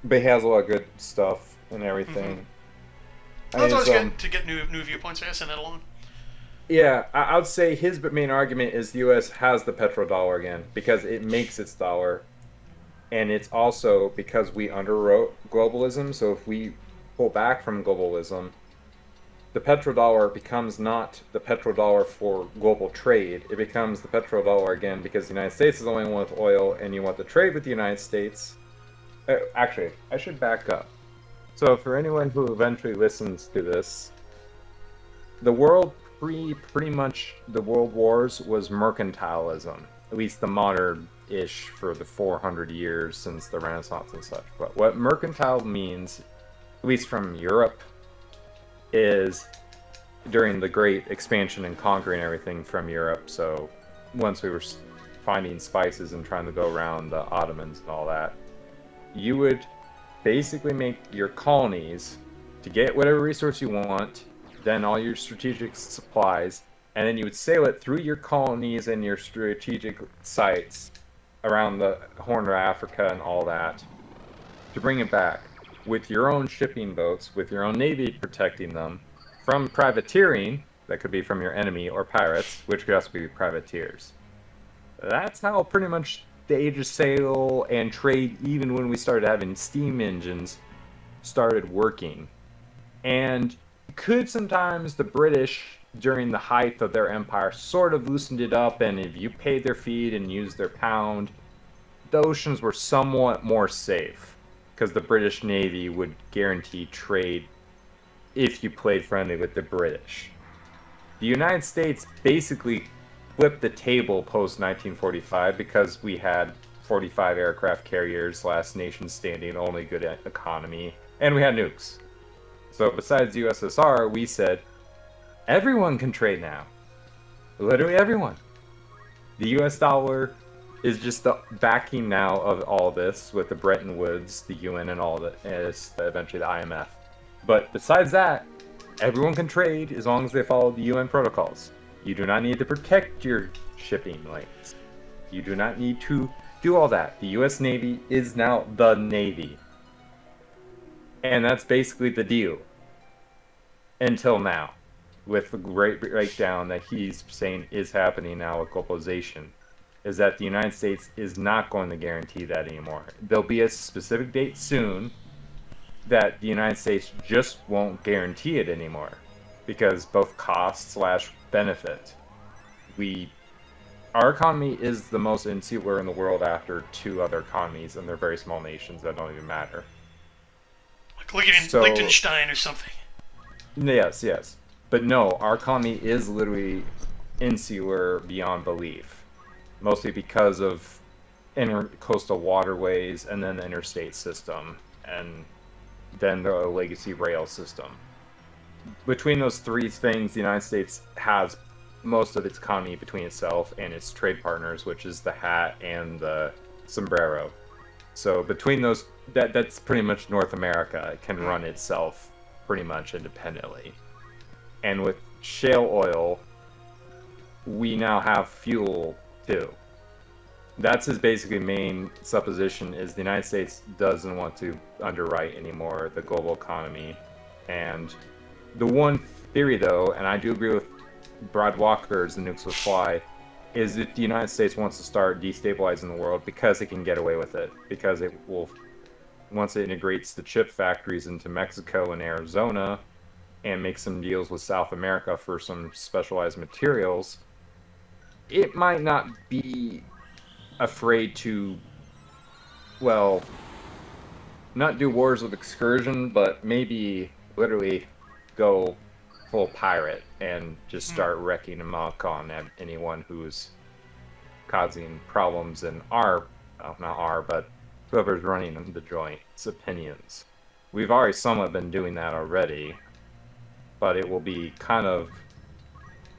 he has a lot of good stuff and everything. Well, it's always good to get new viewpoints. I send that along. Yeah, I would say his main argument is the U.S. has the petrodollar again because it makes its dollar. And it's also because we underwrote globalism. So if we pull back from globalism, the petrodollar becomes not the petrodollar for global trade. It becomes the petrodollar again because the United States is the only one with oil, and you want to trade with the United States. Actually, I should back up. So for anyone who eventually listens to this, the world pretty much the world wars was mercantilism, at least the modern-ish for the 400 years since the Renaissance and such. But what mercantile means, at least from Europe, is during the great expansion and conquering everything from Europe. So once we were finding spices and trying to go around the Ottomans and all that, you would basically make your colonies to get whatever resource you want, then all your strategic supplies, and then you would sail it through your colonies and your strategic sites around the Horn of Africa and all that to bring it back with your own shipping boats, with your own navy protecting them from privateering, that could be from your enemy, or pirates, which could also be privateers. That's how pretty much the age of sail and trade, even when we started having steam engines, started working. And could sometimes the British, during the height of their empire, sort of loosened it up, and if you paid their fee and used their pound, the oceans were somewhat more safe, because the British Navy would guarantee trade if you played friendly with the British. The United States basically flipped the table post-1945 because we had 45 aircraft carriers, last nation standing, only good economy, and we had nukes. So besides the USSR, we said, everyone can trade now. Literally everyone. The US dollar is just the backing now of all this with the Bretton Woods, the UN, and all that, eventually the IMF. But besides that, everyone can trade as long as they follow the UN protocols. You do not need to protect your shipping lanes. You do not need to do all that. The US Navy is now the Navy. And that's basically the deal. Until now. With the great breakdown that he's saying is happening now with globalization, is that the United States is not going to guarantee that anymore. There'll be a specific date soon that the United States just won't guarantee it anymore, because both cost/benefit. Our economy is the most insular in the world after two other economies, and they're very small nations that don't even matter. Like Liechtenstein or something. Yes. But no, our economy is literally insular beyond belief. Mostly because of intercoastal waterways and then the interstate system. And then the legacy rail system. Between those three things, the United States has most of its economy between itself and its trade partners, which is the hat and the sombrero. So between those, that's pretty much North America. It can run itself pretty much independently. And with shale oil, we now have fuel too. That's his basically main supposition, is the United States doesn't want to underwrite anymore the global economy. And the one theory, though, and I do agree with Brad Walker's The Nukes Will Fly, is if the United States wants to start destabilizing the world because it can get away with it, because it will, once it integrates the chip factories into Mexico and Arizona and makes some deals with South America for some specialized materials, it might not be afraid to, well, not do wars of excursion, but maybe literally go full pirate and just start wrecking amok on anyone who's causing problems in our, not our, but whoever's running the joint's opinions. We've already somewhat been doing that already, but it will be kind of,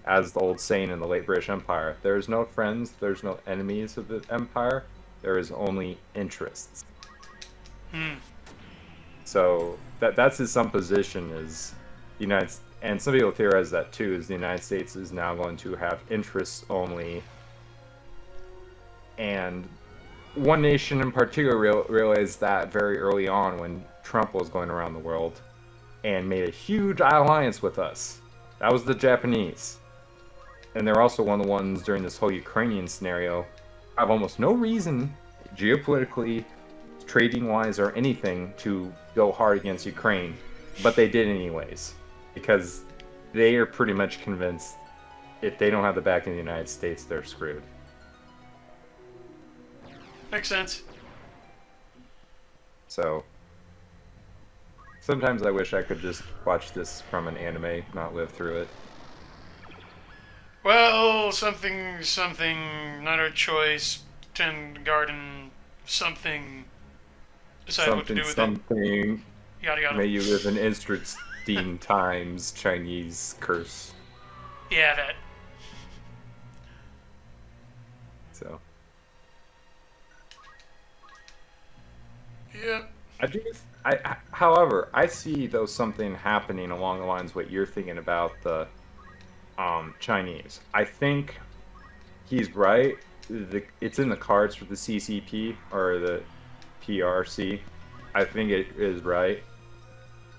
as the old saying in the late British Empire, there's no friends, there's no enemies of the empire, there is only interests. So that's his supposition, is the United States, and some people theorize that too, is the United States is now going to have interests only. And one nation in particular realized that very early on when Trump was going around the world and made a huge alliance with us. That was the Japanese. And they're also one of the ones during this whole Ukrainian scenario have almost no reason, geopolitically, trading-wise, or anything, to go hard against Ukraine. But they did anyways. Because they are pretty much convinced if they don't have the backing of the United States, they're screwed. Makes sense. So, sometimes I wish I could just watch this from an anime, not live through it. Well, something, not our choice, tend garden, something, decide what to do with it. Something. Yada yada. May you live in interesting times, Chinese curse. Yeah, that. So. Yeah. However, I see though something happening along the lines of what you're thinking about the Chinese. I think he's right. It's in the cards for the CCP or the PRC. I think it is right.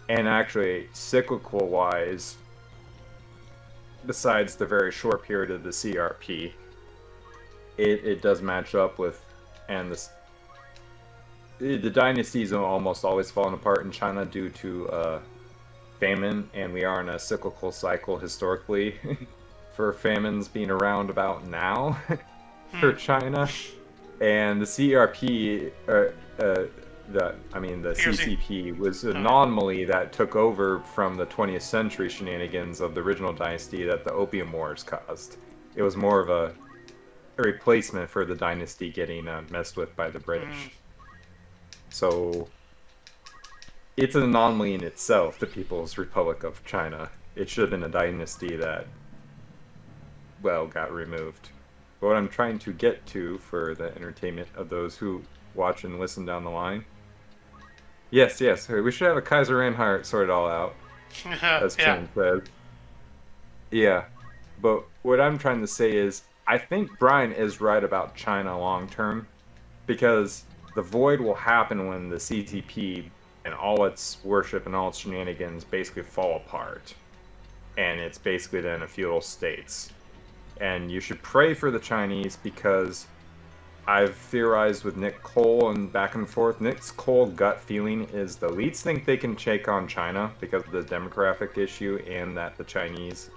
And actually, cyclical wise, besides the very short period of the CRP, it does match up with, and the dynasties are almost always falling apart in China due to famine, and we are in a cyclical cycle historically for famines being around about now for China. And the CRP, the CCP was an anomaly that took over from the 20th century shenanigans of the original dynasty that the Opium Wars caused. It was more of a replacement for the dynasty getting messed with by the British. So it's an anomaly in itself, the People's Republic of China. It should have been a dynasty that, well, got removed. But what I'm trying to get to for the entertainment of those who watch and listen down the line. Yes, we should have a Kaiser Reinhardt sort it all out, as Tim said. Yeah, but what I'm trying to say is, I think Brian is right about China long term, because the void will happen when the CCP and all its worship and all its shenanigans basically fall apart. And it's basically then a feudal states. And you should pray for the Chinese, because I've theorized with Nick Cole and back and forth. Nick's cold gut feeling is the elites think they can take on China because of the demographic issue, and that the Chinese,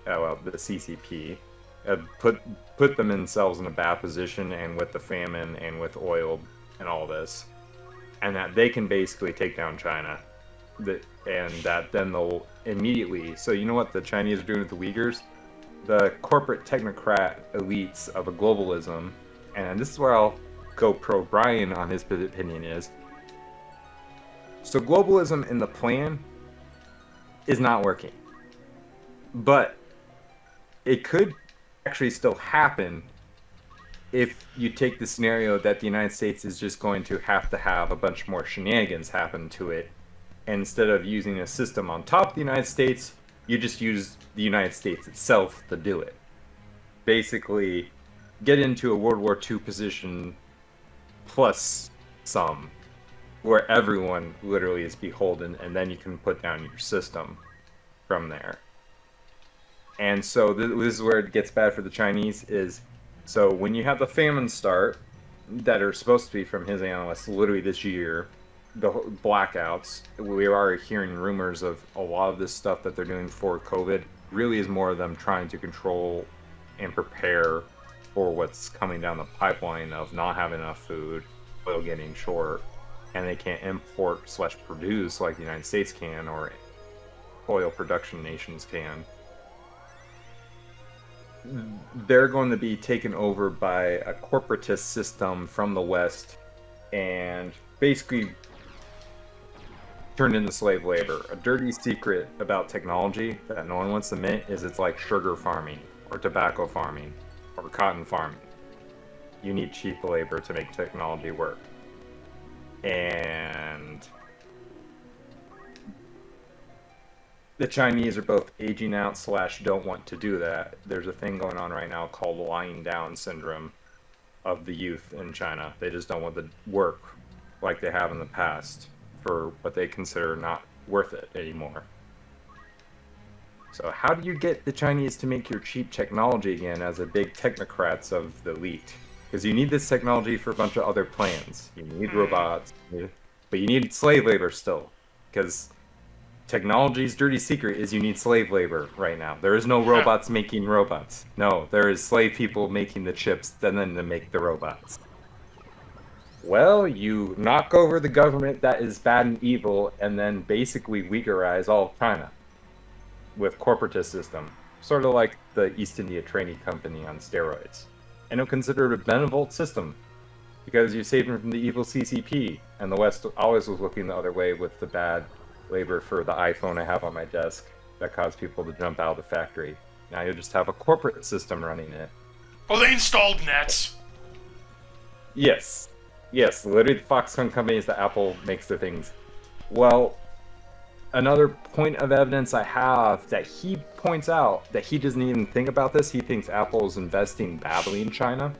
the CCP, have put themselves in a bad position, and with the famine and with oil and all this, and that they can basically take down China, and that then they'll immediately. So you know what the Chinese are doing with the Uyghurs? The corporate technocrat elites of a globalism, and this is where I'll go pro Brian on his opinion, is So globalism in the plan is not working. But it could actually still happen if you take the scenario that the United States is just going to have a bunch more shenanigans happen to it. And instead of using a system on top of the United States, you just use the United States itself to do it. Basically, get into a World War II position plus some, where everyone literally is beholden, and then you can put down your system from there. And so this is where it gets bad for the Chinese is, so when you have the famine start, that are supposed to be, from his analysts, literally this year, the blackouts, we are hearing rumors of a lot of this stuff that they're doing for COVID really is more of them trying to control and prepare for what's coming down the pipeline of not having enough food, oil getting short, and they can't import/produce like the United States can, or oil production nations can. They're going to be taken over by a corporatist system from the West and basically turned into slave labor. A dirty secret about technology that no one wants to admit is it's like sugar farming or tobacco farming or cotton farming. You need cheap labor to make technology work. And the Chinese are both aging out / don't want to do that. There's a thing going on right now called lying down syndrome of the youth in China. They just don't want to work like they have in the past for what they consider not worth it anymore. So how do you get the Chinese to make your cheap technology again as a big technocrats of the elite? Because you need this technology for a bunch of other plans. You need robots, but you need slave labor still. Because technology's dirty secret is you need slave labor right now. There is no robots making robots. No, there is slave people making the chips, then to make the robots. Well, you knock over the government that is bad and evil, and then basically Uyghurize all of China with corporatist system, sort of like the East India Trading Company on steroids. And it'll consider it a benevolent system because you saved them from the evil CCP, and the West always was looking the other way with the bad labor for the iPhone I have on my desk that caused people to jump out of the factory. Now you'll just have a corporate system running it. Oh, they installed nets. Yes, literally the Foxconn company is the Apple makes the things. Well, another point of evidence I have that he points out that he doesn't even think about this, he thinks Apple is investing badly in China.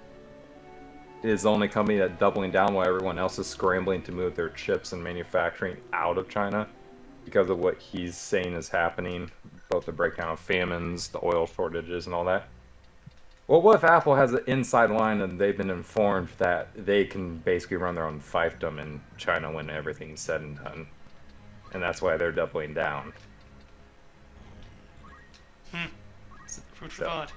It is the only company that's doubling down while everyone else is scrambling to move their chips and manufacturing out of China because of what he's saying is happening, both the breakdown of famines, the oil shortages, and all that. Well, what if Apple has an inside line and they've been informed that they can basically run their own fiefdom in China when everything's said and done? And that's why they're doubling down. Food for thought.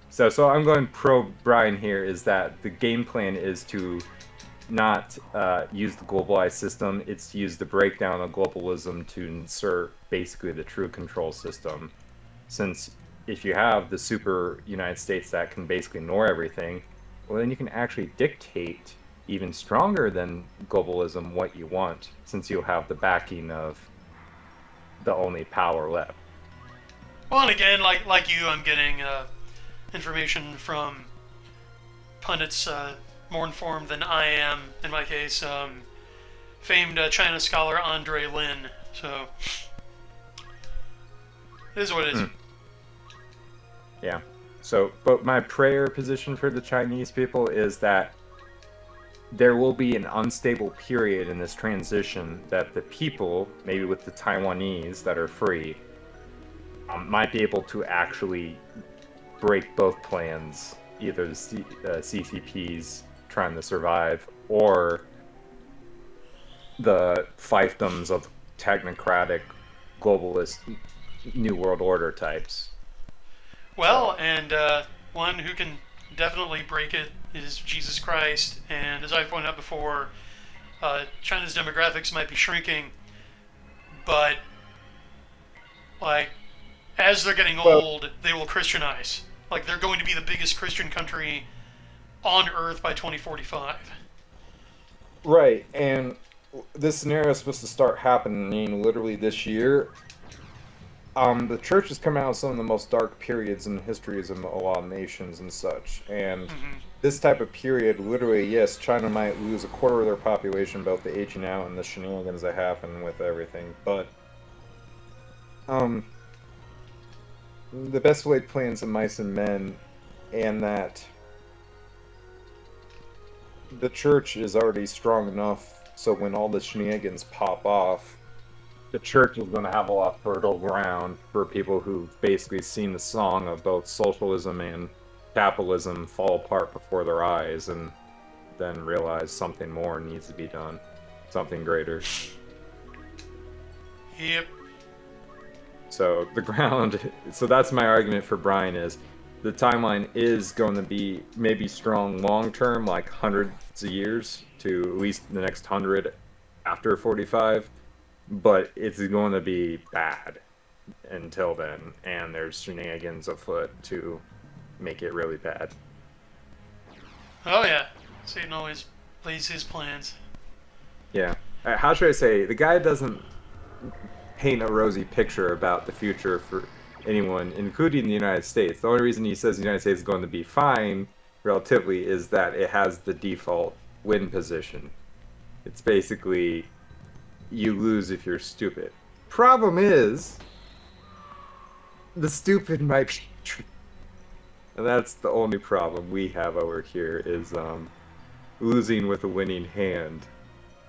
So I'm going pro Brian here, is that the game plan is to not use the globalized system, it's to use the breakdown of globalism to insert basically the true control system. Since if you have the super United States that can basically ignore everything, well then you can actually dictate even stronger than globalism what you want, since you'll have the backing of the only power left. Well, and again, like you, I'm getting information from pundits more informed than I am. In my case, famed China scholar Andre Lin. So it is what it is. Yeah. So, but my prayer position for the Chinese people is that there will be an unstable period in this transition that the people, maybe with the Taiwanese that are free, might be able to actually break both plans, either the CCPs trying to survive or the fiefdoms of technocratic globalist New World Order types. Well, and one who can definitely break it is Jesus Christ, and as I pointed out before, China's demographics might be shrinking, but like as they're getting old, they will Christianize. Like they're going to be the biggest Christian country on Earth by 2045. Right, and this scenario is supposed to start happening literally this year. The church has come out of some of the most dark periods in the histories of a lot of nations and such. And Hmm. this type of period, literally, yes, China might lose a quarter of their population, both the aging out and the shenanigans that happen with everything. But um, the best laid plans of mice and men, and that the church is already strong enough so when all the shenanigans pop off, the church is going to have a lot of fertile ground for people who've basically seen the song of both socialism and capitalism fall apart before their eyes and then realize something more needs to be done, something greater. Yep. So the ground, so that's my argument for Brian is the timeline is going to be maybe strong long term, like hundreds of years to at least the next 100 after 45, but it's going to be bad until then, and there's shenanigans afoot to make it really bad. Oh yeah. Satan always lays his plans. Yeah. How should I say? The guy doesn't paint a rosy picture about the future for anyone, including the United States. The only reason he says the United States is going to be fine, relatively, is that it has the default win position. It's basically you lose if you're stupid. Problem is, the stupid might be true. And that's the only problem we have over here is losing with a winning hand,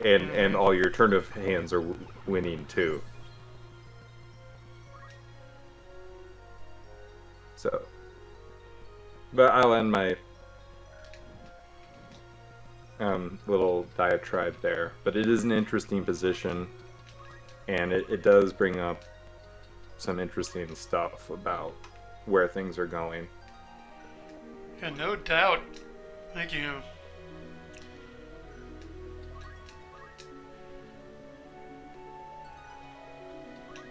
and all your turn of hands are winning too. So, but I'll end my little diatribe there. But it is an interesting position, and it does bring up some interesting stuff about where things are going. Yeah, no doubt. Thank you.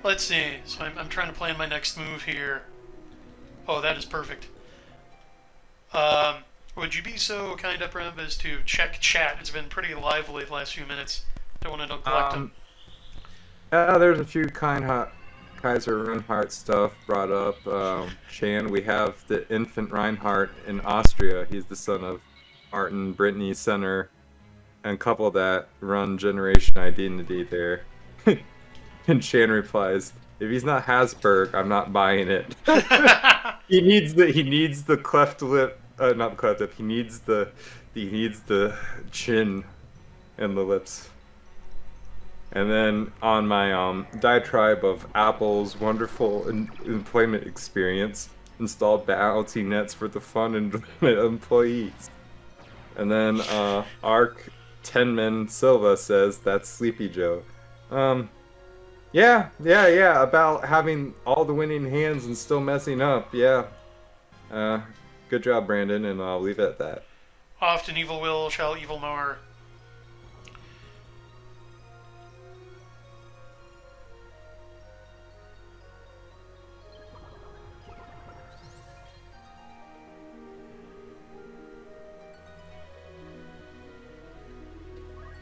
Let's see. So I'm trying to plan my next move here. Oh, that is perfect. Would you be so kind, Uprem, as to check chat? It's been pretty lively the last few minutes. Don't want to neglect them. There's a few Kaiser Reinhardt stuff brought up. Chan, we have the infant Reinhardt in Austria. He's the son of Martin Brittany Center, and a couple that run Generation Identity there. And Chan replies, "If he's not Hasberg, I'm not buying it." He needs the cleft lip, not the cleft lip. He needs the chin and the lips. And then on my diatribe of Apple's wonderful employment experience, installed bounty nets for the fun and employees. And then Arc Tenman Silva says that's Sleepy Joe. Yeah, about having all the winning hands and still messing up. Yeah. Good job, Brandon, and I'll leave it at that. Often evil will shall evil mar.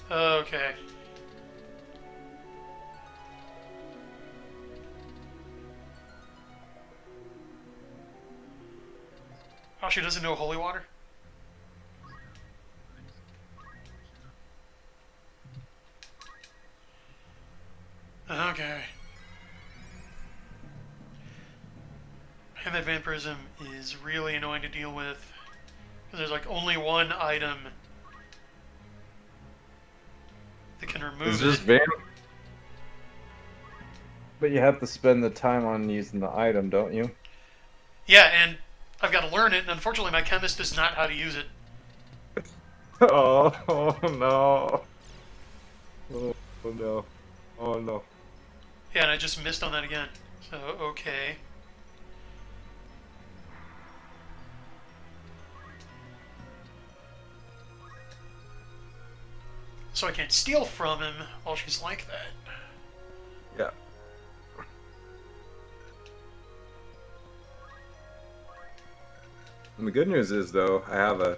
Okay. Oh, she doesn't know holy water? Okay. And that vampirism is really annoying to deal with. Because there's like only one item that can remove It's it. just But you have to spend the time on using the item, don't you? Yeah, and I've got to learn it, and unfortunately my chemist does not know how to use it. Oh no. Oh no. Oh no. Yeah, and I just missed on that again. So, okay. So I can't steal from him while she's like that. Yeah. And the good news is, though, I have a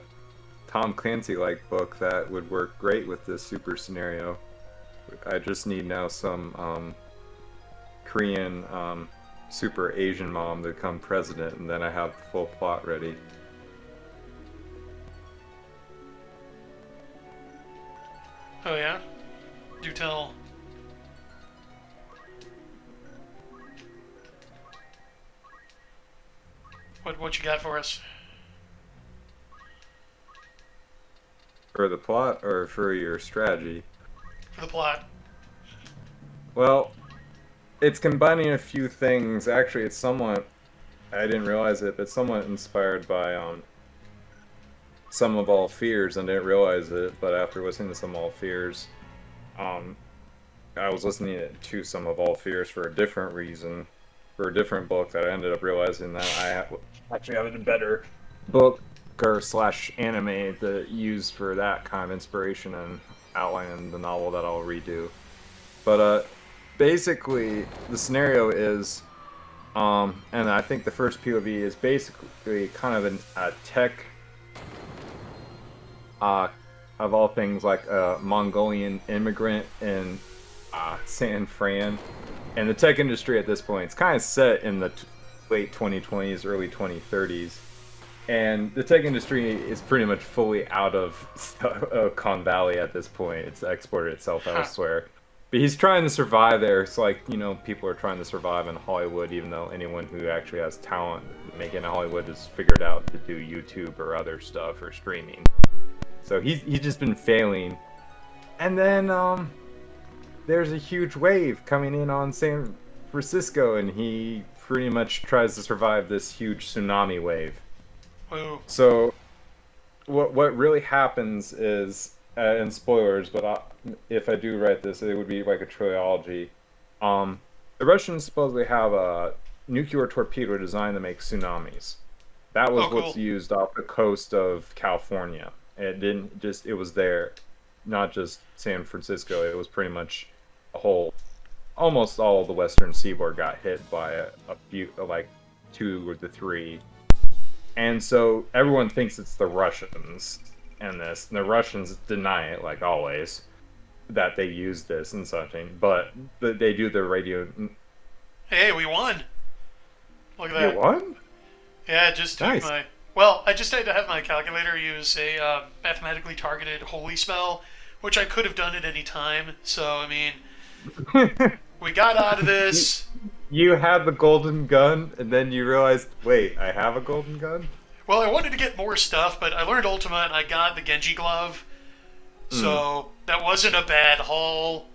Tom Clancy-like book that would work great with this super scenario. I just need now some Korean super Asian mom to become president, and then I have the full plot ready. Oh yeah? Do tell. What you got for us? For the plot or for your strategy? For the plot. Well, it's combining a few things. Actually, it's somewhat, I didn't realize it, but somewhat inspired by Some of All Fears, and didn't realize it, but after listening to Some of All Fears, um, I was listening to Some of All Fears for a different reason, for a different book that I ended up realizing that actually have a better book or slash anime to use for that kind of inspiration and outlining the novel that I'll redo. But basically, the scenario is, and I think the first POV is basically kind of a tech, of all things, like a Mongolian immigrant in San Fran. And the tech industry at this point, it's kind of set in the late 2020s, early 2030s. And the tech industry is pretty much fully out of Con Valley at this point. It's exported itself elsewhere. But he's trying to survive there. It's like, people are trying to survive in Hollywood, even though anyone who actually has talent making Hollywood has figured out to do YouTube or other stuff or streaming. So he's just been failing. And then there's a huge wave coming in on San Francisco, and he pretty much tries to survive this huge tsunami wave. Whoa. So what really happens is, and spoilers, but if I do write this, it would be like a trilogy. The Russians supposedly have a nuclear torpedo designed to make tsunamis. That was cool. What's used off the coast of California. It was there, not just San Francisco. It was pretty much almost all of the western seaboard got hit by a few, like 2 or 3. And so everyone thinks it's the Russians in this. And the Russians deny it, like always, that they used this and something. But they do the radio. Hey, we won! Look at that. You won? Yeah, just took nice. I just had to have my calculator use a mathematically targeted holy spell, which I could have done at any time. So, I mean, we got out of this. You had the golden gun, and then you realized, wait, I have a golden gun? Well, I wanted to get more stuff, but I learned Ultima, and I got the Genji glove. So, that wasn't a bad haul.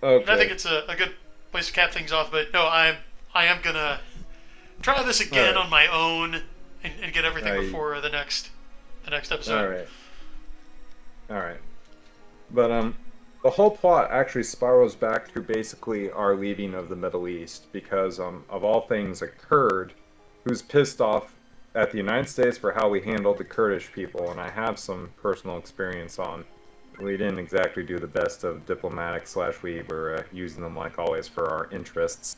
Okay. And I think it's a good place to cap things off, but no, I am going to try this again on my own and get everything before the next episode. All right. But the whole plot actually spirals back to basically our leaving of the Middle East because of all things, a Kurd who's pissed off at the United States for how we handled the Kurdish people, and I have some personal experience on. We didn't exactly do the best of diplomatic / we were using them like always for our interests.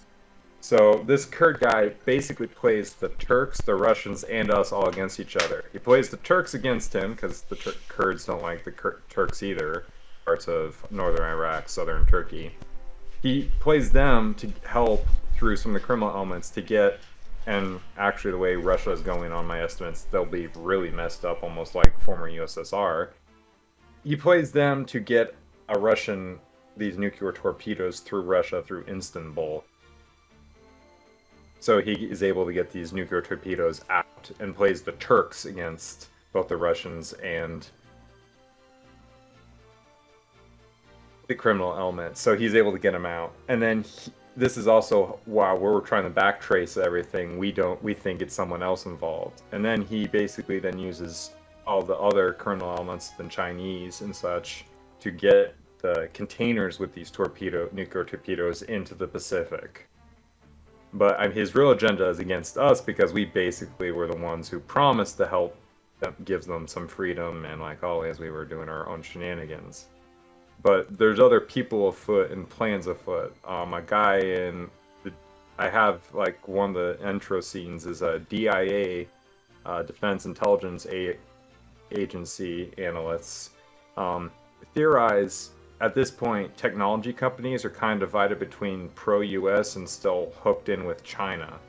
So this Kurd guy basically plays the Turks, the Russians, and us all against each other. He plays the Turks against him because the Kurds don't like the Turks either. Parts of northern Iraq, southern Turkey. He plays them to help through some of the criminal elements to get, and actually the way Russia is going on my estimates, they'll be really messed up, almost like former USSR. He plays them to get these nuclear torpedoes through Russia, through Istanbul. So he is able to get these nuclear torpedoes out and plays the Turks against both the Russians and the criminal element. So he's able to get them out. And then this is also while we're trying to backtrace everything, we think it's someone else involved. And then he basically then uses all the other criminal elements, the Chinese and such, to get the containers with these nuclear torpedoes into the Pacific. But his real agenda is against us because we basically were the ones who promised to help them, gives them some freedom, and like always we were doing our own shenanigans. But there's other people afoot and plans afoot. A guy I have like one of the intro scenes is a DIA, Defense Intelligence Agency analysts, theorize at this point, technology companies are kind of divided between pro-US and still hooked in with China.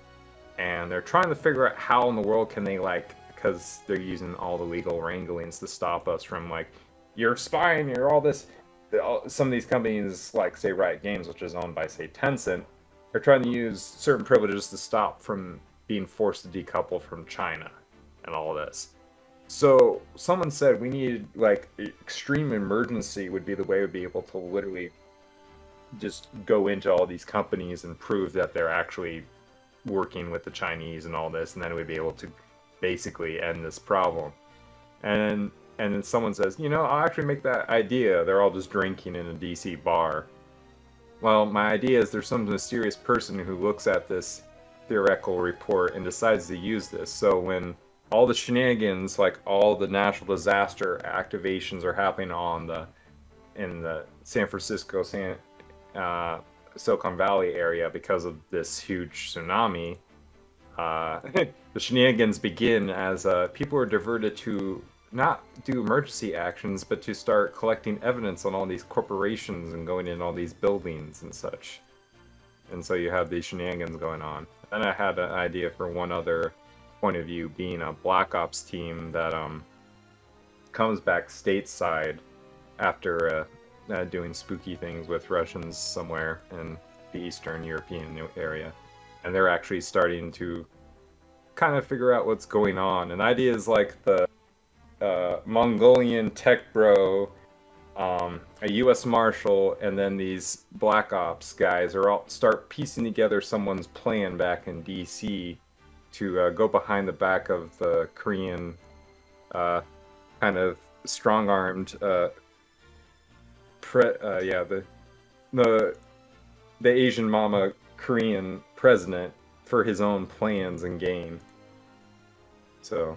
And they're trying to figure out how in the world can they, like, because they're using all the legal wranglings to stop us from, like, you're spying, you're all this. Some of these companies, like, say, Riot Games, which is owned by, say, Tencent, are trying to use certain privileges to stop from being forced to decouple from China and all this. So someone said we need, like, extreme emergency would be the way we'd be able to literally just go into all these companies and prove that they're actually working with the Chinese and all this, and then we'd be able to basically end this problem. And then someone says, I'll actually make that idea. They're all just drinking in a DC bar. Well, my idea is there's some mysterious person who looks at this theoretical report and decides to use this. So when all the shenanigans, like all the natural disaster activations are happening in the San Francisco, Silicon Valley area because of this huge tsunami, the shenanigans begin as people are diverted to not do emergency actions, but to start collecting evidence on all these corporations and going in all these buildings and such. And so you have these shenanigans going on. Then I had an idea for one other point of view, being a Black Ops team that comes back stateside after doing spooky things with Russians somewhere in the Eastern European area. And they're actually starting to kind of figure out what's going on. And ideas like the Mongolian tech bro, a U.S. Marshal, and then these Black Ops guys are all start piecing together someone's plan back in D.C. to go behind the back of the Korean kind of strong-armed the Asian mama Korean president for his own plans and gain. So,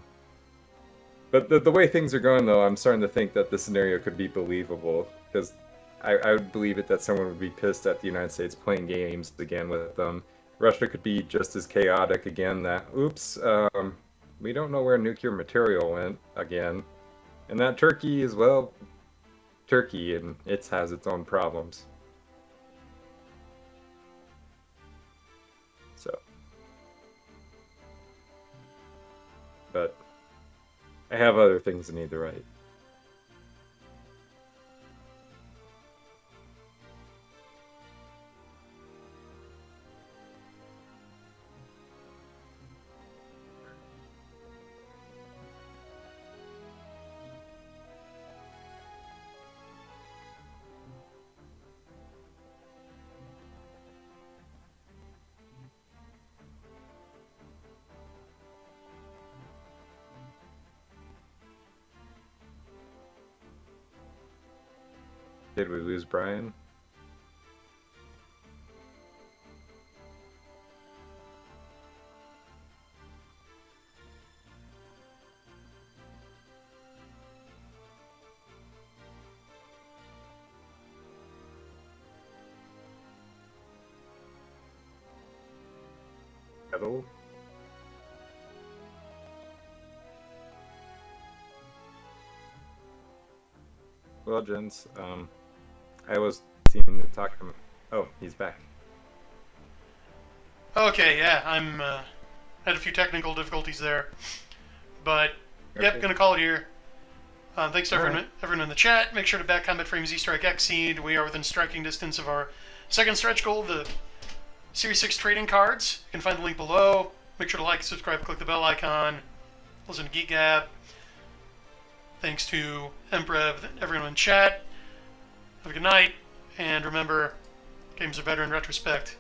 but the way things are going, though, I'm starting to think that this scenario could be believable, because I would believe it that someone would be pissed at the United States playing games again with them. Russia could be just as chaotic again, that, oops, we don't know where nuclear material went again. And that Turkey is, well, Turkey, and it has its own problems. So. But I have other things I need to write. Did we lose Brian? Hello? Well, gents, I was seeming to talk to him. Oh, he's back. Okay, yeah, I'm had a few technical difficulties there, but yep, Okay. gonna call it here. Thanks to All everyone in the chat. Make sure to back Combat Frames E-Strike Exceed. We are within striking distance of our second stretch goal, the Series 6 trading cards. You can find the link below. Make sure to like, subscribe, click the bell icon. Listen to Geek Gab. Thanks to Emprev, everyone in chat. Have a good night, and remember, games are better in retrospect.